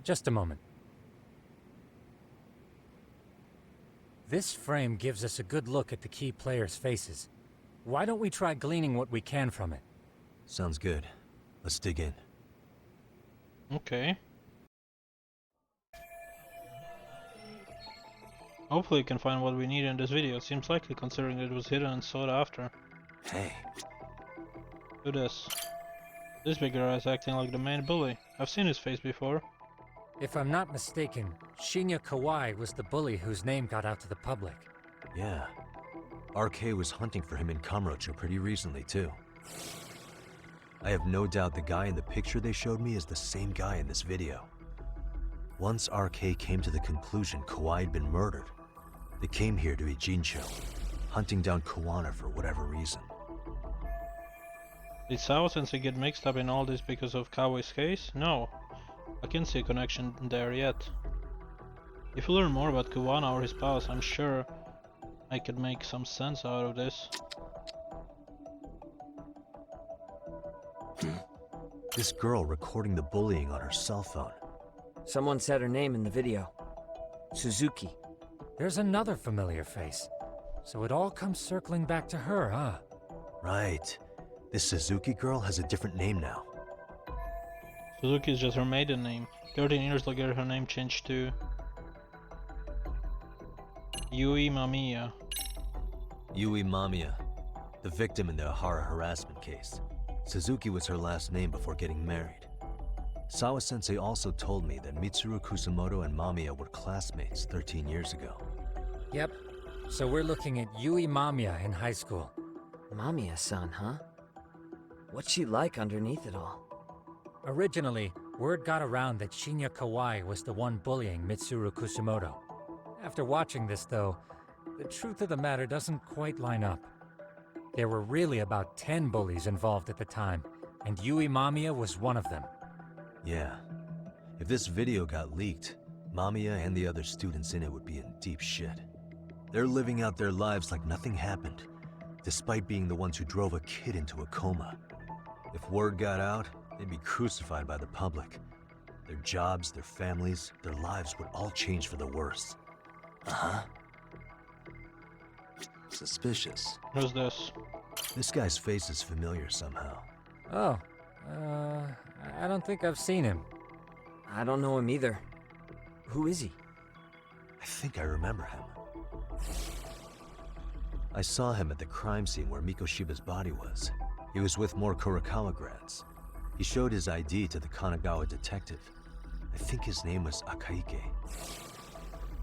Just a moment. This frame gives us a good look at the key players' faces. Why don't we try gleaning what we can from it? Sounds good. Let's dig in. Okay. Hopefully we can find what we need in this video. It seems likely considering it was hidden and sought after. Hey. Do this. This big guy is acting like the main bully. I've seen his face before. If I'm not mistaken, Shinya Kawai was the bully whose name got out to the public. Yeah. RK was hunting for him in Kamurocho pretty recently, too. I have no doubt the guy in the picture they showed me is the same guy in this video. Once RK came to the conclusion Kawai had been murdered, they came here to Ijincho, hunting down Kawana for whatever reason. Did Sawa-sensei get mixed up in all this because of Kawai's case? No. I can't see a connection there yet. If we learn more about Kawana or his past, I'm sure I could make some sense out of this. This girl recording the bullying on her cell phone. Someone said her name in the video. Suzuki. There's another familiar face. So it all comes circling back to her, huh? Right. This Suzuki girl has a different name now. Suzuki is just her maiden name. 13 years later her name changed to Yui Mamiya. Yui Mamiya, the victim in the Ehara harassment case. Suzuki was her last name before getting married. Sawa-sensei also told me that Mitsuru Kusumoto and Mamiya were classmates 13 years ago. Yep. So we're looking at Yui Mamiya in high school. Mamiya-san, huh? What's she like underneath it all? Originally, word got around that Shinya Kawai was the one bullying Mitsuru Kusumoto. After watching this, though, the truth of the matter doesn't quite line up. There were really about 10 bullies involved at the time, and Yui Mamiya was one of them. Yeah. If this video got leaked, Mamiya and the other students in it would be in deep shit. They're living out their lives like nothing happened, despite being the ones who drove a kid into a coma. If word got out, they'd be crucified by the public. Their jobs, their families, their lives would all change for the worse. Uh-huh. Suspicious. Who's this? This guy's face is familiar somehow. Oh, I don't think I've seen him. I don't know him either. Who is he? I think I remember him. I saw him at the crime scene where Mikoshiba's body was. He was with more Kurakawa grads. He showed his ID to the Kanagawa detective. I think his name was Akihiro.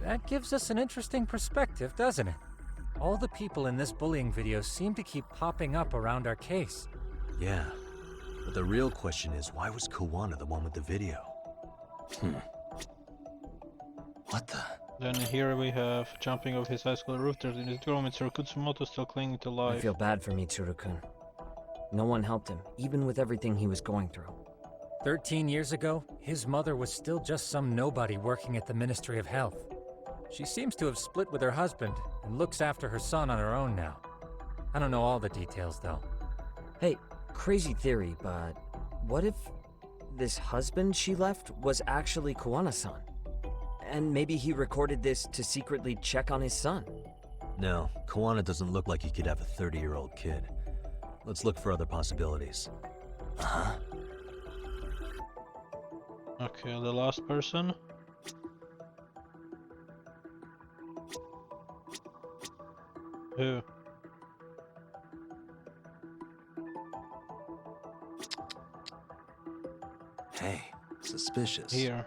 That gives us an interesting perspective, doesn't it? All the people in this bullying video seem to keep popping up around our case. Yeah, but the real question is, why was Kawana the one with the video? What the? Then here we have jumping off his high school roof. There's his girl Mitsuru Kusumoto still clinging to life. I feel bad for Mitsuru-kun. No one helped him, even with everything he was going through. 13 years ago, his mother was still just some nobody working at the Ministry of Health. She seems to have split with her husband and looks after her son on her own now. I don't know all the details, though. Hey, crazy theory, but what if this husband she left was actually Kawana-san? And maybe he recorded this to secretly check on his son? No, Kawana doesn't look like he could have a 30-year-old kid. Let's look for other possibilities. Uh-huh. Okay, the last person. Who? Hey, suspicious. Here.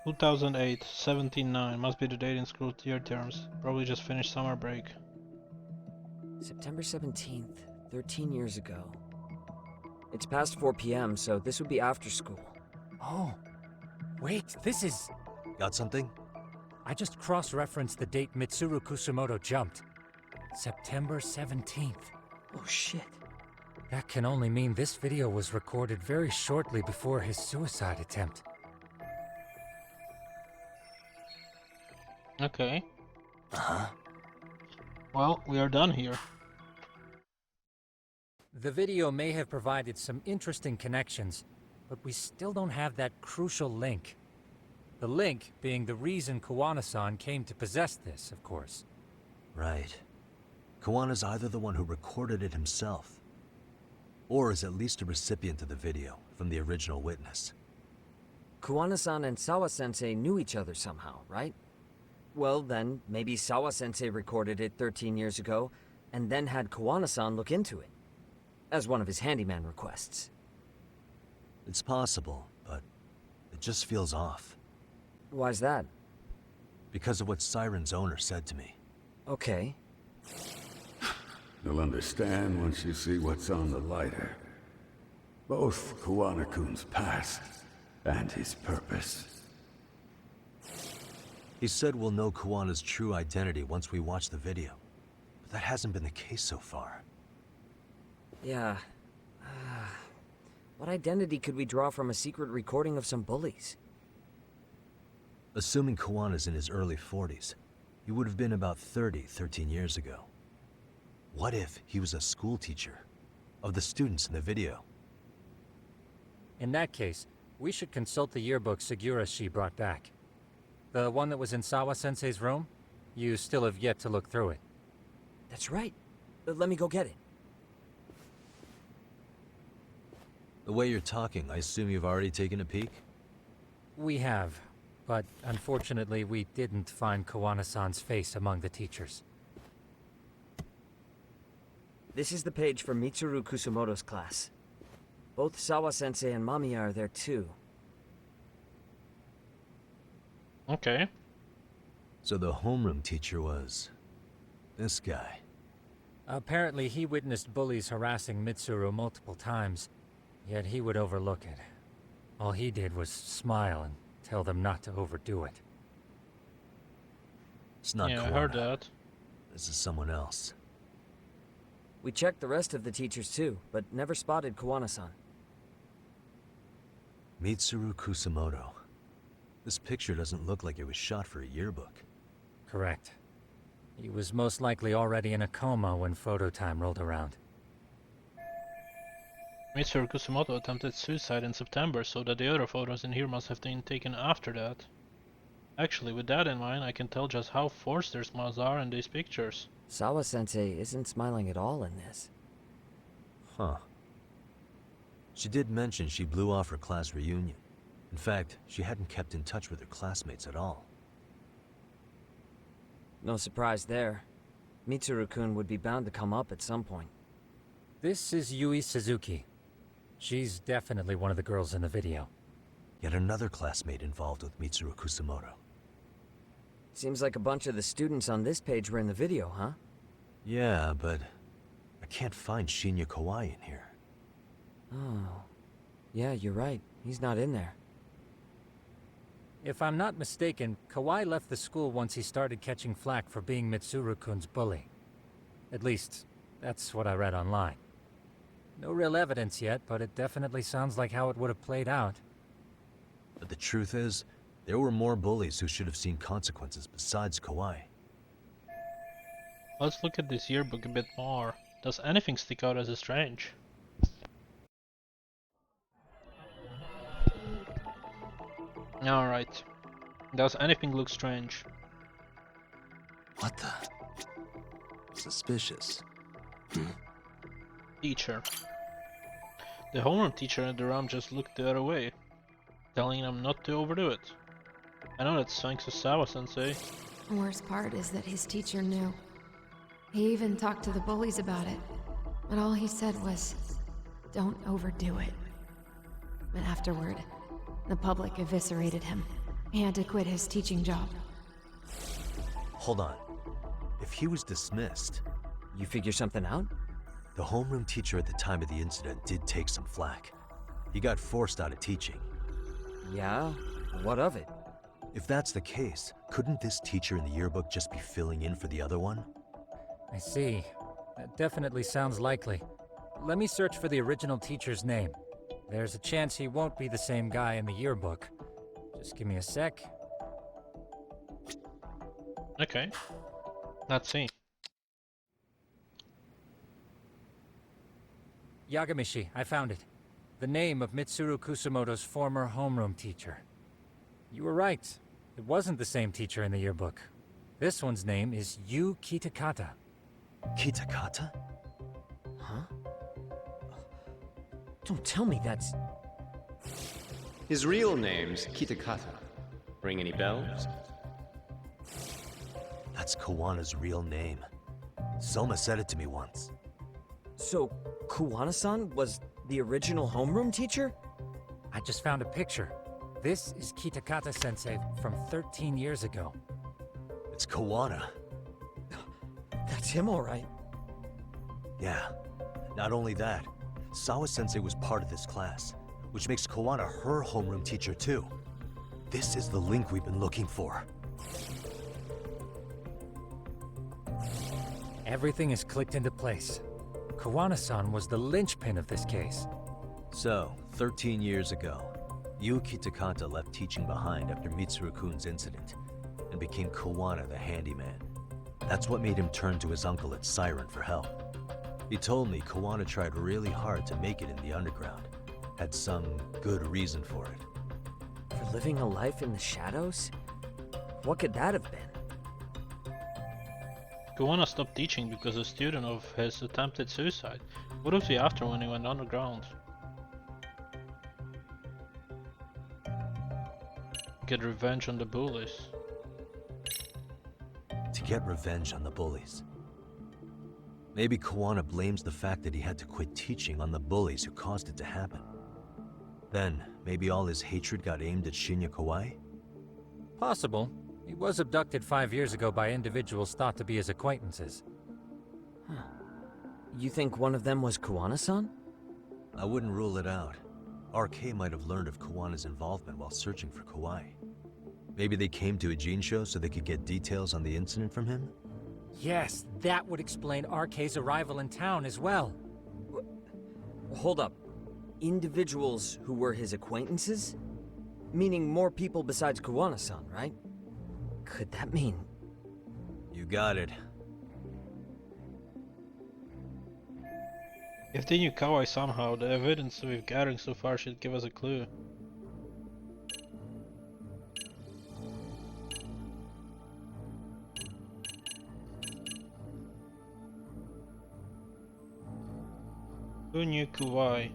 2008, 17-9. Must be the date in school year terms. Probably just finished summer break. September 17th, 13 years ago. It's past 4 p.m., so this would be after school. Oh, wait, this is... Got something? I just cross-referenced the date Mitsuru Kusumoto jumped. September 17th. Oh shit. That can only mean this video was recorded very shortly before his suicide attempt. Okay. Uh-huh. Well, we are done here. The video may have provided some interesting connections, but we still don't have that crucial link. The link being the reason Kawana-san came to possess this, of course. Right. Kawana's either the one who recorded it himself, or is at least a recipient of the video from the original witness. Kawana-san and Sawa-sensei knew each other somehow, right? Well, then, maybe Sawa-sensei recorded it 13 years ago, and then had Kawana-san look into it, as one of his handyman requests. It's possible, but it just feels off. Why's that? Because of what Siren's owner said to me. Okay. You'll understand once you see what's on the lighter. Both Kawana-kun's past and his purpose. He said we'll know Kawana's true identity once we watch the video. But that hasn't been the case so far. Yeah. What identity could we draw from a secret recording of some bullies? Assuming Kawana's in his early 40s, he would have been about 30 13 years ago. What if he was a school teacher of the students in the video? In that case, we should consult the yearbook Segura-shi brought back. The one that was in Sawa-sensei's room? You still have yet to look through it. That's right. Let me go get it. The way you're talking, I assume you've already taken a peek? We have, but unfortunately we didn't find Kawana-san's face among the teachers. This is the page for Mitsuru Kusumoto's class. Both Sawa-sensei and Mamiya are there too. Okay. So the homeroom teacher was... this guy. Apparently he witnessed bullies harassing Mitsuru multiple times, yet he would overlook it. All he did was smile and tell them not to overdo it. It's not Yeah, Kawana. I heard that. This is someone else. We checked the rest of the teachers too, but never spotted Kawana-san. Mitsuru Kusumoto. This picture doesn't look like it was shot for a yearbook. Correct. He was most likely already in a coma when photo time rolled around. Mitsuru Kusumoto attempted suicide in September, so that the other photos in here must have been taken after that. Actually, with that in mind, I can tell just how forced their smiles are in these pictures. Sawa-sensei isn't smiling at all in this. Huh. She did mention she blew off her class reunion. In fact, she hadn't kept in touch with her classmates at all. No surprise there. Mitsuru-kun would be bound to come up at some point. This is Yui Suzuki. She's definitely one of the girls in the video. Yet another classmate involved with Mitsuru Kusumoto. Seems like a bunch of the students on this page were in the video, huh? Yeah, but I can't find Shinya Kawai in here. Oh. Yeah, you're right. He's not in there. If I'm not mistaken, Kawai left the school once he started catching flack for being Mitsuru-kun's bully. At least, that's what I read online. No real evidence yet, but it definitely sounds like how it would have played out. But the truth is, there were more bullies who should have seen consequences besides Kawai. Let's look at this yearbook a bit more. Does anything stick out as strange? Alright. Does anything look strange? What the? Suspicious. Teacher. The homeroom teacher in the room just looked the other way, telling them not to overdo it. I know that's thanks to Sawa-sensei. The worst part is that his teacher knew. He even talked to the bullies about it, but all he said was, "Don't overdo it." But afterward, the public eviscerated him. He had to quit his teaching job. Hold on. If he was dismissed... You figure something out? The homeroom teacher at the time of the incident did take some flack. He got forced out of teaching. Yeah? What of it? If that's the case, couldn't this teacher in the yearbook just be filling in for the other one? I see. That definitely sounds likely. Let me search for the original teacher's name. There's a chance he won't be the same guy in the yearbook. Just give me a sec. Okay. Let's see. Yagamishi, I found it. The name of Mitsuru Kusumoto's former homeroom teacher. You were right. It wasn't the same teacher in the yearbook. This one's name is Yu Kitakata. Kitakata? Huh? Don't tell me that's... His real name's Kitakata. Ring any bells? That's Kawana's real name. Soma said it to me once. So, Kuwana-san was the original homeroom teacher? I just found a picture. This is Kitakata-sensei from 13 years ago. It's Kawana. That's him, all right. Yeah. Not only that, Sawa-sensei was part of this class, which makes Kawana her homeroom teacher too. This is the link we've been looking for. Everything is clicked into place. Kawana-san was the linchpin of this case. So, 13 years ago, Yu Kitakata left teaching behind after Mitsuru-kun's incident, and became Kawana the handyman. That's what made him turn to his uncle at Siren for help. He told me Kawana tried really hard to make it in the underground. Had some good reason for it. For living a life in the shadows? What could that have been? Kawana stopped teaching because a student of his attempted suicide. What was he after when he went underground? Get revenge on the bullies. To get revenge on the bullies. Maybe Kawana blames the fact that he had to quit teaching on the bullies who caused it to happen. Then, maybe all his hatred got aimed at Shinya Kawai? Possible. He was abducted 5 years ago by individuals thought to be his acquaintances. Huh. You think one of them was Kawana-san? I wouldn't rule it out. RK might have learned of Kawana's involvement while searching for Kawai. Maybe they came to a Jinsho so they could get details on the incident from him? Yes, that would explain RK's arrival in town as well. Hold up. Individuals who were his acquaintances? Meaning more people besides Kawana-san, right? Could that mean... You got it. If they knew Kawai somehow, the evidence we've gathered so far should give us a clue. Who knew Kawai?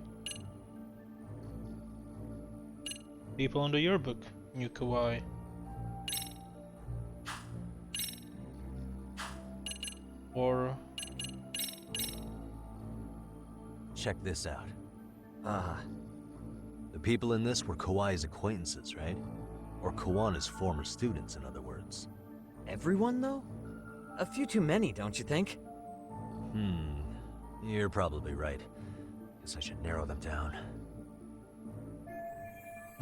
People in the yearbook knew Kawai. Or... Check this out. The people in this were Kawai's acquaintances, right? Or Kawana's former students, in other words. Everyone, though? A few too many, don't you think? You're probably right. Guess I should narrow them down.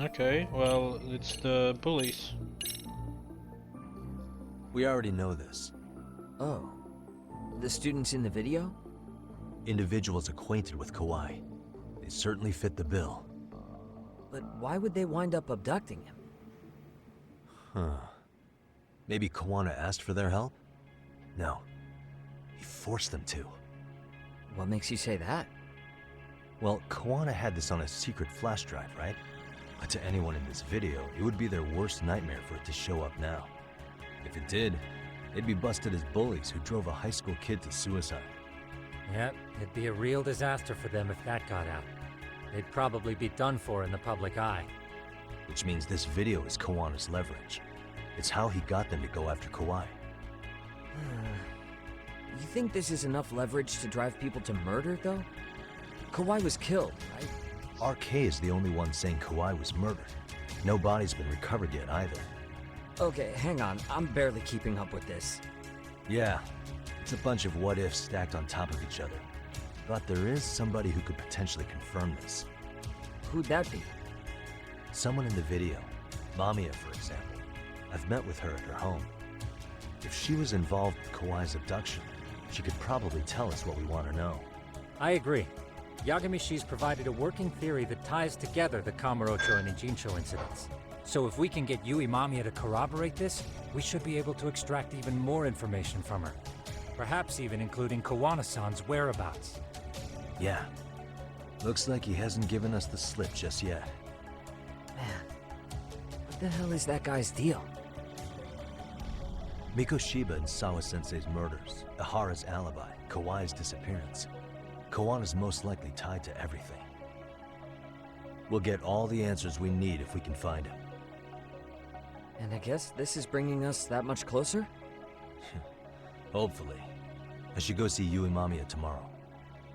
Okay, well, it's the bullies. We already know this. Oh. The students in the video? Individuals acquainted with Kawai. They certainly fit the bill. But why would they wind up abducting him? Huh. Maybe Kawana asked for their help? No. He forced them to. What makes you say that? Well, Kawana had this on a secret flash drive, right? But to anyone in this video, it would be their worst nightmare for it to show up now. If it did, they'd be busted as bullies who drove a high school kid to suicide. Yep, it'd be a real disaster for them if that got out. They'd probably be done for in the public eye. Which means this video is Kawana's leverage. It's how he got them to go after Kawai. You think this is enough leverage to drive people to murder, though? Kawai was killed, right? RK is the only one saying Kawai was murdered. No body's been recovered yet either. Okay, hang on. I'm barely keeping up with this. Yeah, it's a bunch of what-ifs stacked on top of each other. But there is somebody who could potentially confirm this. Who'd that be? Someone in the video. Mamiya, for example. I've met with her at her home. If she was involved with Kawai's abduction, she could probably tell us what we want to know. I agree. Yagamishi's provided a working theory that ties together the Kamurocho and Ijincho incidents. So if we can get Yui Mamiya to corroborate this, we should be able to extract even more information from her. Perhaps even including Kawana-san's whereabouts. Yeah. Looks like he hasn't given us the slip just yet. Man, what the hell is that guy's deal? Miko Shiba and Sawa-sensei's murders, Ehara's alibi, Kawai's disappearance. Kawana's most likely tied to everything. We'll get all the answers we need if we can find him. And I guess this is bringing us that much closer? Hopefully. I should go see Yui Mamiya tomorrow.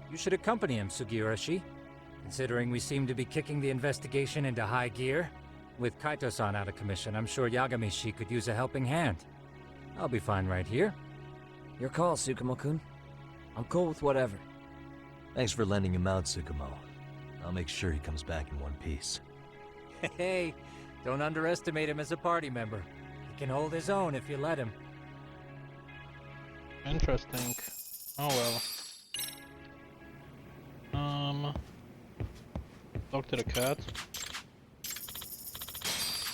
You should accompany him, Sugiurashi. Considering we seem to be kicking the investigation into high gear. With Kaito-san out of commission, I'm sure Yagamishi could use a helping hand. I'll be fine right here. Your call, Tsukumo-kun. I'm cool with whatever. Thanks for lending him out, Tsukumo. I'll make sure he comes back in one piece. Hey, don't underestimate him as a party member. He can hold his own if you let him. Interesting. Oh well. Talk to the cat.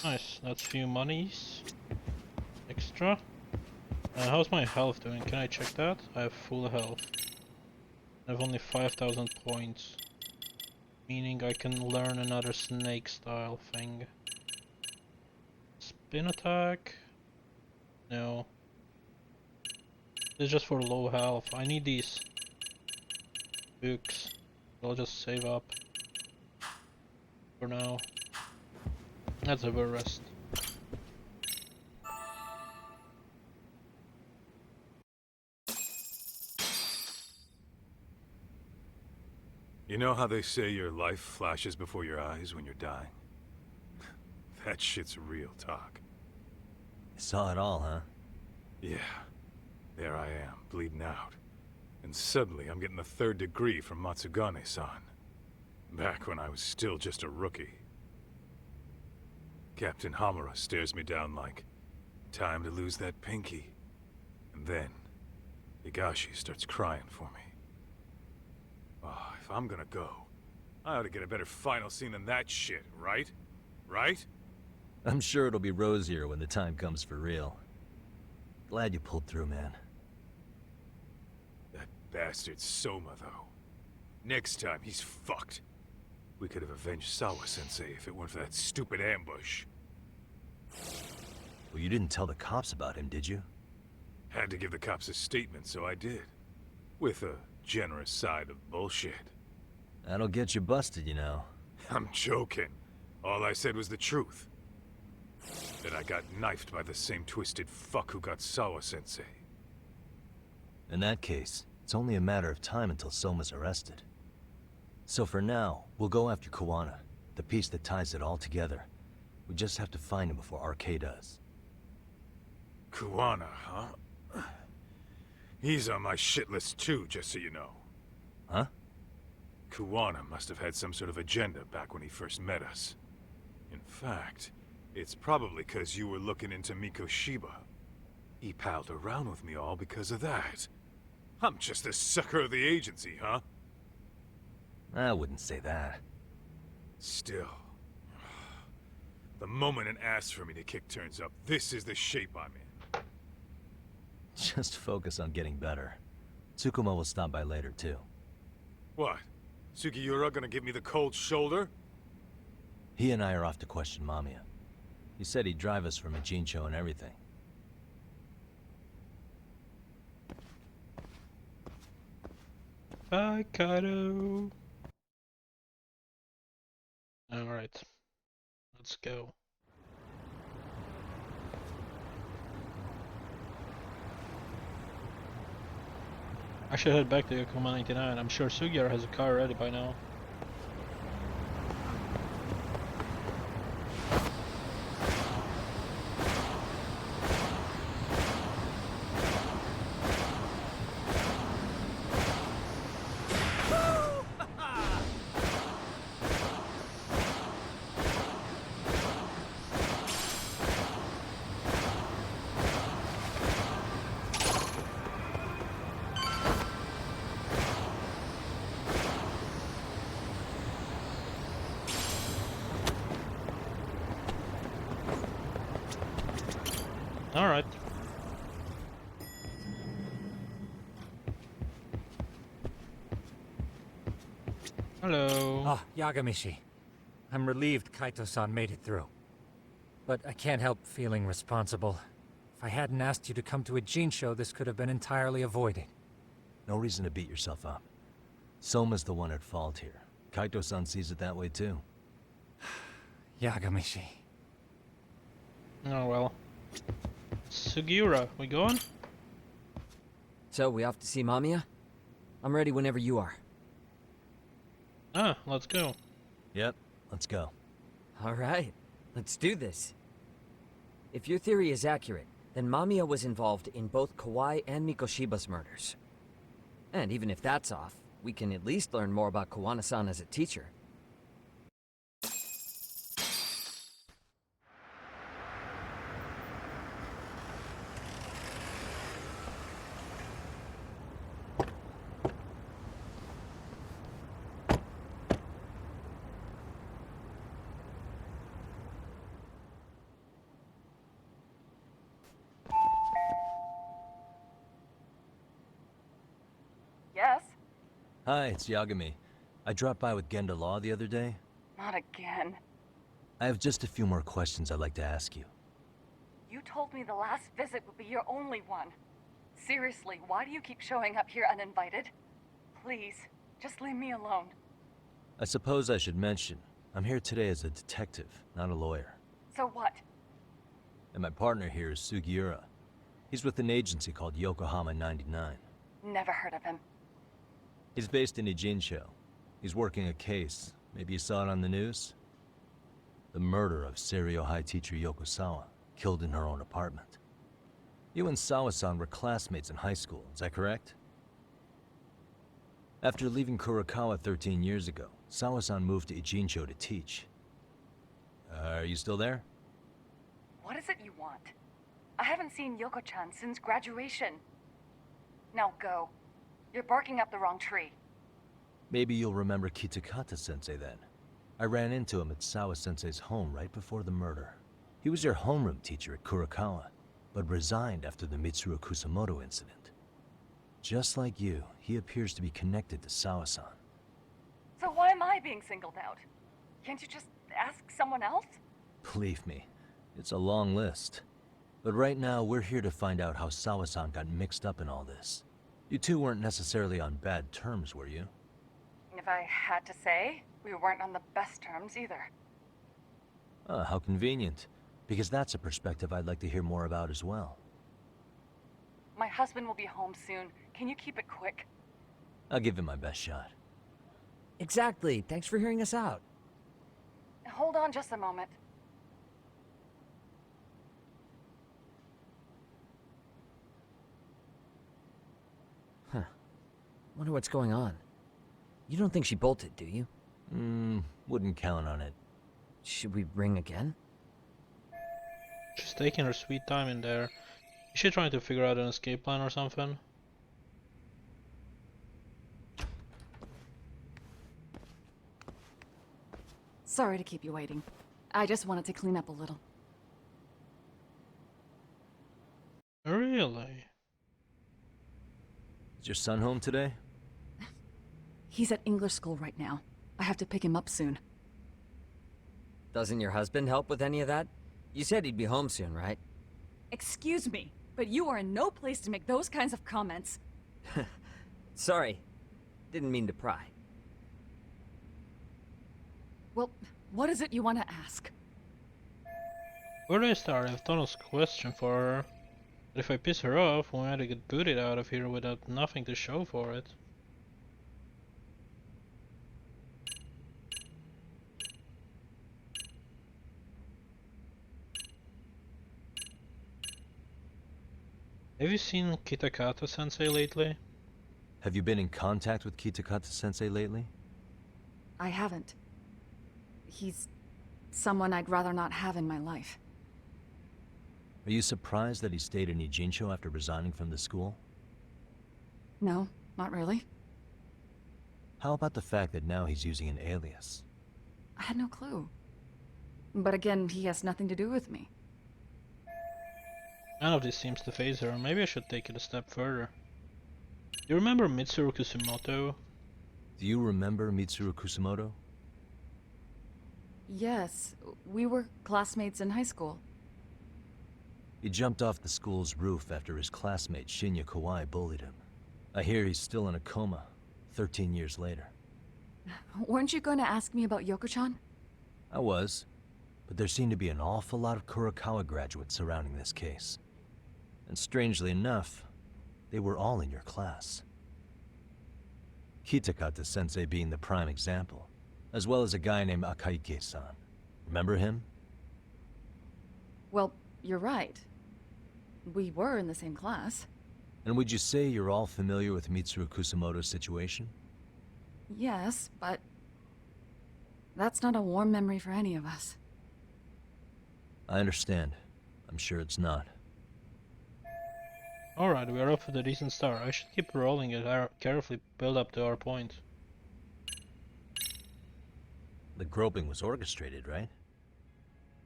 Nice, that's few monies. Extra. How's my health doing? Can I check that? I have full health. I have only 5,000 points. Meaning I can learn another snake style thing. Spin attack? No. It's just for low health. I need these books. I'll just save up for now. Let's have a rest. You know how they say your life flashes before your eyes when you're dying? That shit's real talk. You saw it all, huh? Yeah. There I am, bleeding out. And suddenly I'm getting the 3rd degree from Matsugane-san. Back when I was still just a rookie. Captain Hamura stares me down like, time to lose that pinky. And then, Higashi starts crying for me. Oh, if I'm gonna go, I ought to get a better final scene than that shit, right? Right? I'm sure it'll be rosier when the time comes for real. Glad you pulled through, man. That bastard Soma, though. Next time, he's fucked. We could have avenged Sawa-sensei if it weren't for that stupid ambush. Well, you didn't tell the cops about him, did you? Had to give the cops a statement, so I did. With a generous side of bullshit. That'll get you busted, you know. I'm joking. All I said was the truth. That I got knifed by the same twisted fuck who got Sawa-sensei. In that case, it's only a matter of time until Soma's arrested. So for now, we'll go after Kawana, the piece that ties it all together. We just have to find him before RK does. Kawana, huh? He's on my shit list too, just so you know. Huh? Kawana must have had some sort of agenda back when he first met us. In fact, it's probably because you were looking into Miko Shiba. He palled around with me all because of that. I'm just a sucker of the agency, huh? I wouldn't say that. Still. The moment an asks for me to kick turns up, this is the shape I'm in. Just focus on getting better. Tsukumo will stop by later, too. What? Sugiura gonna give me the cold shoulder? He and I are off to question Mamiya. He said he'd drive us from Ijincho and everything. Bye, Kaito. Alright. Let's go. I should head back to Yokohama 99. I'm sure Sugiura has a car ready by now. Alright. Hello. Ah, Yagamishi. I'm relieved Kaito-san made it through. But I can't help feeling responsible. If I hadn't asked you to come to a Jin show, this could have been entirely avoided. No reason to beat yourself up. Soma's the one at fault here. Kaito-san sees it that way too. Yagamishi. Oh well. Sugiura, we going? So, we off to see Mamiya? I'm ready whenever you are. Ah, let's go. Yep, let's go. Alright, let's do this. If your theory is accurate, then Mamiya was involved in both Kawai and Mikoshiba's murders. And even if that's off, we can at least learn more about Kawana-san as a teacher. Yes? Hi, it's Yagami. I dropped by with Genda Law the other day. Not again. I have just a few more questions I'd like to ask you. You told me the last visit would be your only one. Seriously, why do you keep showing up here uninvited? Please, just leave me alone. I suppose I should mention, I'm here today as a detective, not a lawyer. So what? And my partner here is Sugiura. He's with an agency called Yokohama 99. Never heard of him. He's based in Ijincho. He's working a case. Maybe you saw it on the news? The murder of Seiryo High teacher Yoko Sawa, killed in her own apartment. You and Sawa-san were classmates in high school, is that correct? After leaving Kurokawa 13 years ago, Sawa-san moved to Ijincho to teach. Are you still there? What is it you want? I haven't seen Yoko-chan since graduation. Now go. You're barking up the wrong tree. Maybe you'll remember Kitakata-sensei then. I ran into him at Sawa-sensei's home right before the murder. He was your homeroom teacher at Kurokawa, but resigned after the Mitsuru Kusamoto incident. Just like you, he appears to be connected to Sawa-san. So why am I being singled out? Can't you just ask someone else? Believe me, it's a long list. But right now, we're here to find out how Sawa-san got mixed up in all this. You two weren't necessarily on bad terms, were you? If I had to say, we weren't on the best terms either. Ah, how convenient. Because that's a perspective I'd like to hear more about as well. My husband will be home soon. Can you keep it quick? I'll give it my best shot. Exactly. Thanks for hearing us out. Hold on just a moment. Huh. Wonder what's going on. You don't think she bolted, do you? Wouldn't count on it. Should we ring again? She's taking her sweet time in there. Is she trying to figure out an escape plan or something? Sorry to keep you waiting. I just wanted to clean up a little. Really? Is your son home today? He's at English school right now. I have to pick him up soon. Doesn't your husband help with any of that? You said he'd be home soon, right? Excuse me, but you are in no place to make those kinds of comments. Sorry. Didn't mean to pry. Well, what is it you want to ask? Where do I start? I have Donald's question for her. But if I piss her off, we might get booted out of here without nothing to show for it. Have you seen Kitakata-sensei lately? Have you been in contact with Kitakata-sensei lately? I haven't. He's someone I'd rather not have in my life. Are you surprised that he stayed in Ijincho after resigning from the school? No, not really. How about the fact that now he's using an alias? I had no clue. But again, he has nothing to do with me. None of this seems to faze her. Maybe I should take it a step further. You remember Mitsuru Kusumoto? Do you remember Mitsuru Kusumoto? Yes, we were classmates in high school. He jumped off the school's roof after his classmate Shinya Kawai bullied him. I hear he's still in a coma, 13 years later. Weren't you going to ask me about Yoko-chan? I was, but there seemed to be an awful lot of Kurokawa graduates surrounding this case. And strangely enough, they were all in your class. Kitakata-sensei being the prime example, as well as a guy named Akihiro-san. Remember him? Well, you're right. We were in the same class. And would you say you're all familiar with Mitsuru Kusumoto's situation? Yes, but that's not a warm memory for any of us. I understand. I'm sure it's not. Alright, we are off with a decent start. I should keep rolling it carefully build up to our point. The groping was orchestrated, right?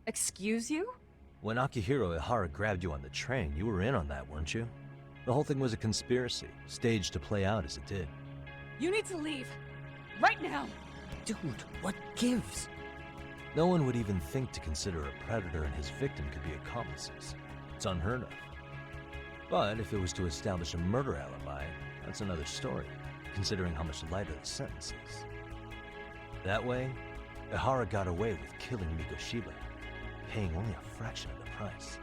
Excuse you? When Akihiro Ehara grabbed you on the train, you were in on that, weren't you? The whole thing was a conspiracy, staged to play out as it did. You need to leave. Right now! Dude, what gives? No one would even think to consider a predator and his victim could be accomplices. It's unheard of. But if it was to establish a murder alibi, that's another story, considering how much lighter the sentence is. That way, Ehara got away with killing Mikoshiba, paying only a fraction of the price.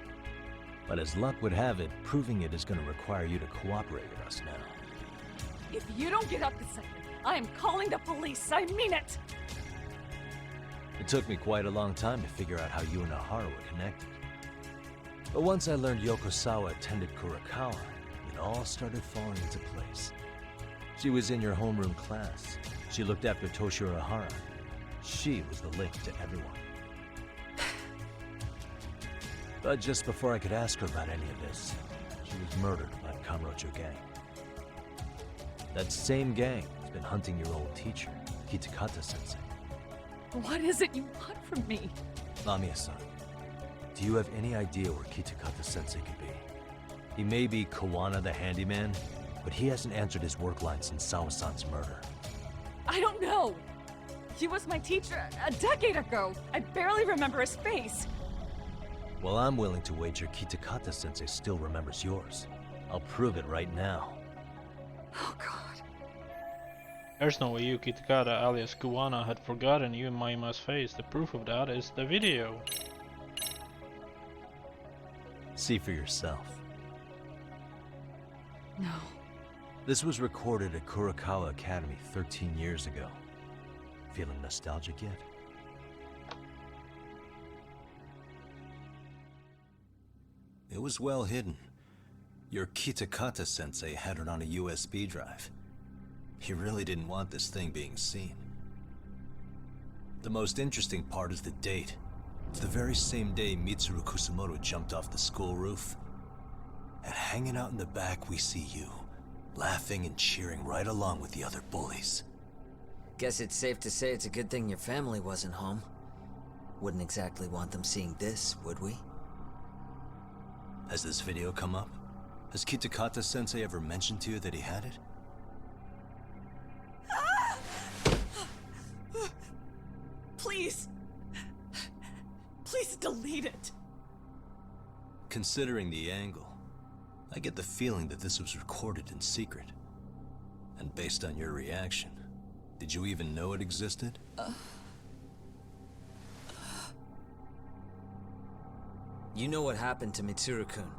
But as luck would have it, proving it is going to require you to cooperate with us now. If you don't get up this second, I am calling the police. I mean it! It took me quite a long time to figure out how you and Ehara were connected. But once I learned Yokosawa attended Kurokawa, it all started falling into place. She was in your homeroom class. She looked after Toshiro Ehara. She was the link to everyone. But just before I could ask her about any of this, she was murdered by the Kamurocho gang. That same gang has been hunting your old teacher, Kitakata-sensei. What is it you want from me? Lamia-san, do you have any idea where Kitakata-sensei could be? He may be Kawana the handyman, but he hasn't answered his work line since Sawa-san's murder. I don't know! He was my teacher a decade ago. I barely remember his face. Well, I'm willing to wager Kitakata-sensei still remembers yours. I'll prove it right now. Oh god. There's no way you, Kitakata alias Kuwana, had forgotten you and Maima's face. The proof of that is the video. See for yourself. No. This was recorded at Kurokawa Academy 13 years ago. Feeling nostalgic yet? It was well hidden. Your Kitakata-sensei had it on a USB drive. He really didn't want this thing being seen. The most interesting part is the date. It's the very same day Mitsuru Kusumoto jumped off the school roof. And hanging out in the back, we see you, laughing and cheering right along with the other bullies. Guess it's safe to say it's a good thing your family wasn't home. Wouldn't exactly want them seeing this, would we? Has this video come up? Has Kitakata-sensei ever mentioned to you that he had it? Please! Please delete it! Considering the angle, I get the feeling that this was recorded in secret. And based on your reaction, did you even know it existed? You know what happened to Mitsuru-kun.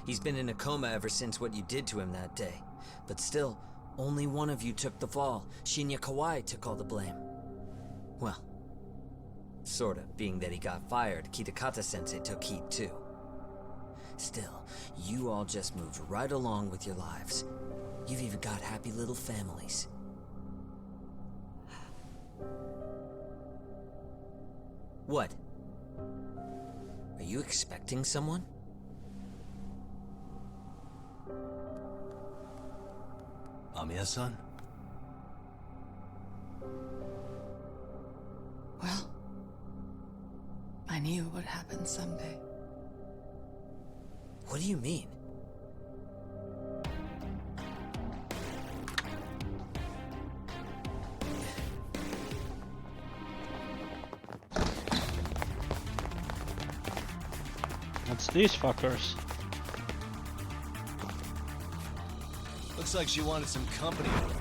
He's been in a coma ever since what you did to him that day. But still, only one of you took the fall. Shinya Kawai took all the blame. Well, sorta, being that he got fired, Kitakata-sensei took heat too. Still, you all just moved right along with your lives. You've even got happy little families. What? Are you expecting someone? Amiya-san? Well, I knew it would happen someday. What do you mean? What's these fuckers? Looks like she wanted some company over.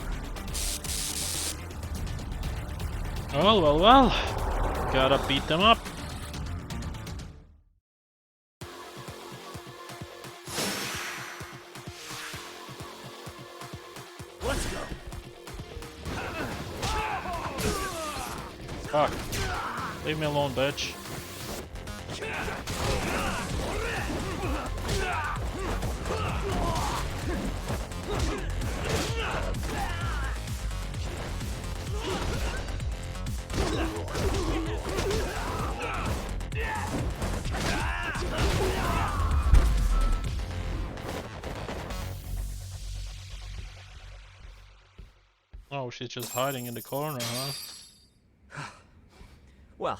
Well, well, well. Gotta beat them up. Let's go. Fuck. Leave me alone, bitch. Oh, she's just hiding in the corner, huh? Well,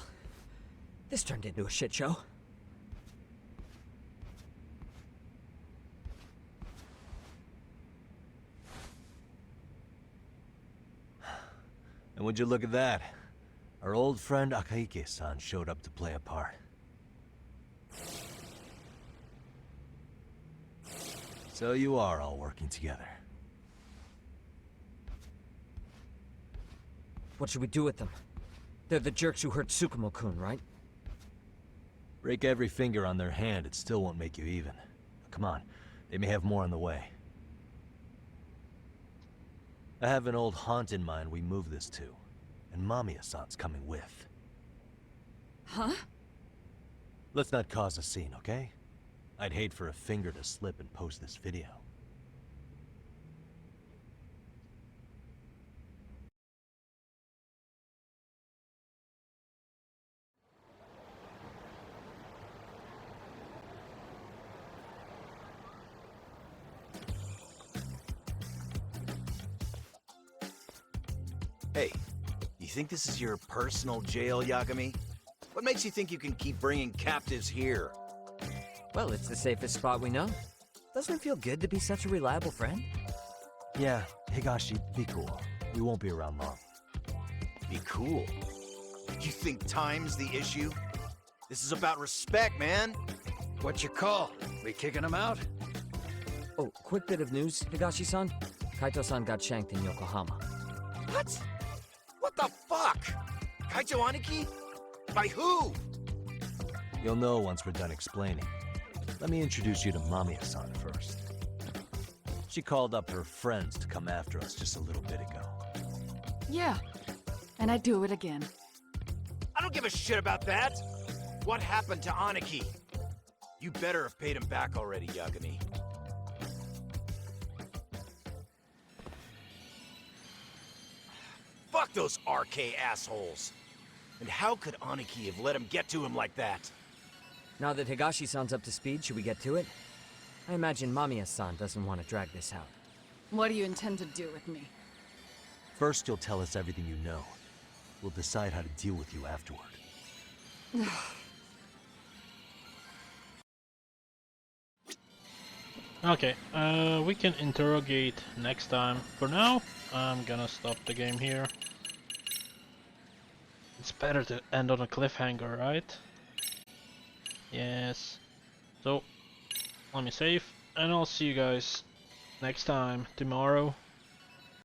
this turned into a shit show. And would you look at that? Our old friend Akihiro-san showed up to play a part. So you are all working together. What should we do with them? They're the jerks who hurt Tsukumo-kun, right? Break every finger on their hand, it still won't make you even. Come on, they may have more on the way. I have an old haunt in mind we move this to, and Mamiya-san's coming with. Huh? Let's not cause a scene, okay? I'd hate for a finger to slip and post this video. Hey, you think this is your personal jail, Yagami? What makes you think you can keep bringing captives here? Well, it's the safest spot we know. Doesn't it feel good to be such a reliable friend? Yeah, Higashi, be cool. We won't be around long. Be cool? You think time's the issue? This is about respect, man. What's your call? We kicking him out? Oh, quick bit of news, Higashi-san. Kaito-san got shanked in Yokohama. What? What the fuck? Kaito Aniki? By who? You'll know once we're done explaining. Let me introduce you to Mamiya-san first. She called up her friends to come after us just a little bit ago. Yeah, and I'd do it again. I don't give a shit about that. What happened to Aniki? You better have paid him back already, Yagami. Fuck those RK assholes. And how could Aniki have let him get to him like that? Now that Higashi-san's up to speed, should we get to it? I imagine Mamiya-san doesn't want to drag this out. What do you intend to do with me? First, you'll tell us everything you know. We'll decide how to deal with you afterward. Okay, we can interrogate next time. For now, I'm gonna stop the game here. It's better to end on a cliffhanger, right? Yes. So, let me save, and I'll see you guys next time, tomorrow.